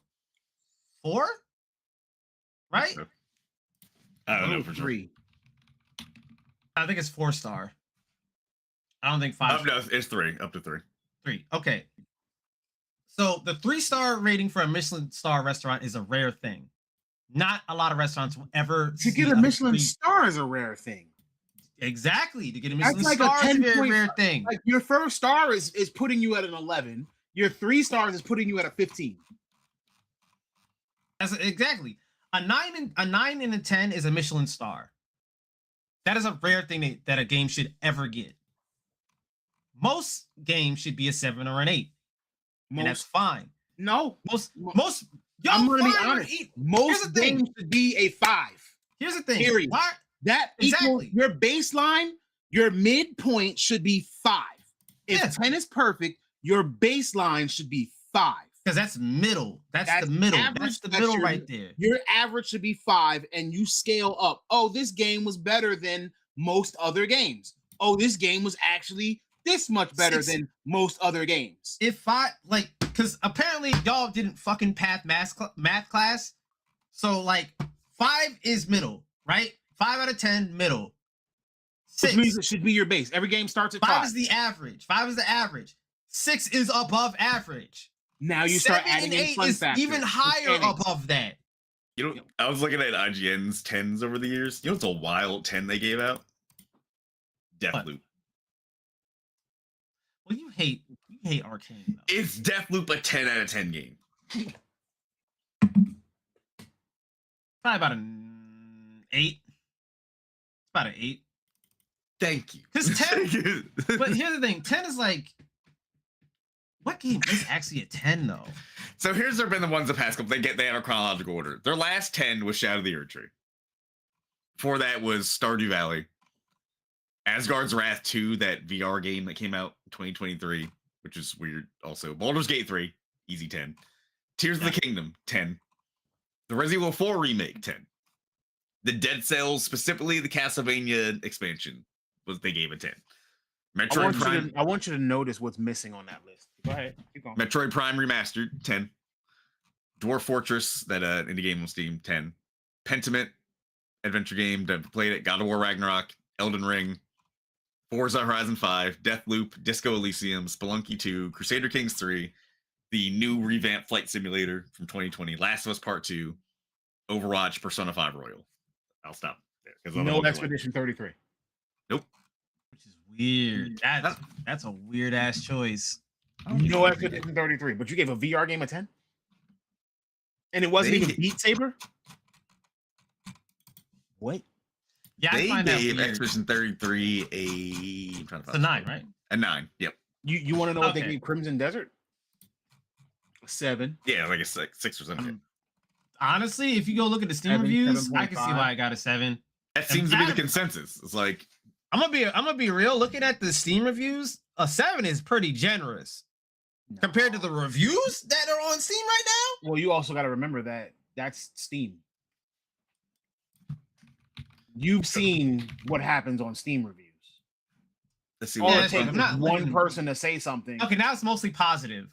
Speaker 3: 4? Right?
Speaker 1: I don't know for sure.
Speaker 2: 3.
Speaker 3: I think it's 4-star. I don't think 5.
Speaker 1: No, it's 3, up to 3.
Speaker 3: 3. Okay. So the 3-star rating for a Michelin star restaurant is a rare thing. Not a lot of restaurants will ever
Speaker 2: To get a Michelin star is a rare thing.
Speaker 3: Exactly. To get a
Speaker 2: That's
Speaker 3: Michelin
Speaker 2: like a
Speaker 3: star is a
Speaker 2: 10
Speaker 3: very
Speaker 2: point-
Speaker 3: rare thing.
Speaker 2: Like your first star is putting you at an 11. Your 3 stars is putting you at a 15.
Speaker 3: Exactly. A 9 and a 10 is a Michelin star. That is a rare thing that a game should ever get. Most games should be a 7 or an 8. And that's fine.
Speaker 2: No.
Speaker 3: Most
Speaker 2: I'm
Speaker 3: y'all
Speaker 2: gonna be
Speaker 3: fine
Speaker 2: honest.
Speaker 3: with
Speaker 2: Most
Speaker 3: the thing.
Speaker 2: games should be a 5.
Speaker 3: Here's the thing.
Speaker 2: Period.
Speaker 3: Why?
Speaker 2: That equals
Speaker 3: Exactly.
Speaker 2: your baseline, your midpoint should be 5. If
Speaker 3: Yeah.
Speaker 2: 10 is perfect, your baseline should be 5.
Speaker 3: Because that's middle. That's
Speaker 2: That's
Speaker 3: the middle.
Speaker 2: average.
Speaker 3: That's the
Speaker 2: That's
Speaker 3: middle
Speaker 2: your-
Speaker 3: right there.
Speaker 2: Your average should be 5, and you scale up. Oh, this game was better than most other games. Oh, this game was actually this much better
Speaker 3: 6.
Speaker 2: than most other games.
Speaker 3: If I like, because apparently y'all didn't fucking pass math class, so like 5 is middle, right? 5 out of 10 middle.
Speaker 2: Which
Speaker 3: 6.
Speaker 2: means it should be your base. Every game starts at
Speaker 3: 5
Speaker 2: 5.
Speaker 3: is the average. 5 is the average. 6 is above average.
Speaker 2: Now you start
Speaker 3: 7
Speaker 2: adding
Speaker 3: and
Speaker 2: in
Speaker 3: 8
Speaker 2: fun
Speaker 3: is
Speaker 2: factors,
Speaker 3: even higher
Speaker 2: mechanics.
Speaker 3: above that.
Speaker 1: You know, I was looking at IGN's 10s over the years. You know, it's a wild 10 they gave out.
Speaker 3: What?
Speaker 1: Deathloop.
Speaker 3: Well, you hate Arcane though.
Speaker 1: Is Deathloop a 10 out of 10 game?
Speaker 3: Probably about an 8. It's about an 8.
Speaker 1: Thank you.
Speaker 3: 'Cause 10
Speaker 1: Thank you.
Speaker 3: But here's the thing: 10 is like, what game is actually a 10 though?
Speaker 1: So here's been the ones the past couple. They have a chronological order. Their last 10 was Shadow of the Erdtree. Before that was Stardew Valley, Asgard's Wrath 2, that VR game that came out in 2023, which is weird. Also, Baldur's Gate 3, easy 10. Tears of the Kingdom 10. The Resident Evil 4 remake 10. The Dead Cells, specifically the Castlevania expansion, was they gave a 10.
Speaker 2: I want you to notice what's missing on that list. Go ahead. Keep going.
Speaker 1: Metroid Prime Remastered, 10. Dwarf Fortress, that indie game on Steam, 10. Pentiment, adventure game, played it. God of War Ragnarok, Elden Ring, Forza Horizon 5, Deathloop, Disco Elysium, Spelunky 2, Crusader Kings 3, the new revamped Flight Simulator from 2020, Last of Us Part 2, Overwatch, Persona 5 Royal. I'll stop there. 'cause
Speaker 2: No
Speaker 1: otherwise-
Speaker 2: Expedition 33.
Speaker 1: Nope.
Speaker 3: which is weird. That's a weird ass choice.
Speaker 2: No Expedition 33, but you gave a VR game a 10? And it wasn't even Beat Saber? What?
Speaker 3: Yeah, I
Speaker 1: They
Speaker 3: find that
Speaker 1: gave
Speaker 3: weird.
Speaker 1: Expedition 33 a. I'm trying to
Speaker 3: It's a 9, right?
Speaker 1: A 9. Yep.
Speaker 2: You want to know what they
Speaker 3: Okay.
Speaker 2: gave Crimson Desert? A 7.
Speaker 1: Yeah, like a 6 or 7.
Speaker 3: Honestly, if you go look at the Steam
Speaker 2: 7,
Speaker 3: reviews, I can see
Speaker 2: 7.5.
Speaker 3: why I got a 7.
Speaker 1: That seems to be the consensus. It's like
Speaker 3: I'm gonna be real. Looking at the Steam reviews, a 7 is pretty generous compared to the reviews that are on Steam right now.
Speaker 2: Well, you also got to remember that that's Steam. You've seen what happens on Steam reviews.
Speaker 1: let's see.
Speaker 2: All
Speaker 1: What
Speaker 2: it
Speaker 3: that's
Speaker 2: takes
Speaker 3: fine.
Speaker 2: is
Speaker 3: I'm not
Speaker 2: one
Speaker 3: looking-
Speaker 2: person to say something.
Speaker 3: Okay, now it's mostly positive.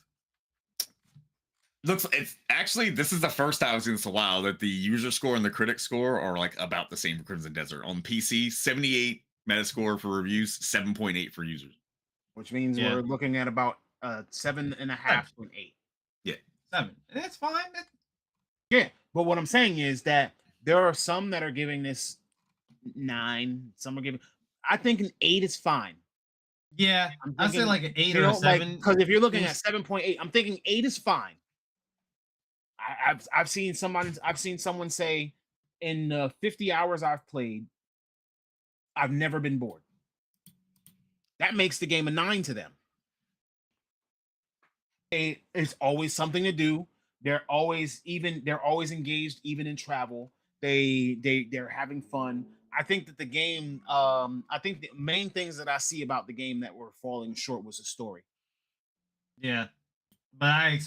Speaker 1: Looks. It's actually this is the first time I've seen this in a while that the user score and the critic score are like about the same for Crimson Desert. On PC, 78 Metascore for reviews, 7.8 for users.
Speaker 2: Which means
Speaker 3: Yeah.
Speaker 2: we're looking at about 7.5 to an 8.
Speaker 3: 7. And that's fine.
Speaker 2: Yeah, but what I'm saying is that there are some that are giving this 9. Some are giving. I think an 8 is fine.
Speaker 3: Yeah,
Speaker 2: I'm
Speaker 3: I'd say
Speaker 2: thinking,
Speaker 3: like an 8
Speaker 2: You
Speaker 3: or
Speaker 2: know,
Speaker 3: a 7.
Speaker 2: because if you're looking at
Speaker 3: is-
Speaker 2: 7.8, I'm thinking 8 is fine. I've seen someone say in the 50 hours I've played, I've never been bored. That makes the game a 9 to them. It's always something to do. They're always engaged, even in travel. They're having fun. I think that the game, I think the main things that I see about the game that were falling short was the story.
Speaker 3: Yeah. But I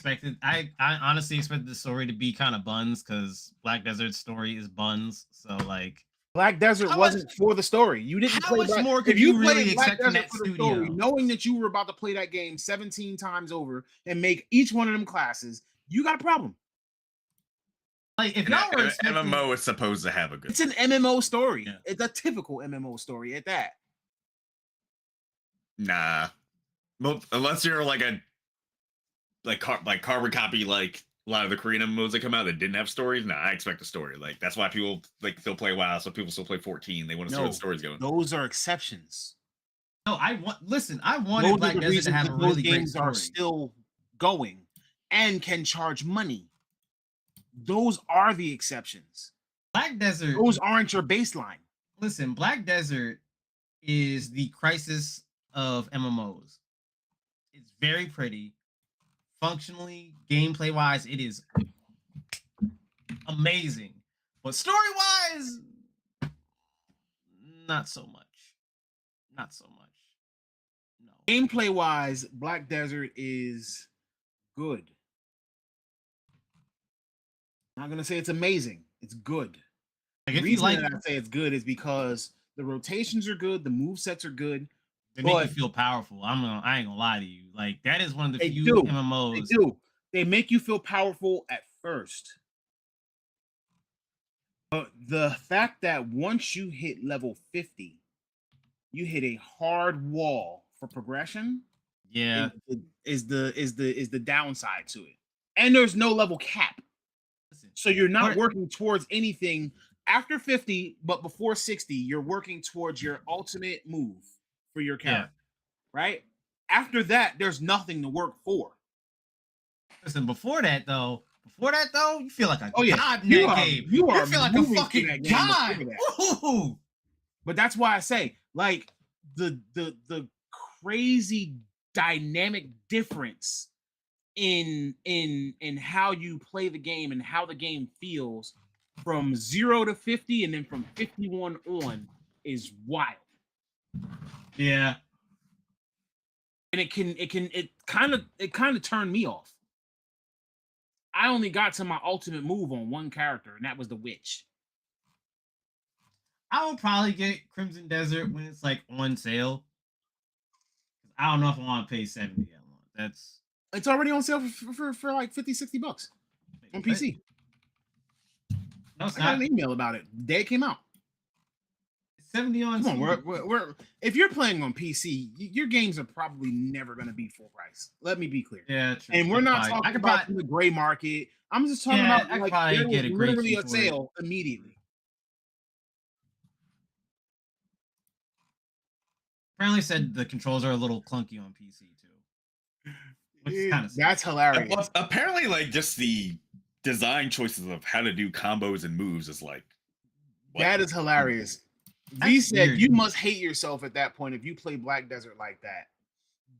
Speaker 3: honestly expected the story to be kind of buns because Black Desert's story is buns. So like,
Speaker 2: Black Desert
Speaker 3: How
Speaker 2: wasn't for the story. You didn't
Speaker 3: how
Speaker 2: play
Speaker 3: much
Speaker 2: Black,
Speaker 3: more
Speaker 2: if
Speaker 3: could
Speaker 2: you
Speaker 3: you
Speaker 2: played
Speaker 3: really
Speaker 2: Black
Speaker 3: expect from
Speaker 2: Desert
Speaker 3: that
Speaker 2: for the story,
Speaker 3: studio?
Speaker 2: knowing that you were about to play that game 17 times over and make each one of them classes, you got a problem.
Speaker 3: Like if
Speaker 1: And
Speaker 3: y'all were
Speaker 1: an
Speaker 3: expecting,
Speaker 1: MMO is supposed to have a good.
Speaker 2: It's an MMO story.
Speaker 3: Yeah.
Speaker 2: It's a typical MMO story at that.
Speaker 1: Nah. Well, unless you're like a carbon copy like a lot of the Korean MMOs that come out that didn't have stories. Nah, I expect a story. Like that's why people like still play WoW, so people still play 14. They want to see where
Speaker 2: No,
Speaker 1: the story's going.
Speaker 2: Those are exceptions.
Speaker 3: no, I wanted
Speaker 2: Those are
Speaker 3: Black
Speaker 2: the
Speaker 3: Desert
Speaker 2: reasons
Speaker 3: to have
Speaker 2: that
Speaker 3: a
Speaker 2: those
Speaker 3: really great
Speaker 2: games are
Speaker 3: story.
Speaker 2: still going and can charge money. Those are the exceptions.
Speaker 3: Black Desert.
Speaker 2: Those aren't your baseline.
Speaker 3: Listen, Black Desert is the crisis of MMOs. It's very pretty. Functionally, gameplay wise, it is amazing. But story wise, not so much. Not so much. No.
Speaker 2: Gameplay wise, Black Desert is good. Not gonna say it's amazing. It's good.
Speaker 3: Like
Speaker 2: The
Speaker 3: if you
Speaker 2: reason
Speaker 3: like,
Speaker 2: that I say it's good is because the rotations are good, the move sets are good.
Speaker 3: they make you
Speaker 2: but-
Speaker 3: feel powerful. I ain't gonna lie to you. Like that is one of the
Speaker 2: They
Speaker 3: few
Speaker 2: do.
Speaker 3: MMOs.
Speaker 2: They do. They make you feel powerful at first. But the fact that once you hit level 50, you hit a hard wall for progression
Speaker 3: Yeah.
Speaker 2: is the downside to it. And there's no level cap.
Speaker 3: Listen,
Speaker 2: So you're not
Speaker 3: What-
Speaker 2: working towards anything after 50, but before 60, you're working towards your ultimate move for your character. Right? After that, there's nothing to work for.
Speaker 3: listen, before that though, you feel like a
Speaker 2: Oh, yeah.
Speaker 3: god in
Speaker 2: You
Speaker 3: that
Speaker 2: are-
Speaker 3: game.
Speaker 2: you are
Speaker 3: feel like a
Speaker 2: moving through
Speaker 3: fucking
Speaker 2: that game
Speaker 3: god.
Speaker 2: before that.
Speaker 3: Ooh.
Speaker 2: But that's why I say, like, the crazy dynamic difference in how you play the game and how the game feels from 0 to 50 and then from 51 on is wild.
Speaker 3: Yeah.
Speaker 2: And it kind of turned me off. I only got to my ultimate move on one character, and that was the witch.
Speaker 3: I will probably get Crimson Desert when it's like on sale. I don't know if I want to pay 70 that one. That's
Speaker 2: It's already on sale for like 50, 60 bucks on PC.
Speaker 3: No, it's
Speaker 2: I got
Speaker 3: not.
Speaker 2: an email about it the day it came out.
Speaker 3: 70 on
Speaker 2: Come on,
Speaker 3: Steam.
Speaker 2: we're if you're playing on PC, your games are probably never going to be full price. Let me be clear.
Speaker 3: Yeah, true.
Speaker 2: And we're not
Speaker 3: I
Speaker 2: talking
Speaker 3: could
Speaker 2: about
Speaker 3: buy,
Speaker 2: the gray market. I'm just talking
Speaker 3: Yeah, I
Speaker 2: about
Speaker 3: could
Speaker 2: like
Speaker 3: probably
Speaker 2: there was
Speaker 3: get a great
Speaker 2: literally
Speaker 3: key
Speaker 2: a
Speaker 3: for it.
Speaker 2: sale immediately.
Speaker 3: apparently said the controls are a little clunky on PC too. Which is kind of
Speaker 2: That's hilarious.
Speaker 1: Well, apparently, like just the design choices of how to do combos and moves is like what?
Speaker 2: That is hilarious.
Speaker 3: That's
Speaker 2: V said
Speaker 3: weird.
Speaker 2: you must hate yourself at that point if you play Black Desert like that.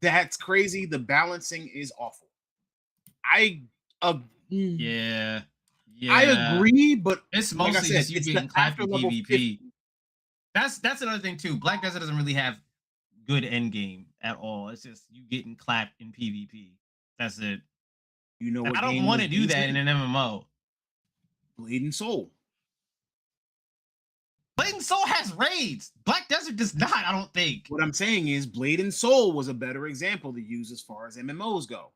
Speaker 2: That's crazy. The balancing is awful. I
Speaker 3: Yeah.
Speaker 2: I agree, but
Speaker 3: It's
Speaker 2: like I
Speaker 3: mostly
Speaker 2: said,
Speaker 3: just you
Speaker 2: it's the
Speaker 3: getting clapped
Speaker 2: after
Speaker 3: in
Speaker 2: level
Speaker 3: PvP.
Speaker 2: 50.
Speaker 3: That's another thing too. Black Desert doesn't really have good end game at all. It's just you getting clapped in PvP. That's it.
Speaker 2: You know
Speaker 3: And
Speaker 2: what
Speaker 3: I don't
Speaker 2: game
Speaker 3: want to
Speaker 2: was
Speaker 3: do that
Speaker 2: decent?
Speaker 3: in an MMO.
Speaker 2: Blade and Soul.
Speaker 3: Blade and Soul has raids. Black Desert does not, I don't think.
Speaker 2: What I'm saying is Blade and Soul was a better example to use as far as MMOs go.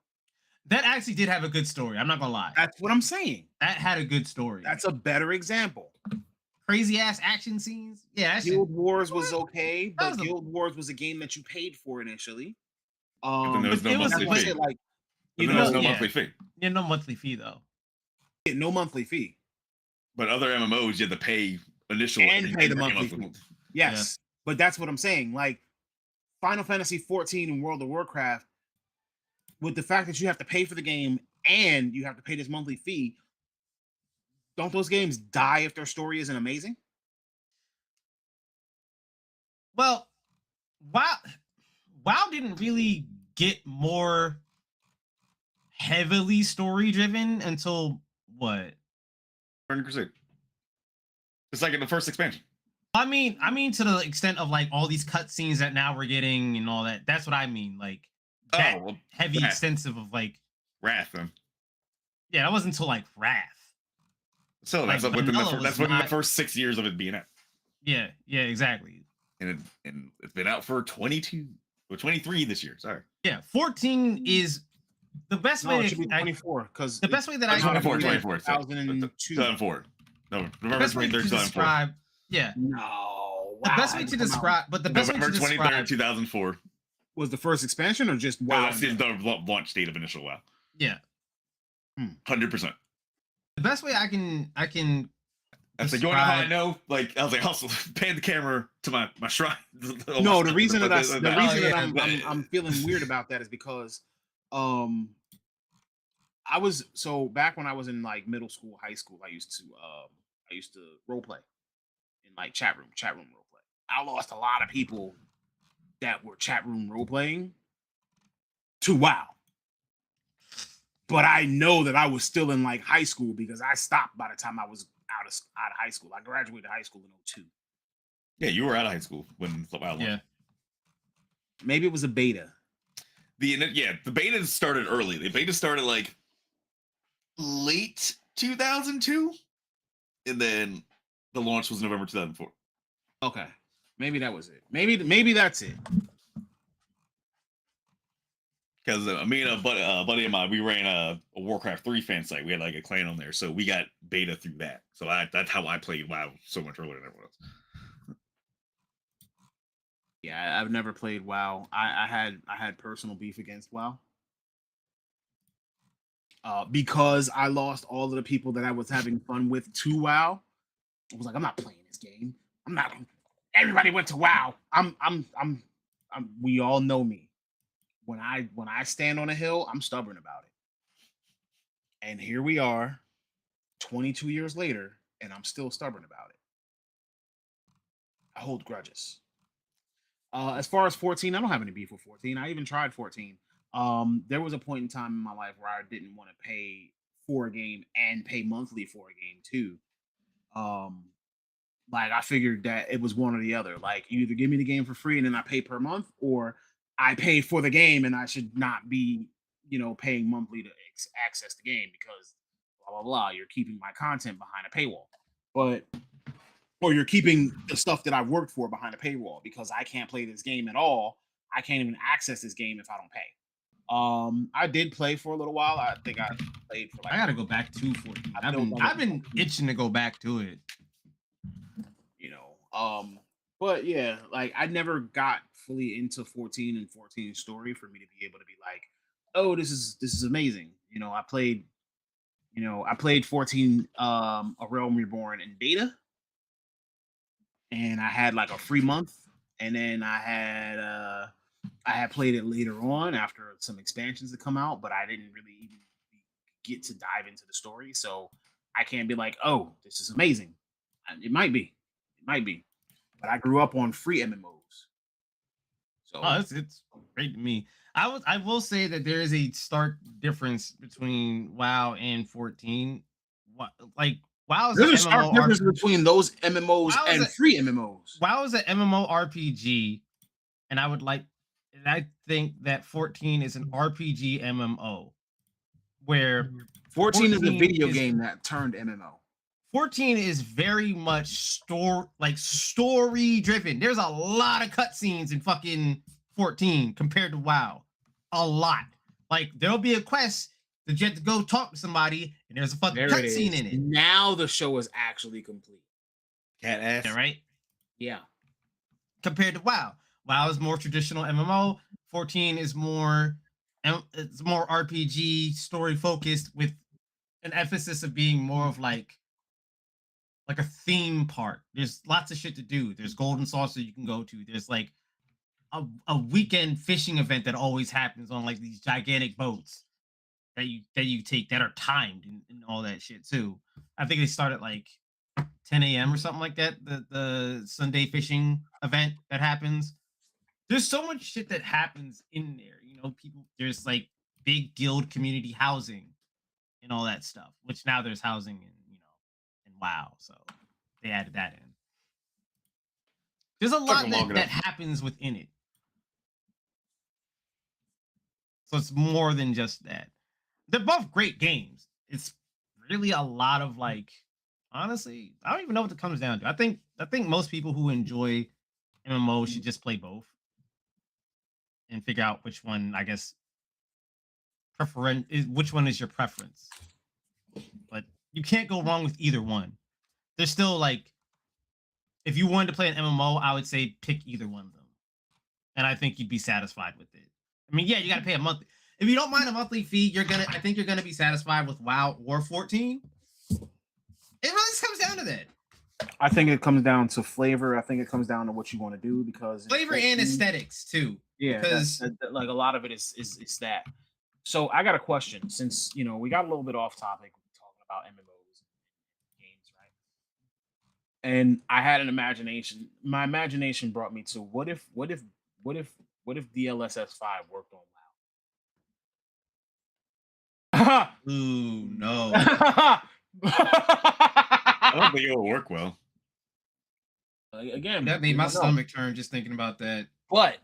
Speaker 3: That actually did have a good story. I'm not gonna lie.
Speaker 2: That's what I'm saying.
Speaker 3: That had a good story.
Speaker 2: That's a better example.
Speaker 3: Crazy ass action scenes. Yeah, that shit.
Speaker 2: Guild Wars was okay,
Speaker 3: That
Speaker 2: but
Speaker 3: was a-
Speaker 2: Guild Wars was a game that you paid for initially.
Speaker 1: then there was
Speaker 3: but
Speaker 1: no
Speaker 3: it was
Speaker 1: monthly
Speaker 3: like-
Speaker 1: fee.
Speaker 2: like
Speaker 1: But
Speaker 2: you
Speaker 1: then there was
Speaker 2: know,
Speaker 1: no
Speaker 3: yeah.
Speaker 1: monthly fee.
Speaker 3: Yeah, no monthly fee though.
Speaker 2: no monthly fee.
Speaker 1: But other MMOs, you had to pay initial
Speaker 2: And pay the
Speaker 1: bring
Speaker 2: monthly
Speaker 1: up
Speaker 2: fee. Yes, but that's what I'm saying. Like Final Fantasy 14 and World of Warcraft, with the fact that you have to pay for the game and you have to pay this monthly fee, don't those games die if their story isn't amazing?
Speaker 3: Well, WoW didn't really get more heavily story driven until what?
Speaker 1: Burning Crusade. It's like in the first expansion.
Speaker 3: I mean to the extent of like all these cutscenes that now we're getting and all that. That's what I mean. Like that
Speaker 1: Oh, well,
Speaker 3: heavy,
Speaker 1: Wrath.
Speaker 3: extensive of like,
Speaker 1: Wrath. Then.
Speaker 3: yeah, that wasn't until like Wrath.
Speaker 1: So
Speaker 3: Like,
Speaker 1: that's within the
Speaker 3: vanilla
Speaker 1: first,
Speaker 3: was
Speaker 1: that's within the
Speaker 3: not-
Speaker 1: first 6 years of it being out,
Speaker 3: Yeah, exactly.
Speaker 1: and it's been out for 22 or 23 this year. Sorry,
Speaker 3: Yeah, 14 is the best
Speaker 2: No,
Speaker 3: way
Speaker 2: it should be
Speaker 3: to
Speaker 2: 24 because
Speaker 3: the best way that I
Speaker 1: 24,
Speaker 3: can
Speaker 1: 24,
Speaker 2: 2002.
Speaker 1: 2004. No,
Speaker 3: the
Speaker 1: November
Speaker 3: best way
Speaker 1: 23rd,
Speaker 3: to
Speaker 1: 2004.
Speaker 3: describe, yeah,
Speaker 2: No,
Speaker 3: the
Speaker 2: wow,
Speaker 3: best way to describe, but the best way
Speaker 1: November
Speaker 3: to
Speaker 1: 23rd,
Speaker 3: describe,
Speaker 1: 2004.
Speaker 2: was the first expansion or just
Speaker 1: Wow,
Speaker 2: wow?
Speaker 1: that's the launch date of initial WoW.
Speaker 3: yeah,
Speaker 1: 100%.
Speaker 3: the best way I can
Speaker 1: That's like, you wanna know how I
Speaker 3: describe-
Speaker 1: know? Like, I was like, also pan the camera to my shrine.
Speaker 2: No, the reason that
Speaker 3: yeah,
Speaker 2: I'm feeling weird about that is because I was so back when I was in like middle school, high school, I used to role play in like chat room role play. I lost a lot of people that were chat room role playing to WoW. But I know that I was still in like high school because I stopped by the time I was out of high school. I graduated high school in 02.
Speaker 1: Yeah, you were out of high school when WoW launched.
Speaker 3: yeah.
Speaker 2: Maybe it was a beta.
Speaker 1: The beta started early. The beta started like late 2002, and then the launch was November 2004.
Speaker 2: Okay. Maybe that was it. Maybe that's it.
Speaker 1: Because me and a buddy of mine, we ran a Warcraft 3 fan site. We had like a clan on there, so we got beta through that. So that's how I played WoW so much earlier than everyone else.
Speaker 2: Yeah, I've never played WoW. I had personal beef against WoW. Because I lost all of the people that I was having fun with to WoW. I was like, I'm not playing this game. I'm not. Everybody went to WoW. I'm. We all know me. When I stand on a hill, I'm stubborn about it. And here we are, 22 years later, and I'm still stubborn about it. I hold grudges. As far as 14, I don't have any beef with 14. I even tried 14. There was a point in time in my life where I didn't want to pay for a game and pay monthly for a game too. Like I figured that it was one or the other. Like you either give me the game for free and then I pay per month, or I pay for the game and I should not be, paying monthly to access the game because blah blah blah. You're keeping my content behind a paywall, or you're keeping the stuff that I've worked for behind a paywall because I can't play this game at all. I can't even access this game if I don't pay. I did play for a little while. I think I played for like
Speaker 3: I gotta go back to 14.
Speaker 2: I
Speaker 3: I've been itching to go back to it.
Speaker 2: But yeah, like I never got fully into 14 and 14 story for me to be able to be like, oh, this is amazing. I played 14 A Realm Reborn in beta, and I had like a free month, and then I had played it later on after some expansions had come out, but I didn't really even get to dive into the story, so I can't be like, oh, this is amazing. It might be, but I grew up on free MMOs, so
Speaker 3: Oh, it's great to me. I will say that there is a stark difference between WoW and 14. What like WoW is an
Speaker 2: there's a stark difference
Speaker 3: MMORPG.
Speaker 2: between those MMOs
Speaker 3: WoW is
Speaker 2: and
Speaker 3: a
Speaker 2: free MMOs.
Speaker 3: WoW is an MMORPG, and I think that 14 is an RPG MMO where
Speaker 2: 14 is a
Speaker 3: 14
Speaker 2: video
Speaker 3: is-
Speaker 2: game that turned MMO.
Speaker 3: 14 is very much story driven. There's a lot of cutscenes in fucking 14 compared to WoW. A lot. Like there'll be a quest that you have to go talk to somebody, and there's a fucking
Speaker 2: There it
Speaker 3: cutscene
Speaker 2: is.
Speaker 3: in it.
Speaker 2: Now the show is actually complete.
Speaker 1: Cat ass.
Speaker 3: Yeah, right?
Speaker 2: Yeah.
Speaker 3: Compared to WoW. WoW is more traditional MMO. 14 is it's more RPG story focused with an emphasis of being more of like a theme park. There's lots of shit to do. There's Golden Saucer you can go to. There's like a weekend fishing event that always happens on like these gigantic boats that you take that are timed and all that shit too. I think they start at like 10 a.m. or something like that. The Sunday fishing event that happens. There's so much shit that happens in there. You know, there's like big guild community housing and all that stuff, which now there's housing in WoW, so they added that in. There's a lot that happens within it. So it's more than just that. They're both great games. It's really a lot of like, honestly, I don't even know what it comes down to. I think most people who enjoy MMO should just play both and figure out which one, I guess, which one is your preference. But you can't go wrong with either one. There's still like, if you wanted to play an MMO, I would say pick either one of them, and I think you'd be satisfied with it. I mean, yeah, you got to pay a monthly. If you don't mind a monthly fee, I think you're gonna be satisfied with WoW or 14. It really just comes down to that.
Speaker 2: I think it comes down to flavor. I think it comes down to what you want to do because
Speaker 3: Flavor and aesthetics too.
Speaker 2: Yeah,
Speaker 3: because
Speaker 2: like a lot of it is that. So I got a question. Since we got a little bit off topic talking about MMOs and games, right? And I had an imagination. My imagination brought me to what if DLSS 5 worked on WoW?
Speaker 3: Ooh, no.
Speaker 1: I don't think it will work well.
Speaker 2: Again,
Speaker 3: That made my stomach turn just thinking about that.
Speaker 2: But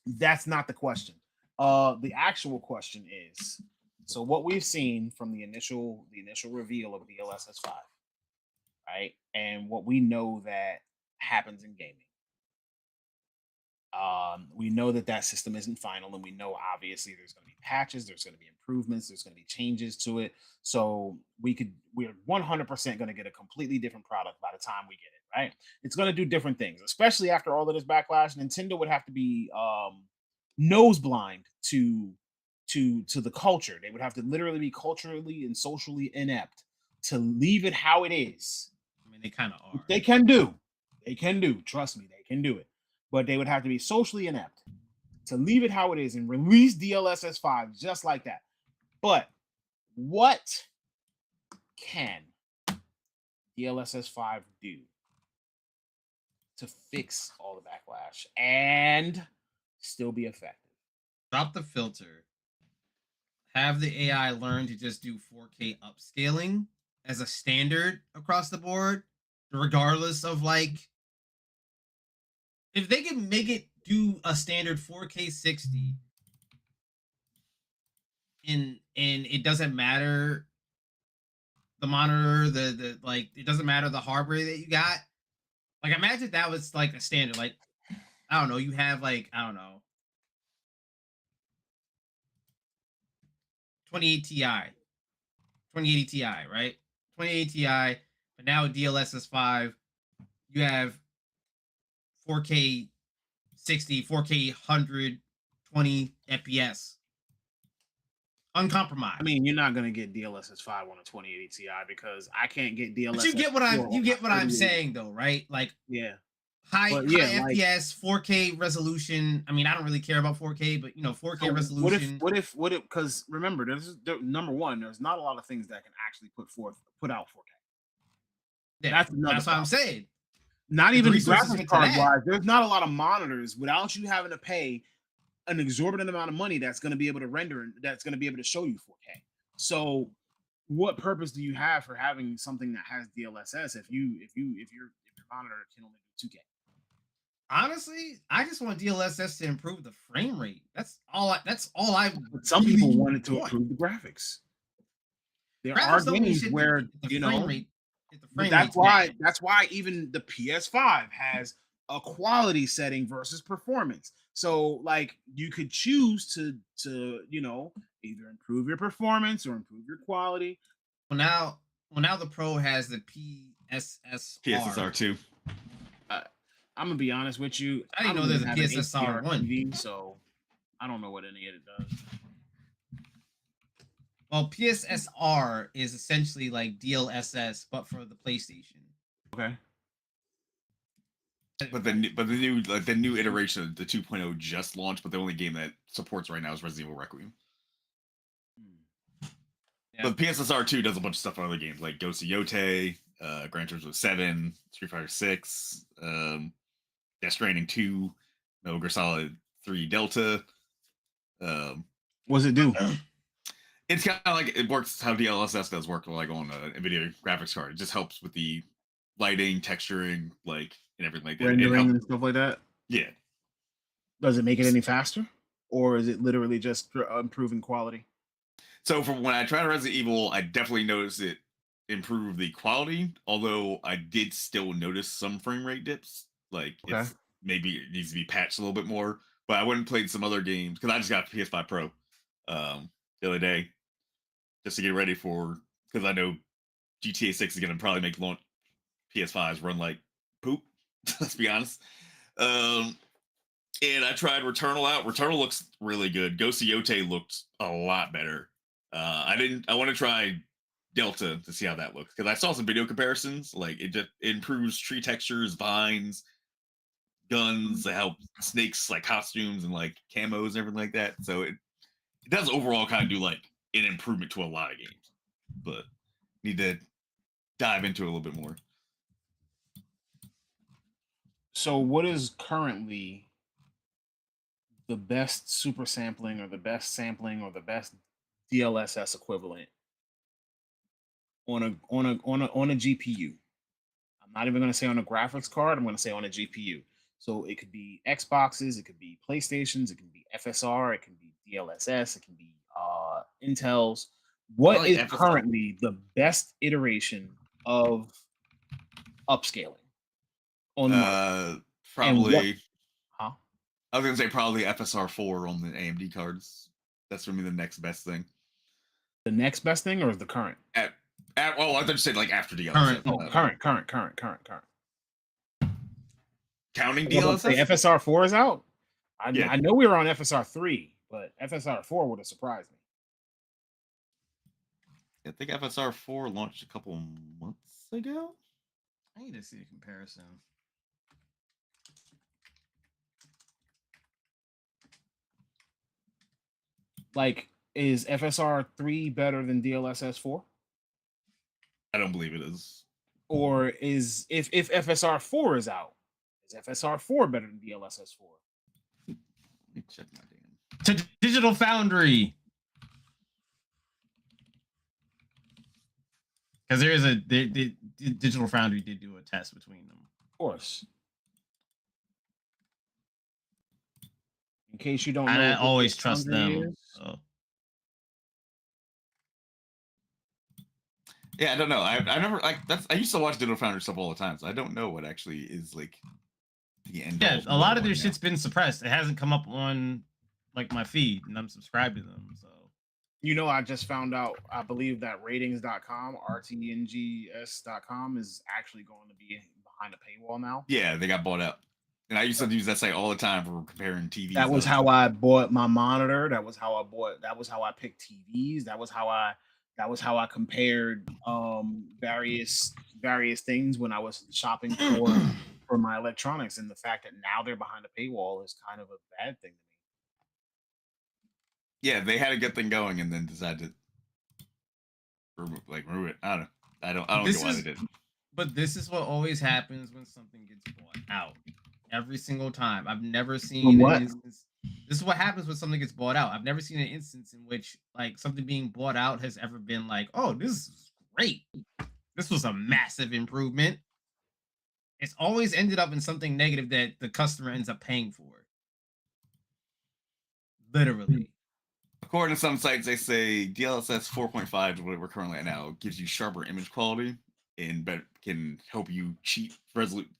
Speaker 2: that's not the question. The actual question is, so what we've seen from the initial reveal of DLSS 5, right? And what we know that happens in gaming. We know that system isn't final, and we know obviously there's going to be patches, there's going to be improvements, there's going to be changes to it. So we're 100% going to get a completely different product by the time we get it, right? It's going to do different things, especially after all of this backlash. Nintendo would have to be nose blind to the culture. They would have to literally be culturally and socially inept to leave it how it is.
Speaker 3: I mean, they kind of are.
Speaker 2: They can do. Trust me, they can do it. But they would have to be socially inept to leave it how it is and release DLSS 5 just like that. But what can DLSS 5 do to fix all the backlash and still be effective?
Speaker 3: Drop the filter. Have the AI learn to just do 4K upscaling as a standard across the board, regardless of like, if they can make it do a standard 4K 60 and it doesn't matter the monitor, the like, it doesn't matter the hardware that you got. Like, imagine that was like a standard. Like, I don't know, you have like, I don't know, 2080 Ti, right? 2080 Ti, but now with DLSS 5, you have 4K 60, 4K 120 FPS. Uncompromised.
Speaker 2: I mean, you're not gonna get DLSS 5 on a 2080 Ti because I can't get DLSS.
Speaker 3: But you get what I'm saying though, right? Like,
Speaker 2: yeah.
Speaker 3: high
Speaker 2: But yeah, like,
Speaker 3: FPS, 4K resolution. I mean, I don't really care about 4K, but 4K
Speaker 2: so
Speaker 3: resolution.
Speaker 2: what if? Because remember, number one, there's not a lot of things that can actually put out 4K.
Speaker 3: Yeah,
Speaker 2: That's another
Speaker 3: that's what I'm
Speaker 2: problem.
Speaker 3: saying.
Speaker 2: Not
Speaker 3: If the
Speaker 2: even
Speaker 3: resources
Speaker 2: graphics
Speaker 3: went to
Speaker 2: card
Speaker 3: that,
Speaker 2: wise. There's not a lot of monitors without you having to pay an exorbitant amount of money that's going to be able to render and that's going to be able to show you 4K. So, what purpose do you have for having something that has DLSS if your monitor can only do 2K?
Speaker 3: honestly, I just want DLSS to improve the frame rate. That's all. That's all I.
Speaker 2: But some people
Speaker 3: really
Speaker 2: wanted to
Speaker 3: want.
Speaker 2: improve the graphics. There are
Speaker 3: Graphics don't mean
Speaker 2: games
Speaker 3: shit
Speaker 2: where
Speaker 3: if the frame rate. If the
Speaker 2: but
Speaker 3: frame rate's bad.
Speaker 2: that's why even the PS5 has a quality setting versus performance. So like you could choose to either improve your performance or improve your quality.
Speaker 3: Well, now the Pro has the PSSR.
Speaker 1: PSSR 2.
Speaker 2: I'm gonna be honest with you.
Speaker 3: I didn't know
Speaker 2: don't
Speaker 3: there's a
Speaker 2: even have an
Speaker 3: PSSR
Speaker 2: HDR
Speaker 3: 1.
Speaker 2: TV, so I don't know what any of it does.
Speaker 3: Well, PSSR is essentially like DLSS, but for the PlayStation.
Speaker 2: Okay.
Speaker 1: But the new iteration of the 2.0 just launched, but the only game that supports right now is Resident Evil Requiem.
Speaker 3: Yeah.
Speaker 1: But PSSR 2 does a bunch of stuff on other games like Ghost of Yotei, Gran Turismo 7, Street Fighter 6, Death Stranding 2, Metal Gear Solid 3 Delta.
Speaker 2: What's it do?
Speaker 1: It's kind of like it works how DLSS does work, like on a NVIDIA graphics card. It just helps with the lighting, texturing, like and everything like that.
Speaker 2: Rendering and stuff like that.
Speaker 1: Yeah.
Speaker 2: Does it make it any faster, or is it literally just improving quality?
Speaker 1: So from when I tried Resident Evil, I definitely noticed it improve the quality. Although I did still notice some frame rate dips. Like it's maybe it needs to be patched a little bit more. But I went and played some other games because I just got PS5 Pro the other day just to get ready for because I know GTA 6 is going to probably make launch PS5s run like poop. Let's be honest. And I tried Returnal out. Returnal looks really good. Ghost of Yotei looked a lot better. I want to try Delta to see how that looks because I saw some video comparisons. Like it just improves tree textures, vines, guns, how snakes like costumes and like camos and everything like that. So it does overall kind of do like an improvement to a lot of games, but need to dive into it a little bit more.
Speaker 2: So what is currently the best super sampling or the best sampling or the best DLSS equivalent on a GPU? I'm not even going to say on a graphics card. I'm going to say on a GPU. So it could be Xboxes, it could be PlayStations, it can be FSR, it can be DLSS, it can be Intel's. What is currently the best iteration of upscaling on the
Speaker 1: probably
Speaker 2: huh?
Speaker 1: I was gonna say probably FSR 4 on the AMD cards. That's for me the next best thing.
Speaker 2: The next best thing, or the current?
Speaker 1: I thought you said like after DLSS.
Speaker 3: Current.
Speaker 2: Current.
Speaker 1: Counting DLSS?
Speaker 2: FSR 4 is out. I know we were on FSR 3, but FSR 4 would have surprised me.
Speaker 1: I think FSR 4 launched a couple months ago.
Speaker 3: I need to see a comparison.
Speaker 2: Like, is FSR 3 better than DLSS 4?
Speaker 1: I don't believe it is.
Speaker 2: Or is if FSR 4 is out, is FSR 4 better than DLSS 4?
Speaker 1: Let me check my damn.
Speaker 3: To Digital Foundry. Because there is Digital Foundry did do a test between them.
Speaker 2: Of course. In case you don't know,
Speaker 3: I always trust them. So.
Speaker 1: Yeah, I don't know. I never like that's. I used to watch Digital Foundry stuff all the time, so I don't know what actually is like the end.
Speaker 3: Yeah, a lot of their shit's been suppressed. It hasn't come up on like my feed, and I'm subscribed to them. So
Speaker 2: I just found out. I believe that ratings.com, rtngs.com, is actually going to be behind a paywall now.
Speaker 1: Yeah, they got bought out. And I used to use that site all the time for comparing TVs.
Speaker 2: That was how I bought my monitor. That was how I picked TVs. That was how I compared various things when I was shopping for my electronics, and the fact that now they're behind a paywall is kind of a bad thing to me.
Speaker 1: Yeah, they had a good thing going and then decided to remove it. I don't know. I don't
Speaker 3: This
Speaker 1: get why they
Speaker 3: is-
Speaker 1: did.
Speaker 3: But this is what always happens when something gets bought out. Every single time. I've never seen
Speaker 2: what?
Speaker 3: an instance. This is what happens when something gets bought out. I've never seen an instance in which like something being bought out has ever been like, oh, this is great. This was a massive improvement. It's always ended up in something negative that the customer ends up paying for. Literally.
Speaker 1: According to some sites, they say DLSS 4.5, what we're currently at now, gives you sharper image quality and can help you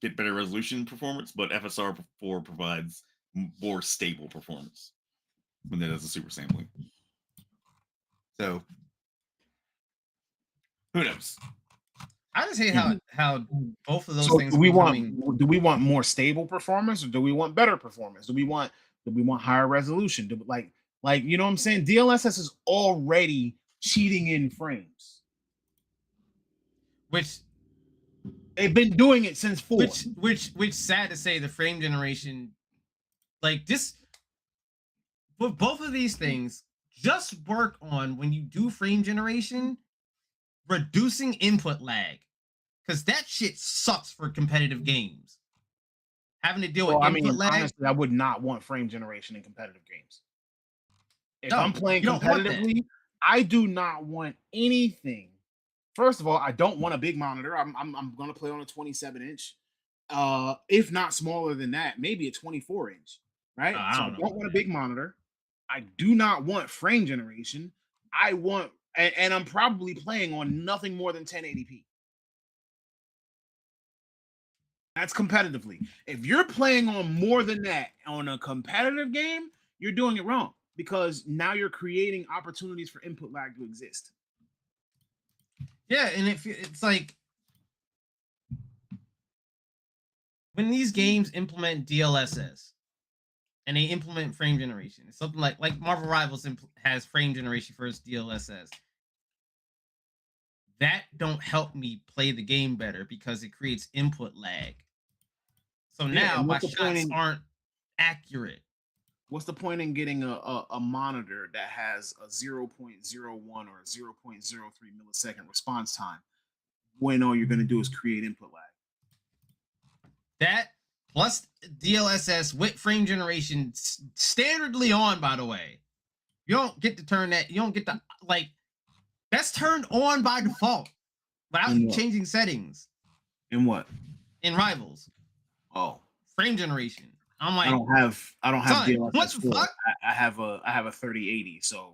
Speaker 1: get better resolution performance, but FSR 4 provides more stable performance when it does a super sampling. So, who knows?
Speaker 3: I just hate how both of those
Speaker 2: So
Speaker 3: things
Speaker 2: do we
Speaker 3: becoming-
Speaker 2: want more stable performance, or do we want better performance? Do we want higher resolution? Like you know what I'm saying? DLSS is already cheating in frames.
Speaker 3: which
Speaker 2: They've been doing it since 4.
Speaker 3: which sad to say the frame generation like this but both of these things just work on when you do frame generation reducing input lag because that shit sucks for competitive games having to deal with input lag.
Speaker 2: Honestly, I would not want frame generation in competitive games. If
Speaker 3: No,
Speaker 2: I'm playing
Speaker 3: you don't want that.
Speaker 2: competitively, I do not want anything. First of all, I don't want a big monitor. I'm gonna play on a 27-inch. If not smaller than that, maybe a 24-inch. Right?
Speaker 3: I
Speaker 2: So I
Speaker 3: don't know
Speaker 2: don't
Speaker 3: about
Speaker 2: want a
Speaker 3: that.
Speaker 2: big monitor. I do not want frame generation. I want, and I'm probably playing on nothing more than 1080p. That's competitively. If you're playing on more than that on a competitive game, you're doing it wrong because now you're creating opportunities for input lag to exist.
Speaker 3: Yeah, and it's like when these games implement DLSS and they implement frame generation, it's something like Marvel Rivals has frame generation for its DLSS. That don't help me play the game better because it creates input lag. So now
Speaker 2: and
Speaker 3: my
Speaker 2: what's the
Speaker 3: shots
Speaker 2: point in-
Speaker 3: aren't accurate.
Speaker 2: What's the point in getting a monitor that has a 0.01 or a 0.03 millisecond response time when all you're going to do is create input lag?
Speaker 3: That plus DLSS with frame generation standardly on, by the way. You don't get to turn that. You don't get to like that's turned on by default without
Speaker 2: In
Speaker 3: you
Speaker 2: what?
Speaker 3: changing settings
Speaker 2: In what?
Speaker 3: in Rivals.
Speaker 2: Oh,
Speaker 3: Frame generation. I'm like,
Speaker 2: I don't have
Speaker 3: son,
Speaker 2: DLSS
Speaker 3: what the
Speaker 2: 4.
Speaker 3: fuck?
Speaker 2: I have a 3080, so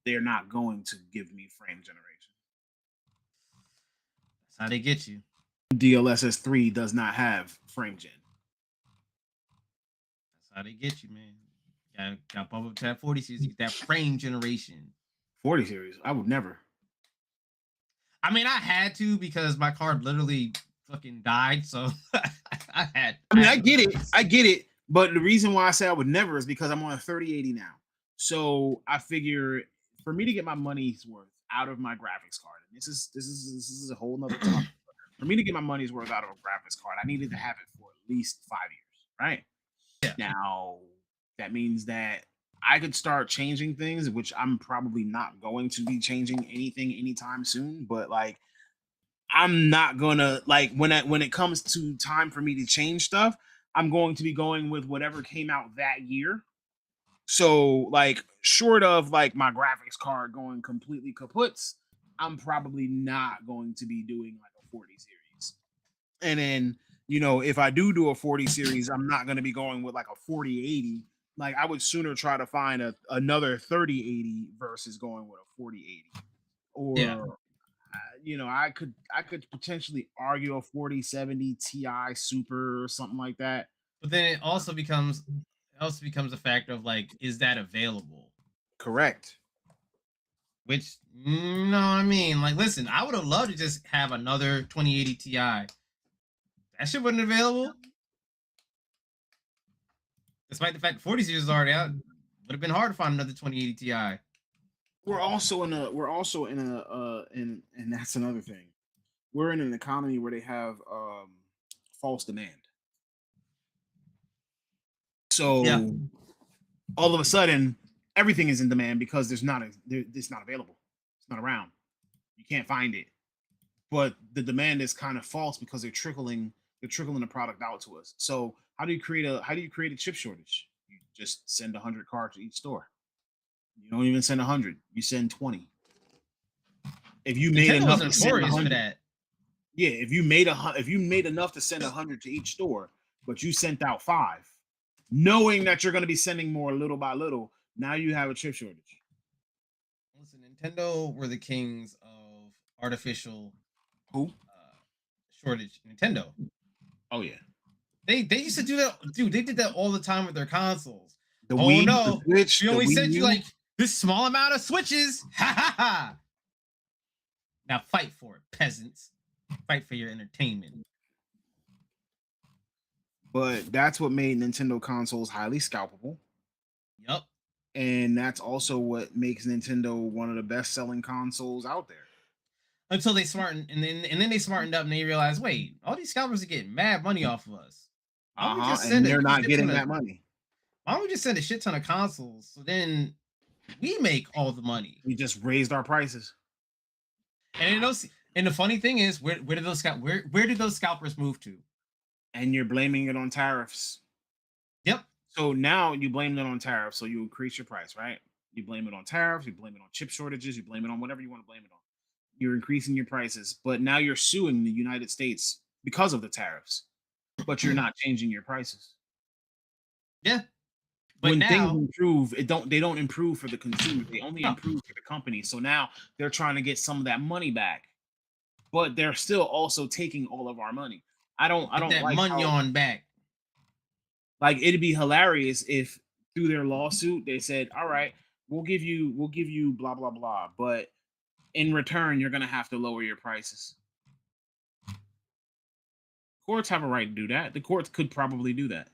Speaker 2: they're not going to give me frame generation.
Speaker 3: That's how they get you.
Speaker 2: DLSS 3 does not have frame gen.
Speaker 3: That's how they get you, man. Got bump up to that 40 series. You get that frame generation.
Speaker 2: 40 series, I would never.
Speaker 3: I mean, I had to because my card literally fucking died. So I had.
Speaker 2: I mean, I get it. But the reason why I say I would never is because I'm on a 3080 now. So I figure for me to get my money's worth out of my graphics card, and this is a whole nother topic. For me to get my money's worth out of a graphics card, I needed to have it for at least 5 years, right?
Speaker 3: Yeah.
Speaker 2: Now that means that I could start changing things, which I'm probably not going to be changing anything anytime soon. But like, I'm not gonna like when it comes to time for me to change stuff, I'm going to be going with whatever came out that year. So like, short of like my graphics card going completely kaputs, I'm probably not going to be doing like a 40 series. And then, you know, if I do a 40 series, I'm not going to be going with like a 4080. Like, I would sooner try to find another 3080 versus going with a 4080. Or
Speaker 3: Yeah.
Speaker 2: you know, I could potentially argue a 4070 Ti Super or something like that.
Speaker 3: But then it also becomes a factor of like, is that available?
Speaker 2: Correct.
Speaker 3: Which, you know what I mean? Like, listen, I would have loved to just have another 2080 Ti. That shit wasn't available. Despite the fact 40 series is already out, would have been hard to find another 2080 Ti.
Speaker 2: We're also in a and that's another thing. We're in an economy where they have false demand. So
Speaker 3: Yeah.
Speaker 2: all of a sudden, everything is in demand because it's not available. It's not around. You can't find it. But the demand is kind of false because they're trickling the product out to us. So how do you create a chip shortage? You just send 100 cards to each store. You don't even send 100. You send 20. If you made
Speaker 3: Nintendo
Speaker 2: enough
Speaker 3: was
Speaker 2: to send
Speaker 3: notorious for
Speaker 2: 100,
Speaker 3: that.
Speaker 2: yeah, if you made enough to send 100 to each store, but you sent out 5, knowing that you're going to be sending more little by little, now you have a chip shortage.
Speaker 3: Listen, Nintendo were the kings of artificial
Speaker 2: Who?
Speaker 3: shortage. Nintendo.
Speaker 2: Oh yeah.
Speaker 3: They used to do that, dude. They did that all the time with their consoles.
Speaker 2: The
Speaker 3: Oh
Speaker 2: Wii,
Speaker 3: no,
Speaker 2: the Switch,
Speaker 3: we
Speaker 2: the
Speaker 3: only
Speaker 2: Wii
Speaker 3: sent you
Speaker 2: U.
Speaker 3: like this small amount of switches. Ha ha ha! Now fight for it, peasants. Fight for your entertainment.
Speaker 2: But that's what made Nintendo consoles highly scalpable.
Speaker 3: Yup.
Speaker 2: And that's also what makes Nintendo one of the best-selling consoles out there.
Speaker 3: Until they smartened, and then they smartened up and they realized, wait, all these scalpers are getting mad money off of us. Why don't we just
Speaker 2: And
Speaker 3: send
Speaker 2: they're
Speaker 3: a
Speaker 2: not
Speaker 3: shit
Speaker 2: getting
Speaker 3: ton
Speaker 2: that
Speaker 3: of,
Speaker 2: money.
Speaker 3: why don't we just send a shit ton of consoles? So then we make all the money.
Speaker 2: We just raised our prices.
Speaker 3: And the funny thing is, where did those scalpers move to?
Speaker 2: And you're blaming it on tariffs.
Speaker 3: Yep.
Speaker 2: So now you blame it on tariffs, so you increase your price, right? You blame it on tariffs, you blame it on chip shortages, you blame it on whatever you want to blame it on. You're increasing your prices, but now you're suing the United States because of the tariffs, but you're not changing your prices.
Speaker 3: Yeah. But
Speaker 2: when
Speaker 3: now,
Speaker 2: things improve, they don't improve for the consumer. They only improve for the company. So now they're trying to get some of that money back, but they're still also taking all of our money. I don't
Speaker 3: that
Speaker 2: like
Speaker 3: money
Speaker 2: how,
Speaker 3: on back.
Speaker 2: like, it'd be hilarious if through their lawsuit they said, "All right, we'll give you blah blah blah, but in return you're gonna have to lower your prices." Courts have a right to do that. The courts could probably do that.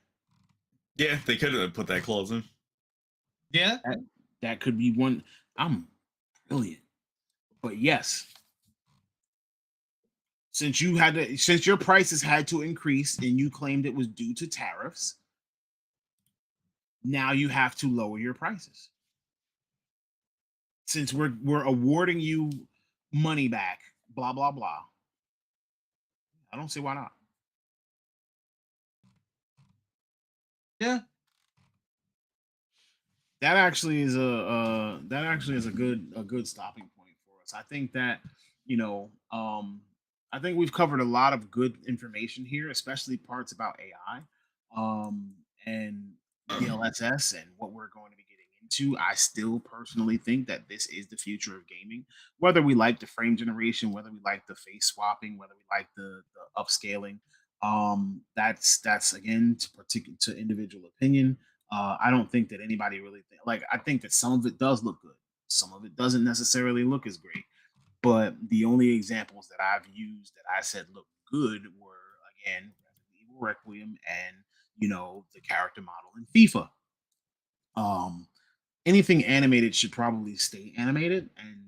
Speaker 1: Yeah, they could have put that clause in.
Speaker 3: Yeah.
Speaker 2: That could be one. I'm brilliant, but yes, since your prices had to increase and you claimed it was due to tariffs, now you have to lower your prices. Since we're awarding you money back, blah blah blah. I don't see why not.
Speaker 3: Yeah.
Speaker 2: That actually is a good stopping point for us. I think that, I think we've covered a lot of good information here, especially parts about AI, and DLSS and what we're going to be getting into. I still personally think that this is the future of gaming, whether we like the frame generation, whether we like the face swapping, whether we like the upscaling. That's again to individual opinion. I don't think that anybody really I think that some of it does look good. Some of it doesn't necessarily look as great. But the only examples that I've used that I said look good were, again, Resident Evil Requiem and the character model in FIFA. Anything animated should probably stay animated and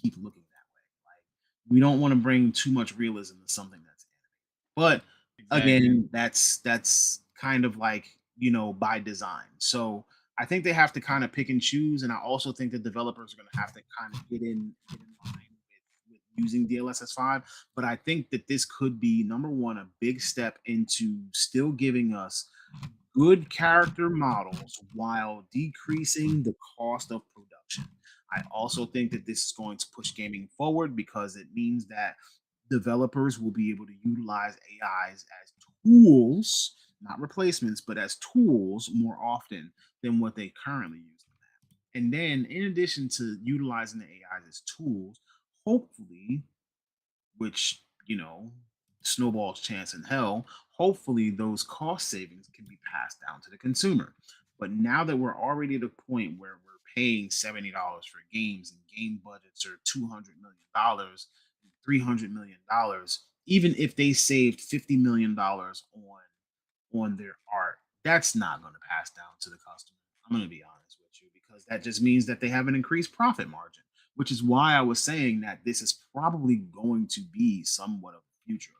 Speaker 2: keep looking that way. Like, we don't want to bring too much realism to something that's animated. But again, that's kind of like, by design. So I think they have to kind of pick and choose, and I also think the developers are going to have to kind of get in line with using DLSS 5. But I think that this could be, number one, a big step into still giving us good character models while decreasing the cost of production. I also think that this is going to push gaming forward because it means that developers will be able to utilize AIs as tools, not replacements, but as tools more often than what they currently use them at. And then, in addition to utilizing the AIs as tools, hopefully, which, snowball's chance in hell, hopefully those cost savings can be passed down to the consumer. But now that we're already at a point where we're paying $70 for games and game budgets are $200 million, $300 million, even if they saved $50 million on their art, that's not going to pass down to the customer. I'm going to be honest with you, because that just means that they have an increased profit margin, which is why I was saying that this is probably going to be somewhat of the future of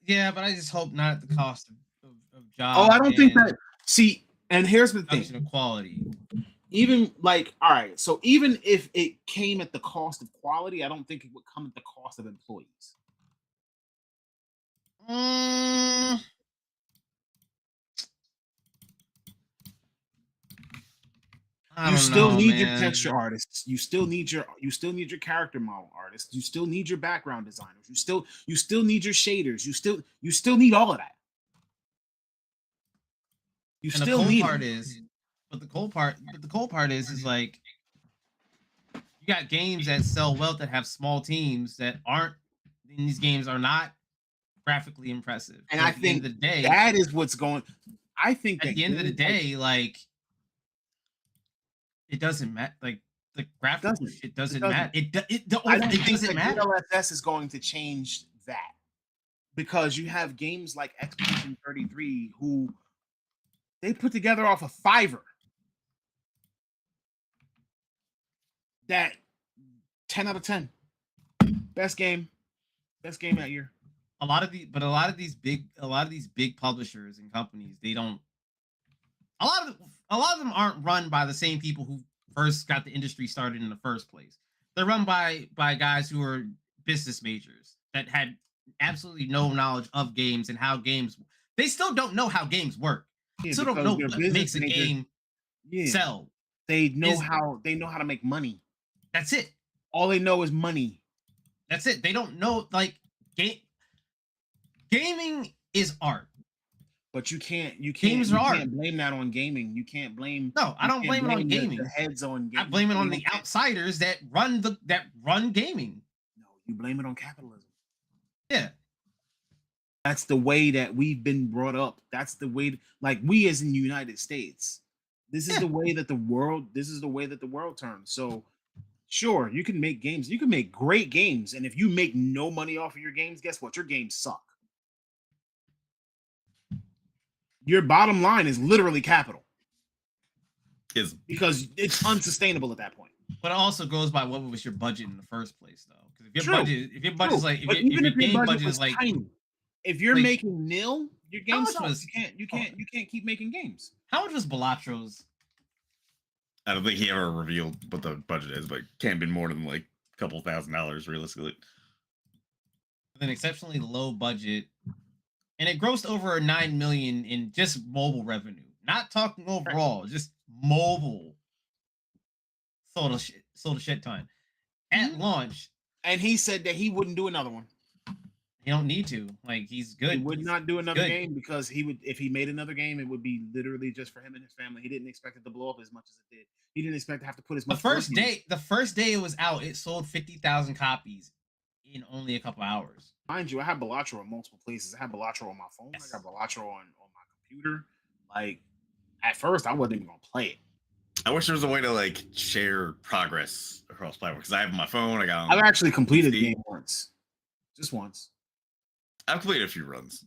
Speaker 2: gaming.
Speaker 3: Yeah, but I just hope not at the cost of
Speaker 2: Oh,
Speaker 3: jobs
Speaker 2: I don't think
Speaker 3: and
Speaker 2: that. See, and here's the
Speaker 3: production
Speaker 2: thing.
Speaker 3: of quality.
Speaker 2: Even like, all right, so even if it came at the cost of quality, I don't think it would come at the cost of employees.
Speaker 3: Mm, I
Speaker 2: You
Speaker 3: don't
Speaker 2: still
Speaker 3: know,
Speaker 2: need your
Speaker 3: man.
Speaker 2: texture artists. You still need your character model artists. You still need your background designers. You still need your shaders. You still need all of that. You
Speaker 3: And the
Speaker 2: still
Speaker 3: cold
Speaker 2: need
Speaker 3: part
Speaker 2: them.
Speaker 3: is, but the cold part is like you got games that sell well that have small teams that aren't. These games are not graphically impressive.
Speaker 2: And
Speaker 3: So
Speaker 2: I
Speaker 3: at the end
Speaker 2: think
Speaker 3: of the day,
Speaker 2: that is what's going. I think
Speaker 3: at
Speaker 2: that
Speaker 3: the end of the
Speaker 2: games like
Speaker 3: day, like it doesn't matter. Like the graphical
Speaker 2: doesn't
Speaker 3: shit
Speaker 2: it
Speaker 3: doesn't matter.
Speaker 2: doesn't. I don't
Speaker 3: It
Speaker 2: think
Speaker 3: doesn't
Speaker 2: that
Speaker 3: matter.
Speaker 2: DLSS is going to change that because you have games like Expedition 33 who they put together off of Fiverr that 10 out of 10 best game that year.
Speaker 3: A lot of these big publishers and companies, they don't. A lot of them aren't run by the same people who first got the industry started in the first place. They're run by guys who are business majors that had absolutely no knowledge of games and how games. They still don't know how games work.
Speaker 2: Yeah,
Speaker 3: Still don't
Speaker 2: because
Speaker 3: know
Speaker 2: they're
Speaker 3: what
Speaker 2: business
Speaker 3: makes a
Speaker 2: majors.
Speaker 3: game
Speaker 2: Yeah,
Speaker 3: sell.
Speaker 2: they know
Speaker 3: Is
Speaker 2: how to make money.
Speaker 3: That's it.
Speaker 2: All they know is money.
Speaker 3: That's it. They don't know like game. Gaming is art.
Speaker 2: But
Speaker 3: Games are art.
Speaker 2: can't blame that on gaming. You can't blame.
Speaker 3: No, I
Speaker 2: You
Speaker 3: don't
Speaker 2: can't
Speaker 3: blame it on
Speaker 2: blame
Speaker 3: gaming.
Speaker 2: the heads on
Speaker 3: I
Speaker 2: gaming.
Speaker 3: blame it on the outsiders that run gaming.
Speaker 2: No, you blame it on capitalism.
Speaker 3: Yeah.
Speaker 2: That's the way that we've been brought up. That's the way, like we as in the United States. This is
Speaker 3: Yeah.
Speaker 2: the way that the world. This is the way that the world turns. So, sure, you can make games. You can make great games, and if you make no money off of your games, guess what? Your games suck. Your bottom line is literally capital
Speaker 1: Is
Speaker 2: because it's unsustainable at that point.
Speaker 3: But it also goes by what was your budget in the first place, though. Because
Speaker 2: True.
Speaker 3: if your budget's like,
Speaker 2: But
Speaker 3: if
Speaker 2: even
Speaker 3: your
Speaker 2: if your
Speaker 3: game
Speaker 2: budget
Speaker 3: budget
Speaker 2: was
Speaker 3: is like,
Speaker 2: tiny, if you're
Speaker 3: like-
Speaker 2: making nil, your game
Speaker 3: much
Speaker 2: sucks.
Speaker 3: was-
Speaker 2: You can't keep making games.
Speaker 3: how much was Balatro's?
Speaker 1: I don't think he ever revealed what the budget is, but it can't be more than like a couple $1,000 realistically.
Speaker 3: With an exceptionally low budget, and it grossed over 9 million in just mobile revenue. Not talking overall, just mobile. Sold a shit ton. At launch,
Speaker 2: And he said that he wouldn't do another one.
Speaker 3: he don't need to. Like he's good.
Speaker 2: He would not do another
Speaker 3: good.
Speaker 2: game because he would, if he made another game, it would be literally just for him and his family. He didn't expect it to blow up as much as it did. He didn't expect to have to put as
Speaker 3: The
Speaker 2: much.
Speaker 3: first
Speaker 2: work in.
Speaker 3: day, it was out, it sold 50,000 copies in only a couple hours.
Speaker 2: Mind you, I have Balatro in multiple places. I have Balatro on my phone.
Speaker 3: Yes.
Speaker 2: I got Balatro on my computer. Like at first, I wasn't even gonna play it.
Speaker 1: I wish there was a way to like share progress across platforms because I have my phone. I got.
Speaker 2: I've actually completed the
Speaker 1: Steam.
Speaker 2: game once, just once.
Speaker 1: I've completed a few runs.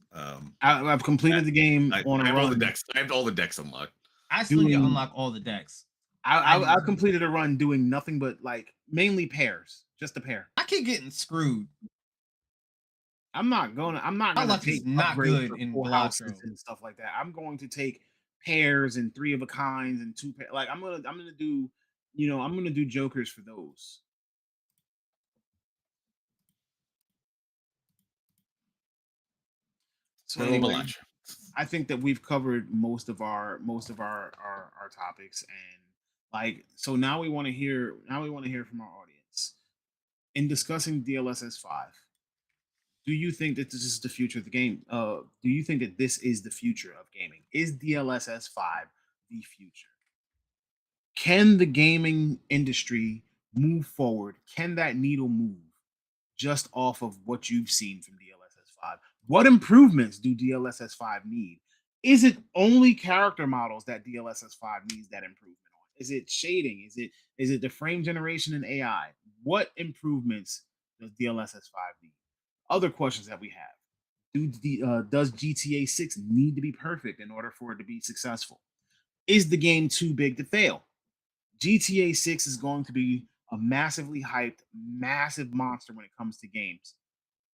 Speaker 2: I've completed the game
Speaker 1: I
Speaker 2: on a
Speaker 1: have all the
Speaker 2: run.
Speaker 1: decks. I have all the decks unlocked.
Speaker 3: I still need to
Speaker 2: Doing-
Speaker 3: unlock all the decks.
Speaker 2: I completed a run doing nothing but like mainly pairs, just a pair.
Speaker 3: I keep getting screwed.
Speaker 2: I'm not
Speaker 3: My
Speaker 2: gonna
Speaker 3: luck is
Speaker 2: take
Speaker 3: not
Speaker 2: upgrades
Speaker 3: good
Speaker 2: for
Speaker 3: in
Speaker 2: full houses
Speaker 3: Balatro.
Speaker 2: and stuff like that. I'm going to take pairs and 3 of a kinds and 2 like I'm gonna do, I'm gonna do jokers for those. So
Speaker 1: Little
Speaker 2: anyway,
Speaker 1: Balatro.
Speaker 2: I think that we've covered most of our topics, and like so now we want to hear from our audience in discussing DLSS 5. Do you think that this is the future of the game? Do you think that this is the future of gaming? Is DLSS 5 the future? Can the gaming industry move forward? Can that needle move just off of what you've seen from DLSS 5? What improvements do DLSS 5 need? Is it only character models that DLSS 5 needs that improvement on? Is it shading? Is it the frame generation and AI? What improvements does DLSS 5 need? Other questions that we have. Does GTA 6 need to be perfect in order for it to be successful? Is the game too big to fail? GTA 6 is going to be a massively hyped, massive monster when it comes to games.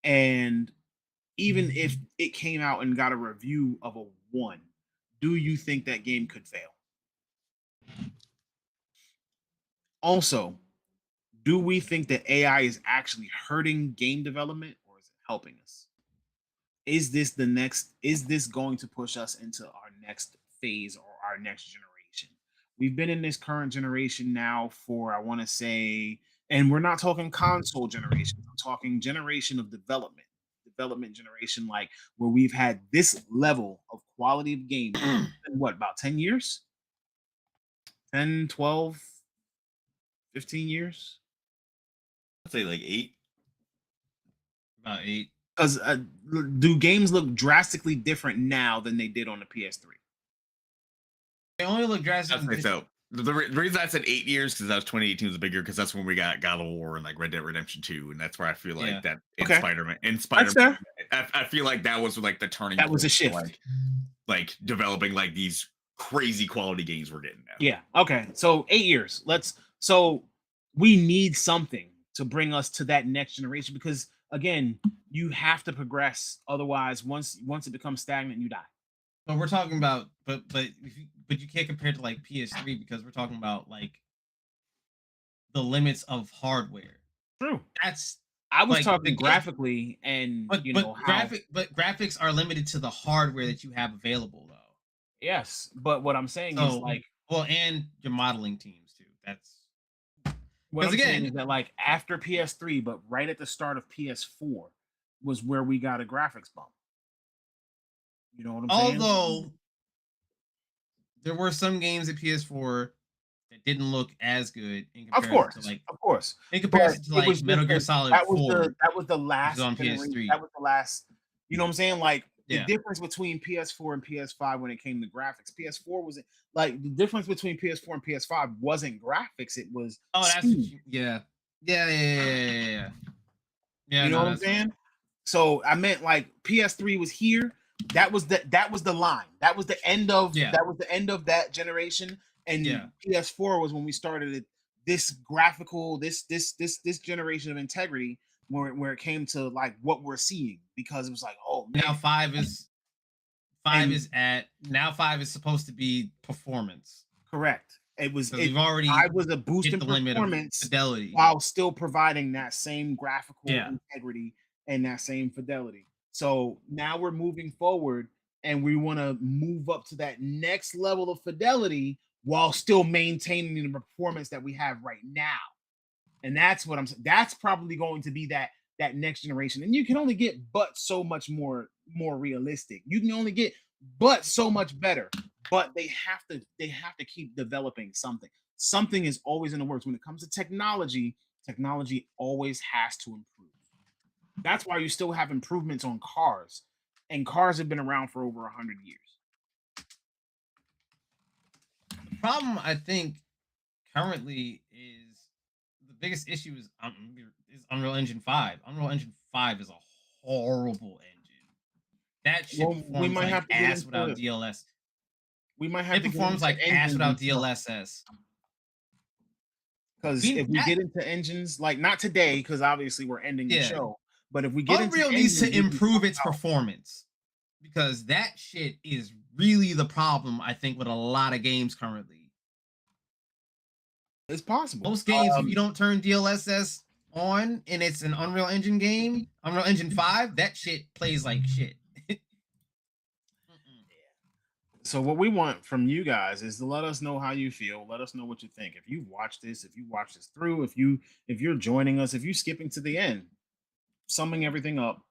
Speaker 2: And even if it came out and got a review of a 1, do you think that game could fail? Also, do we think that AI is actually hurting game development or is it helping us? Is this going to push us into our next phase or our next generation? We've been in this current generation now for, I want to say, and we're not talking console generation, I'm talking generation of development generation, like where we've had this level of quality of game in what, about 10 years? 10, 12, 15 years?
Speaker 1: I'd say like 8.
Speaker 3: About 8.
Speaker 2: Because do games look drastically different now than they did on the PS3?
Speaker 3: They only look
Speaker 1: I'd
Speaker 3: drastically
Speaker 1: say so. The reason I said 8 years because that was 2018 was bigger because that's when we got God of War and like Red Dead Redemption 2, and that's where I feel like
Speaker 3: Yeah.
Speaker 1: that in
Speaker 2: Okay.
Speaker 1: Spider-Man,
Speaker 2: fair.
Speaker 1: I feel like that was like the turning.
Speaker 2: That was a
Speaker 1: point
Speaker 2: shift.
Speaker 1: for, like developing like these crazy quality games we're getting now.
Speaker 2: Yeah. Okay. So 8 years. So we need something to bring us to that next generation because again, you have to progress. Otherwise, once it becomes stagnant, you die.
Speaker 3: But we're talking about, but you can't compare it to like PS3 because we're talking about like the limits of hardware.
Speaker 2: True.
Speaker 3: I
Speaker 2: was talking graphically, and
Speaker 3: but graphics are limited to the hardware that you have available, though.
Speaker 2: Yes, but what I'm saying is like,
Speaker 3: and your modeling teams too. That's
Speaker 2: what I'm saying is that like after PS3, but right at the start of PS4 was where we got a graphics bump. You know what I'm saying?
Speaker 3: Although there were some games at PS4 that didn't look as good in comparison to in comparison to like Metal Gear Solid 4.
Speaker 2: That was the last
Speaker 3: on PS3.
Speaker 2: That was the last. You know what I'm saying? Like the difference between PS4 and PS5 when it came to graphics. PS4 wasn't like the difference between PS4 and PS5 wasn't graphics. It was
Speaker 3: yeah.
Speaker 2: You know what I'm saying? So I meant like PS3 was here. That was the line. That was the end of that generation. And PS4 was when we started this graphical, this generation of integrity where it came to like what we're seeing, because it was like, oh man.
Speaker 3: Now 5 is supposed to be performance.
Speaker 2: Correct. It was
Speaker 3: I
Speaker 2: was a boost in performance
Speaker 3: fidelity
Speaker 2: while still providing that same graphical integrity and that same fidelity. So now we're moving forward and we want to move up to that next level of fidelity while still maintaining the performance that we have right now. And that's what I'm saying. That's probably going to be that next generation. And you can only get but so much more realistic. You can only get but so much better. But they have to keep developing something. Something is always in the works. When it comes to technology always has to improve. That's why you still have improvements on cars. And cars have been around for over 100 years.
Speaker 3: The problem, I think, currently is the biggest issue is Unreal Engine 5. Unreal Engine 5 is a horrible engine. That shit performs like ass without DLS.
Speaker 2: We might have
Speaker 3: to performs like ass without DLSS.
Speaker 2: Because if we get into engines, like not today, because obviously we're ending the show. But if we get
Speaker 3: Unreal needs to improve its performance, because that shit is really the problem, I think, with a lot of games currently.
Speaker 2: It's possible.
Speaker 3: Most games, if you don't turn DLSS on and it's an Unreal Engine game, Unreal Engine 5, that shit plays like shit.
Speaker 2: So what we want from you guys is to let us know how you feel. Let us know what you think. If you watch this through, if you're joining us, if you're skipping to the end, summing everything up,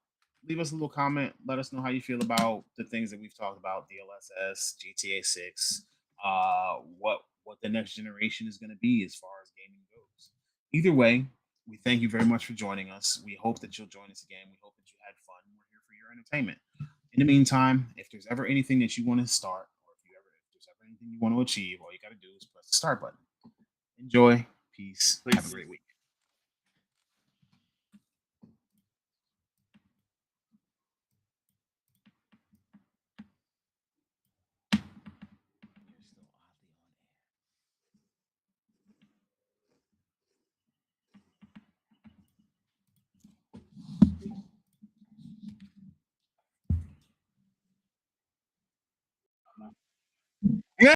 Speaker 2: leave us a little comment. Let us know how you feel about the things that we've talked about, DLSS, GTA 6, what the next generation is going to be as far as gaming goes. Either way, we thank you very much for joining us. We hope that you'll join us again. We hope that you had fun. We're here for your entertainment. In the meantime, if there's ever anything that you want to start, or if there's ever anything you want to achieve, all you got to do is press the start button. Enjoy. Peace. Have a great week.